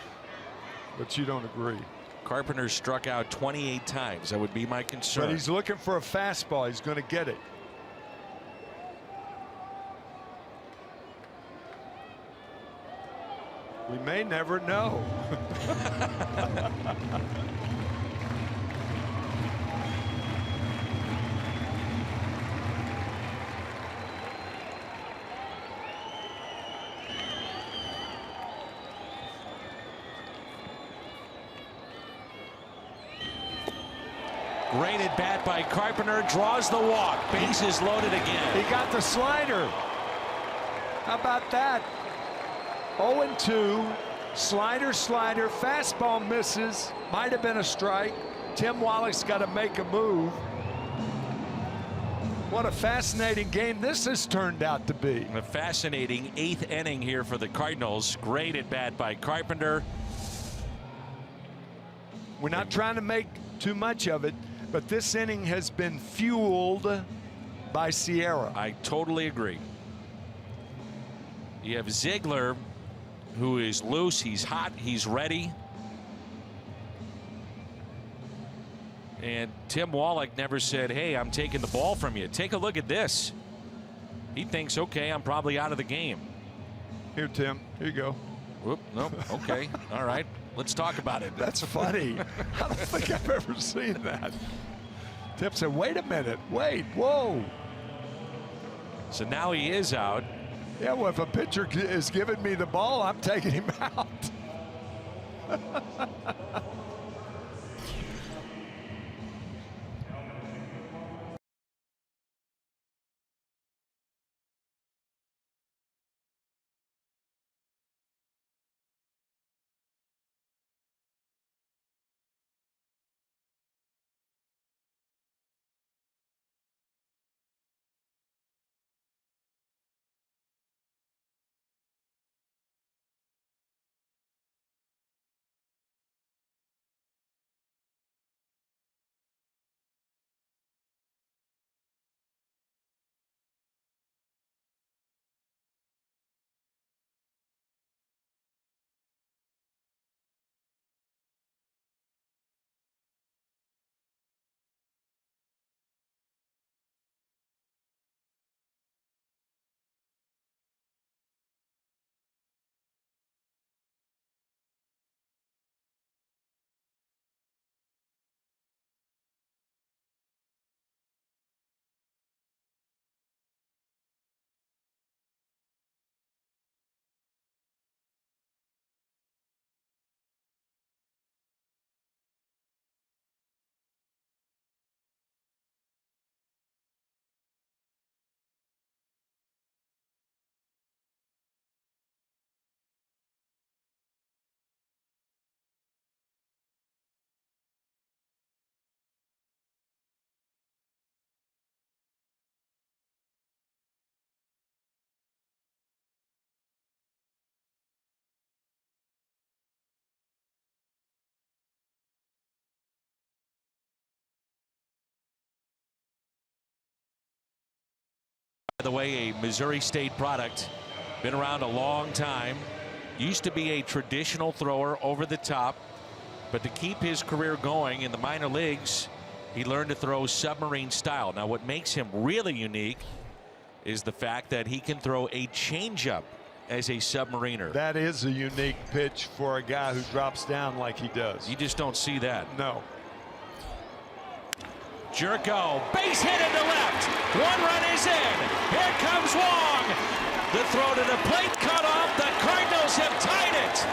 But you don't agree. Carpenter struck out 28 times. That would be my concern. But he's looking for a fastball. He's going to get it. We may never know. Great at bat by Carpenter. Draws the walk. Bases loaded again. He got the slider. How about that? 0-2. Slider, fastball misses. Might have been a strike. Tim Wallach's got to make a move. What a fascinating game this has turned out to be. A fascinating 8th inning here for the Cardinals. Great at bat by Carpenter. We're not trying to make too much of it, but this inning has been fueled by Sierra. I totally agree. You have Ziegler, who is loose. He's hot. He's ready. And Tim Wallach never said, hey, I'm taking the ball from you. Take a look at this. He thinks, okay, I'm probably out of the game. Here, Tim. Here you go. Whoop, nope. Okay. All right. Let's talk about it. That's funny. I don't think I've ever seen that. Tim said, wait a minute. Wait. Whoa. So now he is out. Yeah, well, if a pitcher is giving me the ball, I'm taking him out. By the way, a Missouri State product, been around a long time, used to be a traditional thrower over the top, but to keep his career going in the minor leagues, he learned to throw submarine style. Now what makes him really unique is the fact that he can throw a changeup as a submariner. That is a unique pitch for a guy who drops down like he does. You just don't see that. No. Jerko, base hit into left. One run is in. Here comes Wong. The throw to the plate cut off. The Cardinals have tied it.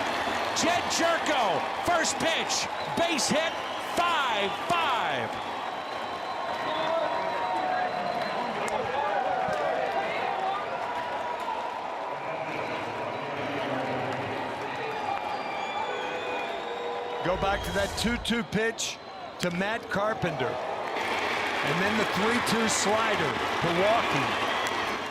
Jed Jerko, first pitch, base hit, 5-5. Go back to that 2-2 pitch to Matt Carpenter. And then the 3-2 slider to Walking.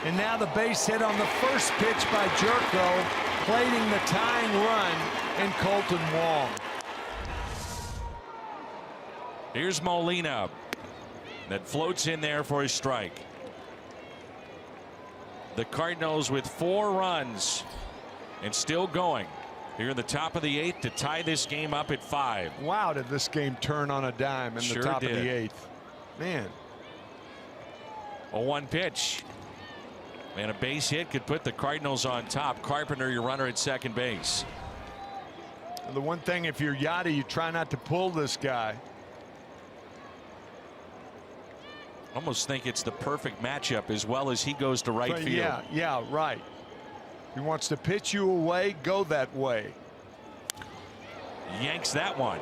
And now the base hit on the first pitch by Jerko, plating the tying run in Colton Wong. Here's Molina. That floats in there for a strike. The Cardinals with 4 runs and still going here in the top of the 8th to tie this game up at 5. Wow, did this game turn on a dime in the top of the 8th. Man. A 1 pitch. And a base hit could put the Cardinals on top. Carpenter, your runner at second base. The one thing, if you're Yachty, you try not to pull this guy. Almost think it's the perfect matchup as well as he goes to right field. Yeah, right. He wants to pitch you away, go that way. Yanks that one.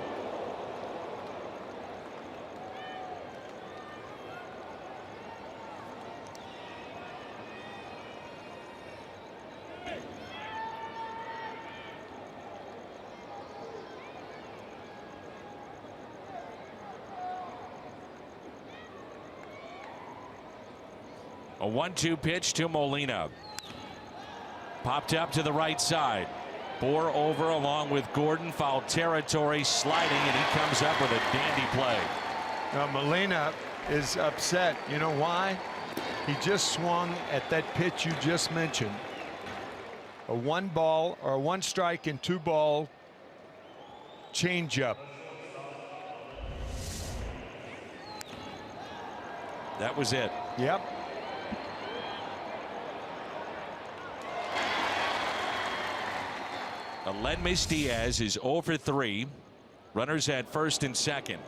A 1-2 pitch to Molina. Popped up to the right side. Bohr over along with Gordon. Foul territory, sliding, and he comes up with a dandy play. Now Molina is upset. You know why? He just swung at that pitch you just mentioned. A 1-ball or a 1-strike and 2-ball changeup. That was it. Yep. Aledmys Diaz is 0 for 3. Runners at first and second.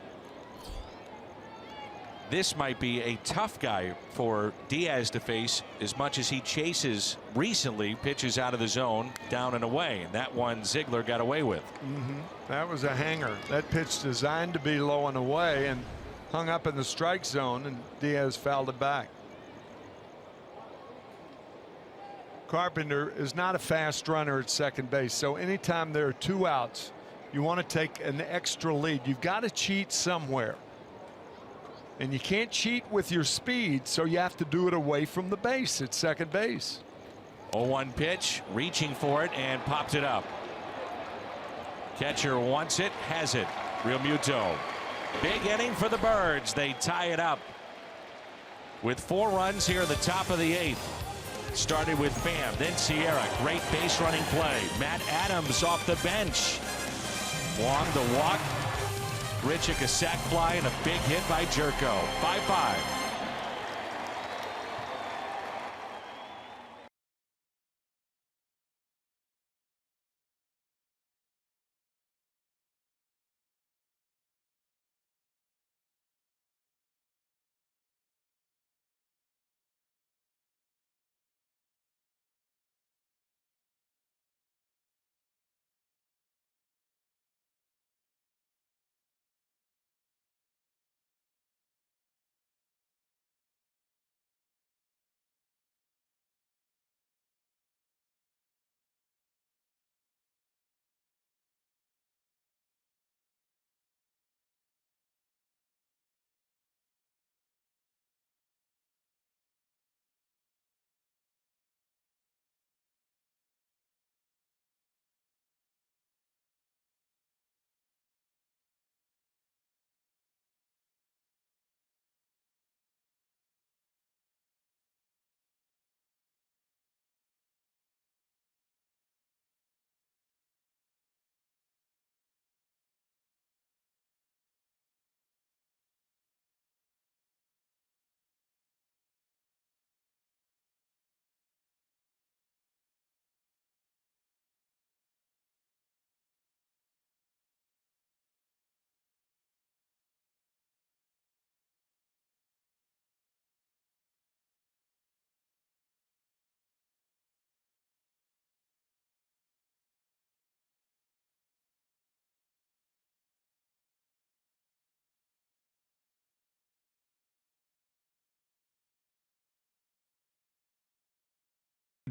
This might be a tough guy for Diaz to face, as much as he chases recently pitches out of the zone down and away, and that one Ziegler got away with. That was a hanger. That pitch designed to be low and away and hung up in the strike zone, and Diaz fouled it back. Carpenter is not a fast runner at second base, so anytime there are 2 outs, you want to take an extra lead. You've got to cheat somewhere, and you can't cheat with your speed, so you have to do it away from the base at second base. 0-1 pitch, reaching for it and popped it up. Catcher wants it, has it. Real Muto. Big inning for the Birds. They tie it up with 4 runs here at the top of the 8th. Started with Pham, then Sierra. Great base running play. Matt Adams off the bench. Wong the walk. Grichuk a sac fly and a big hit by Jerko. 5-5.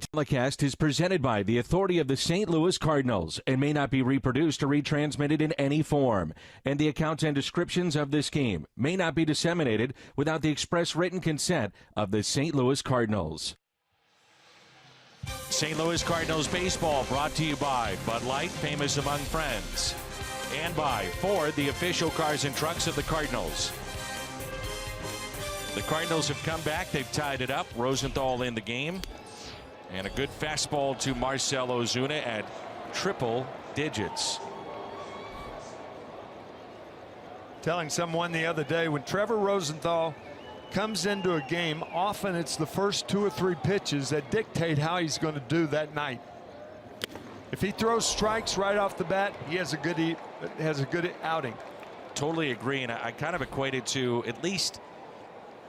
Telecast is presented by the authority of the St. Louis Cardinals and may not be reproduced or retransmitted in any form. And the accounts and descriptions of this game may not be disseminated without the express written consent of the St. Louis Cardinals. St. Louis Cardinals baseball brought to you by Bud Light, famous among friends, and by Ford, the official cars and trucks of the Cardinals. The Cardinals have come back. They've tied it up. Rosenthal in the game. And a good fastball to Marcell Ozuna at triple digits. Telling someone the other day, when Trevor Rosenthal comes into a game, often it's the first 2 or 3 pitches that dictate how he's going to do that night. If he throws strikes right off the bat, he has a good outing. Totally agree, and I kind of equate it to at least,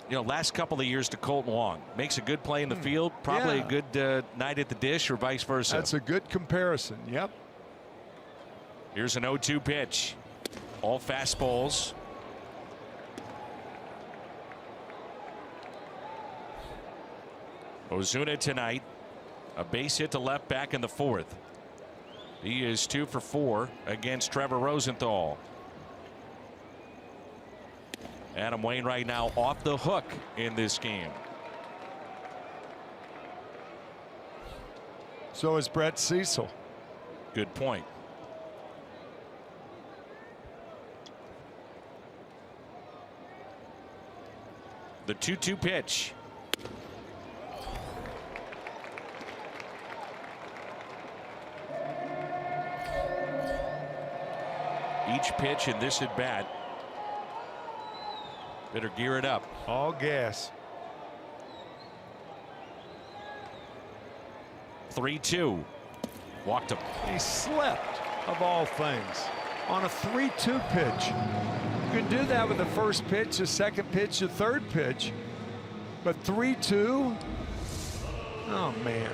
last couple of years to Colton Wong. Makes a good play in the field, probably a good night at the dish, or vice versa. That's a good comparison. Yep. Here's an 0-2 pitch. All fastballs. Ozuna tonight, a base hit to left back in the 4th. He is 2 for 4 against Trevor Rosenthal. Adam Wainwright now off the hook in this game. So is Brett Cecil. Good point. The 2-2 pitch. Each pitch in this at bat. Better gear it up. All gas. 3-2. Walked him. He slept, of all things, on a 3-2 pitch. You can do that with the first pitch, the second pitch, the third pitch. But 3-2? Oh, man.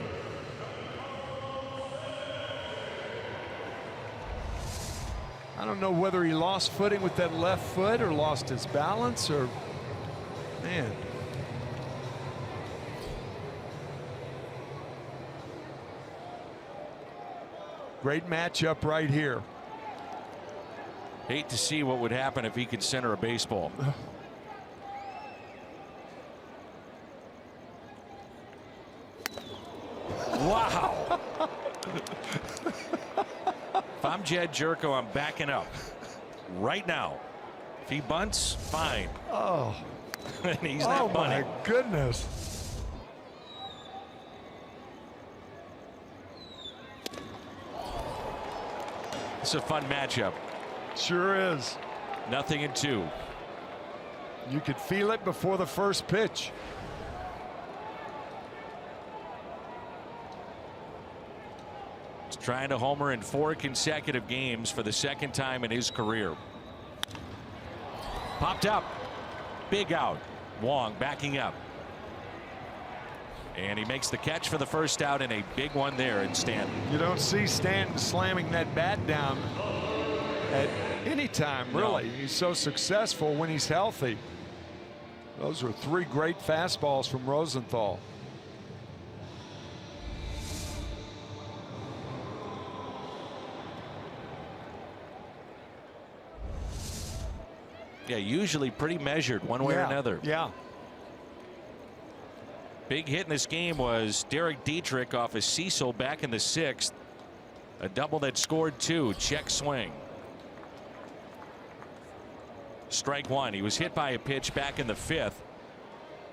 I don't know whether he lost footing with that left foot or lost his balance or, man. Great matchup right here. Hate to see what would happen if he could center a baseball. Wow. If I'm Jed Jerko, I'm backing up right now. If he bunts, fine. Oh. And he's not bunting. Oh, my goodness. It's a fun matchup. Sure is. 0-2. You could feel it before the first pitch. Trying to homer in 4 consecutive games for the second time in his career. Popped up. Big out. Wong backing up. And he makes the catch for the first out, and a big one there in Stanton. You don't see Stanton slamming that bat down at any time, really. No. He's so successful when he's healthy. Those were 3 great fastballs from Rosenthal. Yeah, usually pretty measured one way or another. Yeah. Big hit in this game was Derek Dietrich off of Cecil back in the 6th. A double that scored 2. Check swing. Strike 1. He was hit by a pitch back in the 5th.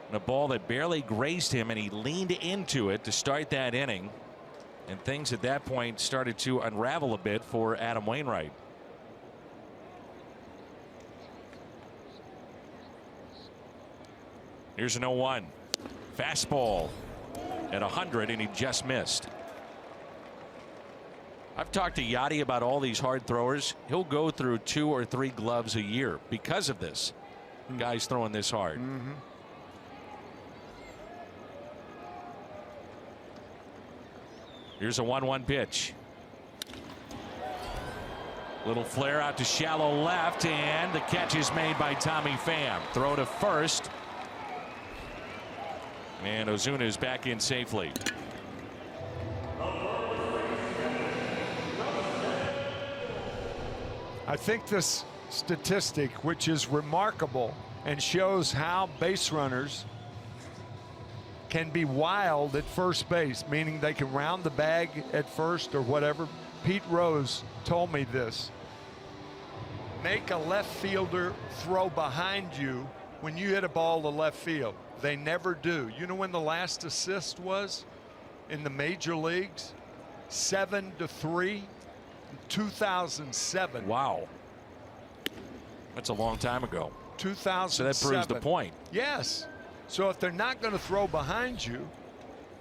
And a ball that barely grazed him, and he leaned into it to start that inning. And things at that point started to unravel a bit for Adam Wainwright. Here's an 0-1. Fastball at 100, and he just missed. I've talked to Yachty about all these hard throwers. He'll go through 2 or 3 gloves a year because of this. Guys throwing this hard. Here's a 1-1 pitch. Little flare out to shallow left, and the catch is made by Tommy Pham. Throw to first. And Ozuna is back in safely. I think this statistic, which is remarkable and shows how base runners can be wild at first base, meaning they can round the bag at first or whatever. Pete Rose told me this. Make a left fielder throw behind you when you hit a ball to left field. They never do. You know when the last assist was in the major leagues? 7-3, 2007. Wow. That's a long time ago. 2007. So that proves the point. Yes. So if they're not going to throw behind you,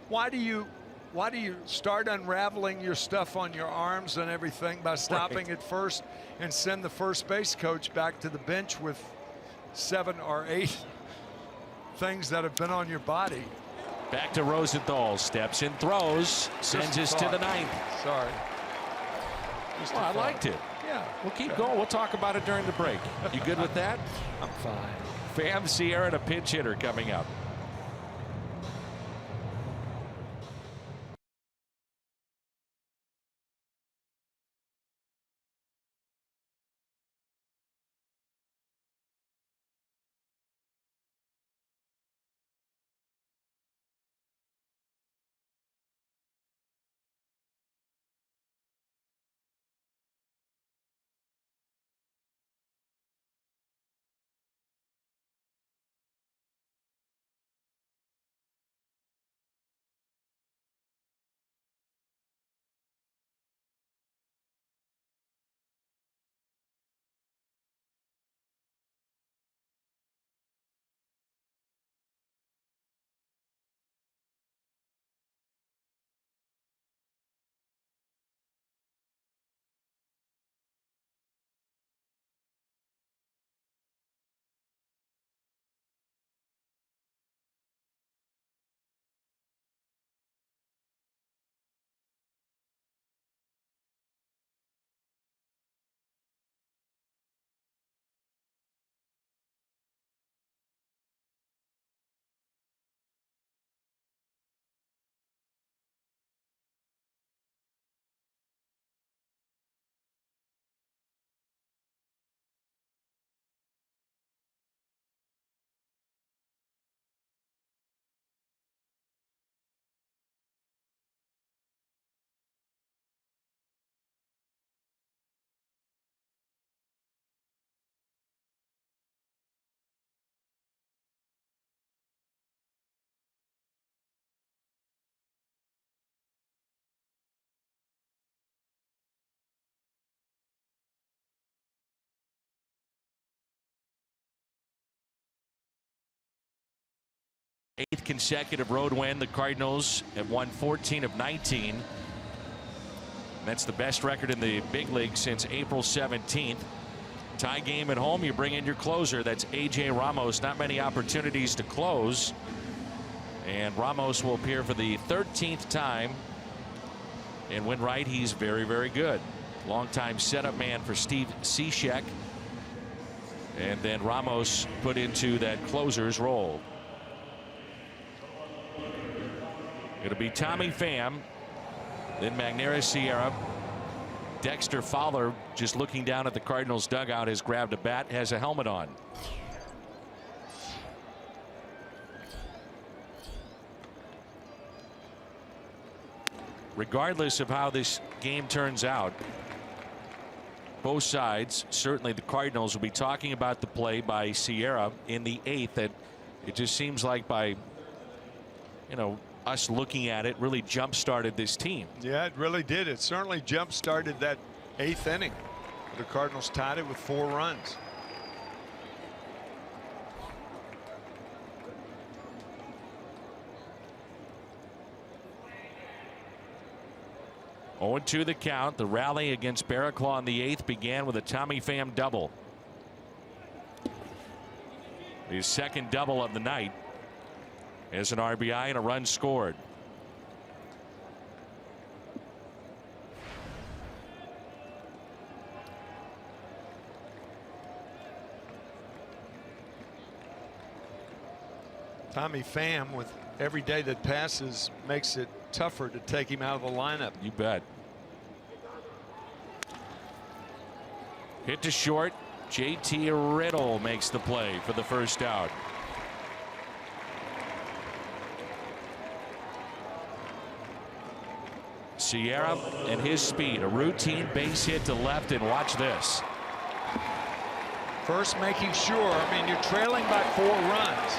why do you start unraveling your stuff on your arms and everything by stopping at first and send the first base coach back to the bench with 7 or 8 things that have been on your body? Back to Rosenthal. Steps in, throws, sends us to the 9th. Sorry. Well, I liked it. Yeah. We'll keep going. We'll talk about it during the break. You good with that? I'm fine. Pham Sierra and a pinch hitter coming up. Eighth consecutive road win. The Cardinals have won 14 of 19. That's the best record in the big league since April 17th. Tie game at home, you bring in your closer. That's A.J. Ramos. Not many opportunities to close. And Ramos will appear for the 13th time. And when right, he's very, very good. Longtime setup man for Steve Cishek. And then Ramos put into that closer's role. It'll be Tommy Pham, then Magneuris Sierra. Dexter Fowler, just looking down at the Cardinals dugout, has grabbed a bat, has a helmet on. Regardless of how this game turns out, both sides, certainly the Cardinals, will be talking about the play by Sierra in the 8th. That it just seems like by, us looking at it, really jump-started this team. Yeah, it really did. It certainly jump-started that 8th inning. The Cardinals tied it with 4 runs. Oh, 0-2 the count. The rally against Barraclough in the 8th began with a Tommy Pham double. His second double of the night as an RBI and a run scored. Tommy Pham, with every day that passes, makes it tougher to take him out of the lineup. You bet. Hit to short. JT Riddle makes the play for the first out. Sierra and his speed, a routine base hit to left, and watch this. First making sure, I mean, you're trailing by 4 runs.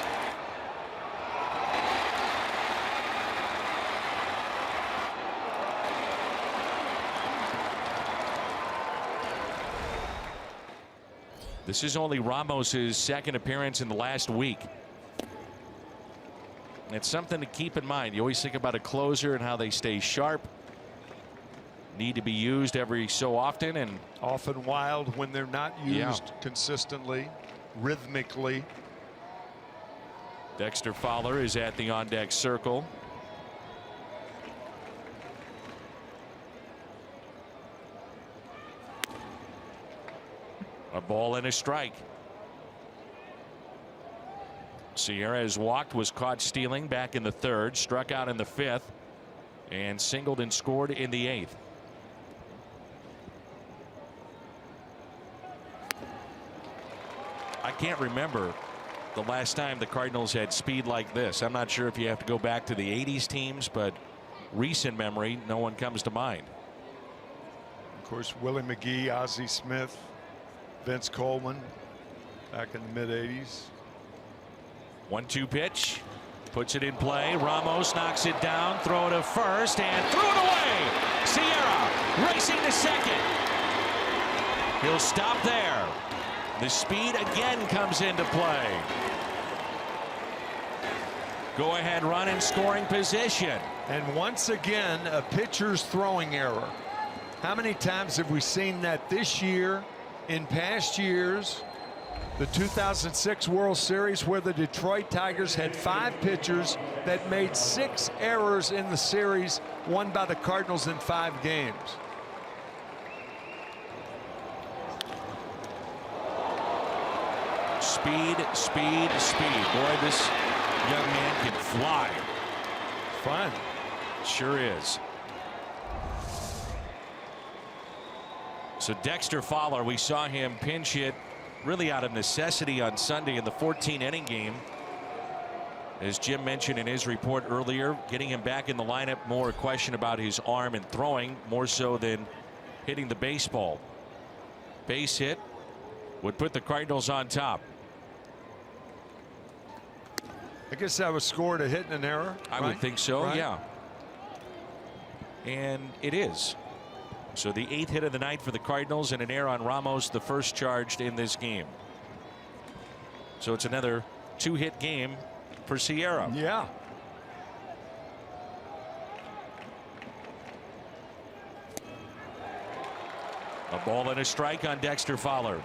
This is only Ramos's second appearance in the last week. It's something to keep in mind. You always think about a closer and how they stay sharp. Need to be used every so often, and Often wild when they're not used consistently, rhythmically. Dexter Fowler is at the on-deck circle. A ball and a strike. Sierra has walked, was caught stealing back in the 3rd, struck out in the 5th, and singled and scored in the 8th. I can't remember the last time the Cardinals had speed like this. I'm not sure if you have to go back to the 80s teams, but recent memory, no one comes to mind. Of course, Willie McGee, Ozzie Smith, Vince Coleman back in the mid-80s. 1-2 pitch, puts it in play. Ramos knocks it down, throw it to first, and threw it away. Sierra racing to second. He'll stop there. The speed again comes into play. Go ahead run in scoring position. And once again, a pitcher's throwing error. How many times have we seen that this year? In past years, the 2006 World Series, where the Detroit Tigers had 5 pitchers that made 6 errors in the series, won by the Cardinals in 5 games. Speed, speed, speed. Boy, this young man can fly. Fun. Sure is. So Dexter Fowler, we saw him pinch hit really out of necessity on Sunday in the 14-inning game. As Jim mentioned in his report earlier, getting him back in the lineup, more a question about his arm and throwing more so than hitting the baseball. Base hit would put the Cardinals on top. I guess that was scored a hit and an error. I would think so, right? Yeah. And it is. So the 8th hit of the night for the Cardinals, and an error on Ramos, the first charged in this game. So it's another 2-hit game for Sierra. Yeah. A ball and a strike on Dexter Fowler.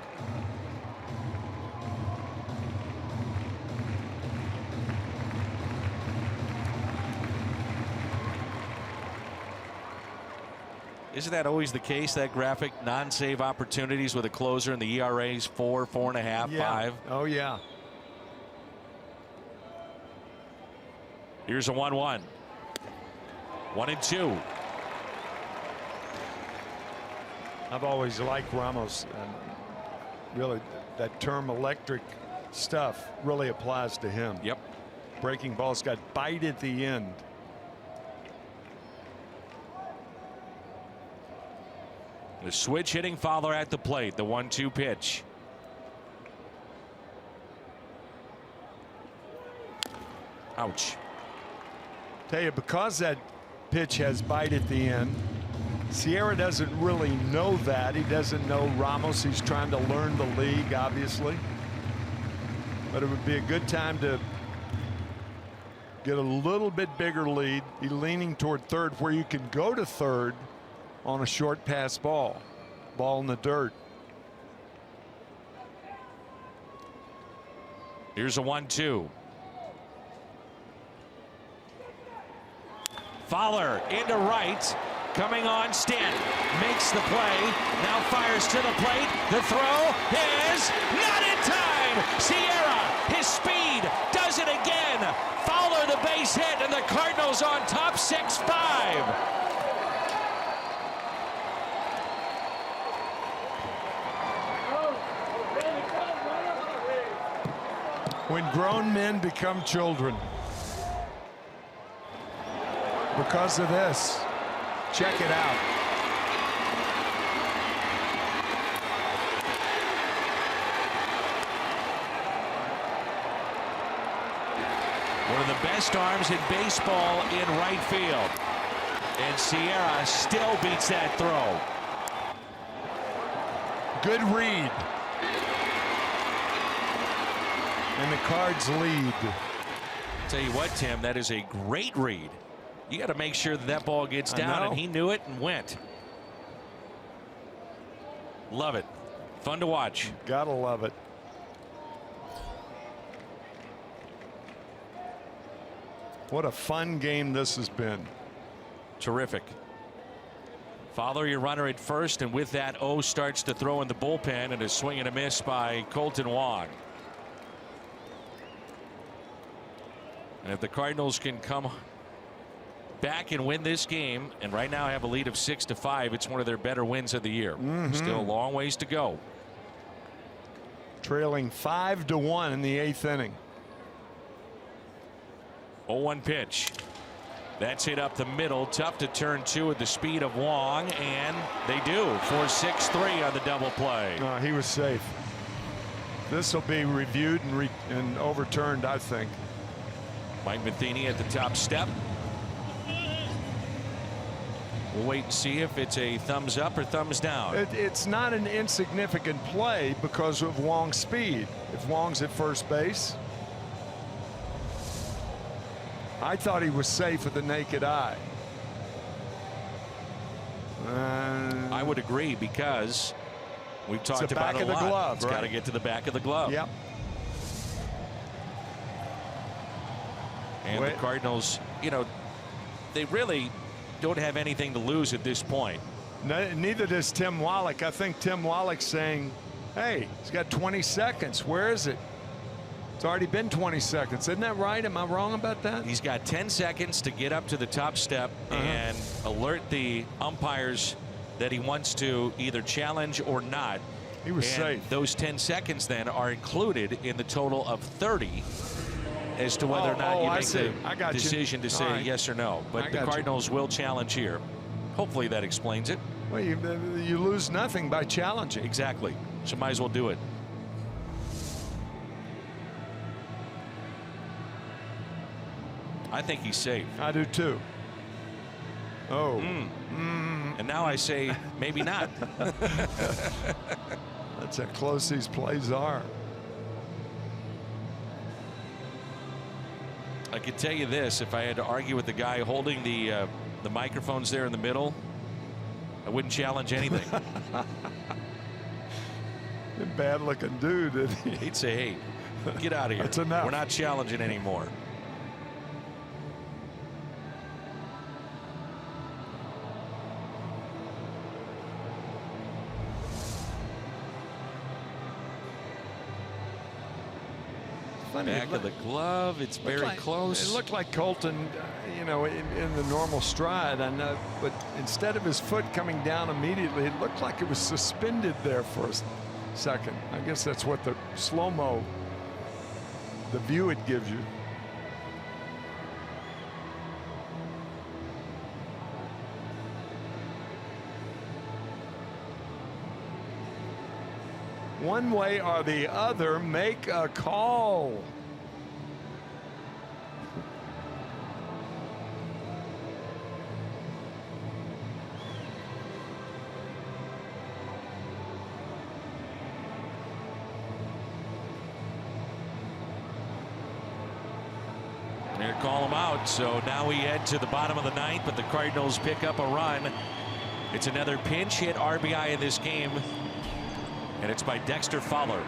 Isn't that always the case, that graphic? Non-save opportunities with a closer, and the ERAs 4, 4.5, 5. Oh, yeah. Here's a 1-1. 1-2. I've always liked Ramos, and really that term electric stuff really applies to him. Yep. Breaking balls got bite at the end. The switch hitting Fowler at the plate. The 1-2 pitch. Ouch. Tell you, because that pitch has bite at the end, Sierra doesn't really know that. He doesn't know Ramos. He's trying to learn the league, obviously. But it would be a good time to get a little bit bigger lead, be leaning toward third, where you can go to third on a short pass ball in the dirt. Here's a 1-2. Fowler into right, coming on. Stanton makes the play, now fires to the plate. The throw is not in time. Sierra, his speed, does it again. Fowler the base hit, and the Cardinals on top 6-5. grown men become children because of this. Check it out. One of the best arms in baseball in right field. And Sierra still beats that throw. Good read. And the Cards lead. Tell you what, Tim, that is a great read. You got to make sure that that ball gets down, and he knew it and went. Love it. Fun to watch. Gotta love it. What a fun game this has been. Terrific. Follow your runner at first, and with that, O starts to throw in the bullpen, and a swing and a miss by Colton Wong. And if the Cardinals can come back and win this game, and right now have a lead of 6-5, it's one of their better wins of the year. Still a long ways to go. Trailing 5-1 in the 8th inning. 0-1 pitch. That's hit up the middle. Tough to turn to at the speed of Wong, and they do for 6-3 on the double play. He was safe. This will be reviewed and overturned, I think. Mike Matheny at the top step. We'll wait and see if it's a thumbs up or thumbs down. It's not an insignificant play because of Wong's speed. If Wong's at first base, I thought he was safe with the naked eye. I would agree, because we've talked about it a lot. Back of the glove, It's right? got to get to the back of the glove. Yep. And the Cardinals, you know, they really don't have anything to lose at this point. Neither does Tim Wallach. I think Tim Wallach's saying, hey, he's got 20 seconds. Where is it? It's already been 20 seconds. Isn't that right? Am I wrong about that? He's got 10 seconds to get up to the top step and alert the umpires that he wants to either challenge or not. He was safe. Those 10 seconds then are included in the total of 30 as to whether or not you make the decision to say yes or no. But the Cardinals will challenge here. Hopefully that explains it. Well, you lose nothing by challenging. Exactly. So might as well do it. I think he's safe. I do too. Oh. And now I say maybe not. That's how close these plays are. I could tell you this, if I had to argue with the guy holding the microphones there in the middle, I wouldn't challenge anything. Bad looking dude, isn't he? He'd say, hey, get out of here. That's enough. We're not challenging anymore. Back of the glove. It's very close. It looked like Colton, you know, in the normal stride. I know, but instead of his foot coming down immediately, it looked like it was suspended there for a second. I guess that's what the slow-mo, the view it gives you. One way or the other, make a call. They're going to call him out. So now we head to the bottom of the ninth, but the Cardinals pick up a run. It's another pinch hit RBI in this game, and it's by Dexter Fowler.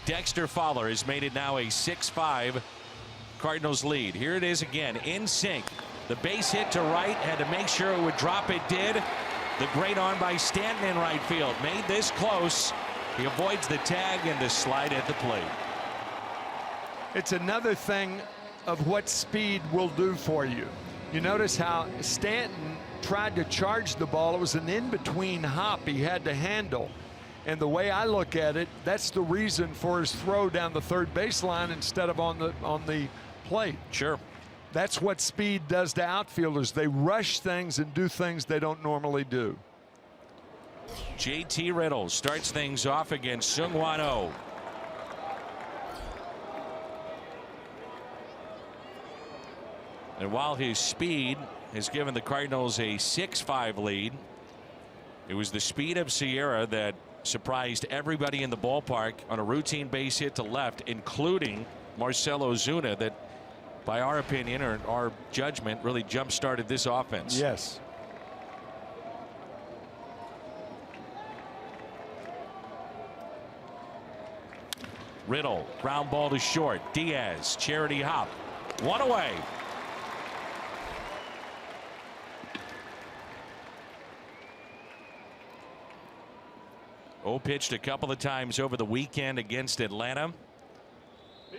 Dexter Fowler has made it now a 6-5 Cardinals lead. Here it is again in sync. The base hit to right, had to make sure it would drop. It did. The great arm by Stanton in right field made this close. He avoids the tag and the slide at the plate. It's another thing of what speed will do for you. You notice how Stanton tried to charge the ball. It was an in-between hop he had to handle. And the way I look at it, that's the reason for his throw down the third baseline instead of on the plate. Sure. That's what speed does to outfielders. They rush things and do things they don't normally do. JT Riddle starts things off against Seung-Hwan Oh. And while his speed has given the Cardinals a 6-5 lead, it was the speed of Sierra that surprised everybody in the ballpark on a routine base hit to left, including Marcell Ozuna, that by our opinion or our judgment really jump-started this offense. Yes. Riddle, ground ball to short. Diaz, charity hop. One away. O pitched a couple of times over the weekend against Atlanta.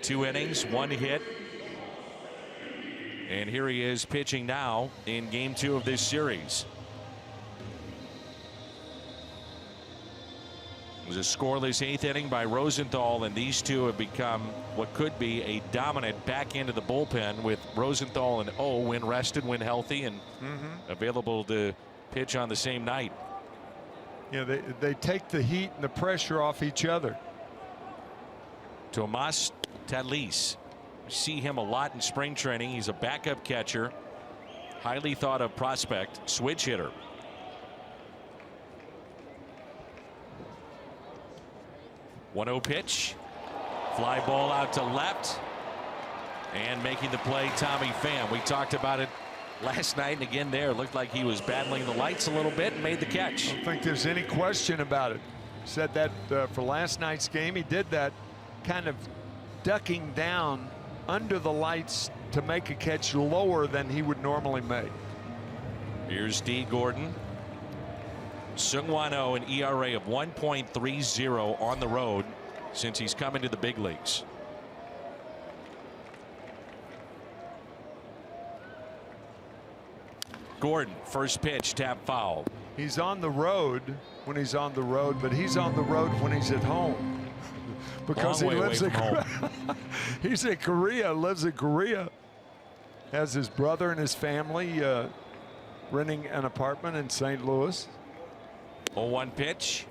2 innings, 1 hit. And here he is pitching now in game 2 of this series. It was a scoreless 8th inning by Rosenthal, and these two have become what could be a dominant back end of the bullpen, with Rosenthal and O when rested, when healthy, and available to pitch on the same night. Yeah, they take the heat and the pressure off each other. Tomas Tatis. We see him a lot in spring training. He's a backup catcher, highly thought of prospect, switch hitter. One-0 pitch. Fly ball out to left. And making the play, Tommy Pham. We talked about it last night, and again there, looked like he was battling the lights a little bit and made the catch. I don't think there's any question about it. Said that for last night's game. He did that kind of ducking down under the lights to make a catch lower than he would normally make. Here's D. Gordon. Seung-Hwan Oh, an ERA of 1.30 on the road since he's come into the big leagues. Gordon, first pitch, tap foul. He's on the road when he's on the road, but he's on the road when he's at home. Because he lives in he's in Korea, lives in Korea. Has his brother and his family renting an apartment in St. Louis. 0-1 pitch.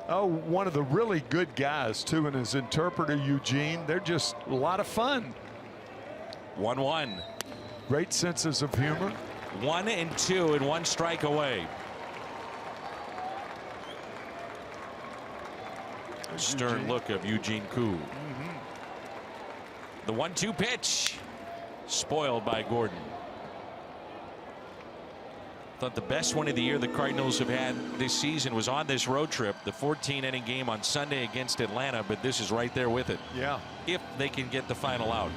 Oh, one of the really good guys too, and his interpreter Eugene. They're just a lot of fun. 1-1. Great senses of humor. 1-2 and 1 strike away. Stern Eugene. look of Eugene Koo. The 1-2 pitch, spoiled by Gordon. Thought the best one of the year the Cardinals have had this season was on this road trip, the 14-inning game on Sunday against Atlanta, but this is right there with it. Yeah. If they can get the final out.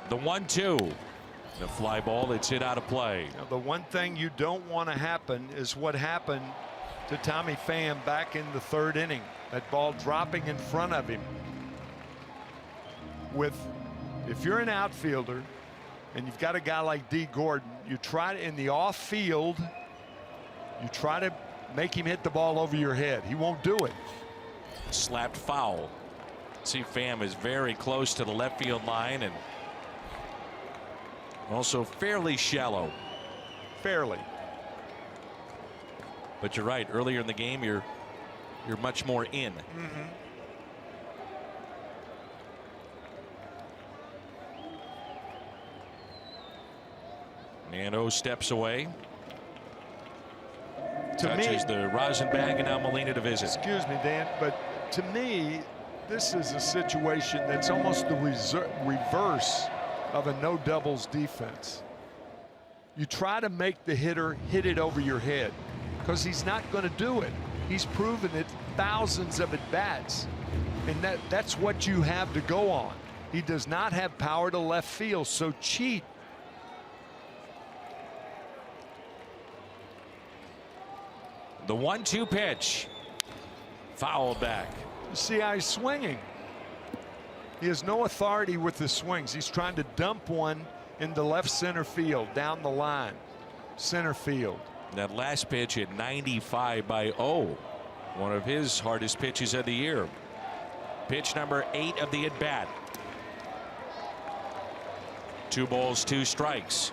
The 1-2. The fly ball that's hit out of play. Now, the one thing you don't want to happen is what happened to Tommy Pham back in the 3rd inning. That ball dropping in front of him. If you're an outfielder and you've got a guy like D. Gordon, you try to, in the off field, you try to make him hit the ball over your head. He won't do it. Slapped foul. See, Pham is very close to the left field line and also fairly shallow. Fairly. But you're right, earlier in the game you're much more in. Nano steps away. Touches the rosin bag, and now Molina to visit. Excuse me, Dan, but to me, this is a situation that's almost the reverse of a no doubles defense. You try to make the hitter hit it over your head because he's not going to do it. He's proven it thousands of at-bats, and that's what you have to go on. He does not have power to left field, so cheat. The 1-2 pitch. Fouled back. You see how he's swinging. He has no authority with the swings. He's trying to dump one into left center field, down the line, center field. That last pitch at 95 by O. One of his hardest pitches of the year. Pitch number 8 of the at-bat. 2 balls, 2 strikes.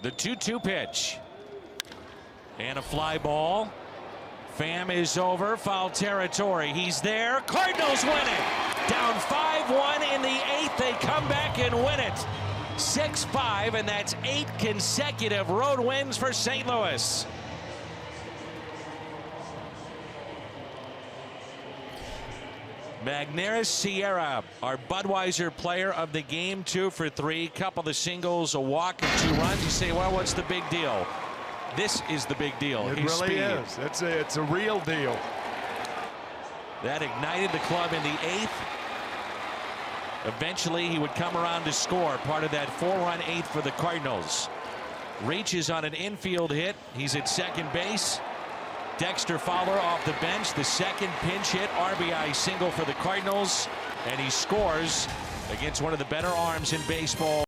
The 2-2 pitch. And a fly ball. Pham is over. Foul territory. He's there. Cardinals win it. Down 5-1 in the 8th. They come back and win it. 6-5, and that's 8 consecutive road wins for St. Louis. Magneuris Sierra, our Budweiser player of the game, 2 for 3. Couple of singles, a walk, and 2 runs. You say, well, what's the big deal? This is the big deal. It His really speed. is. It's a real deal. That ignited the club in the 8th. Eventually, he would come around to score. Part of that 4-run 8th for the Cardinals. Reaches on an infield hit. He's at second base. Dexter Fowler off the bench. The second pinch hit. RBI single for the Cardinals. And he scores against one of the better arms in baseball.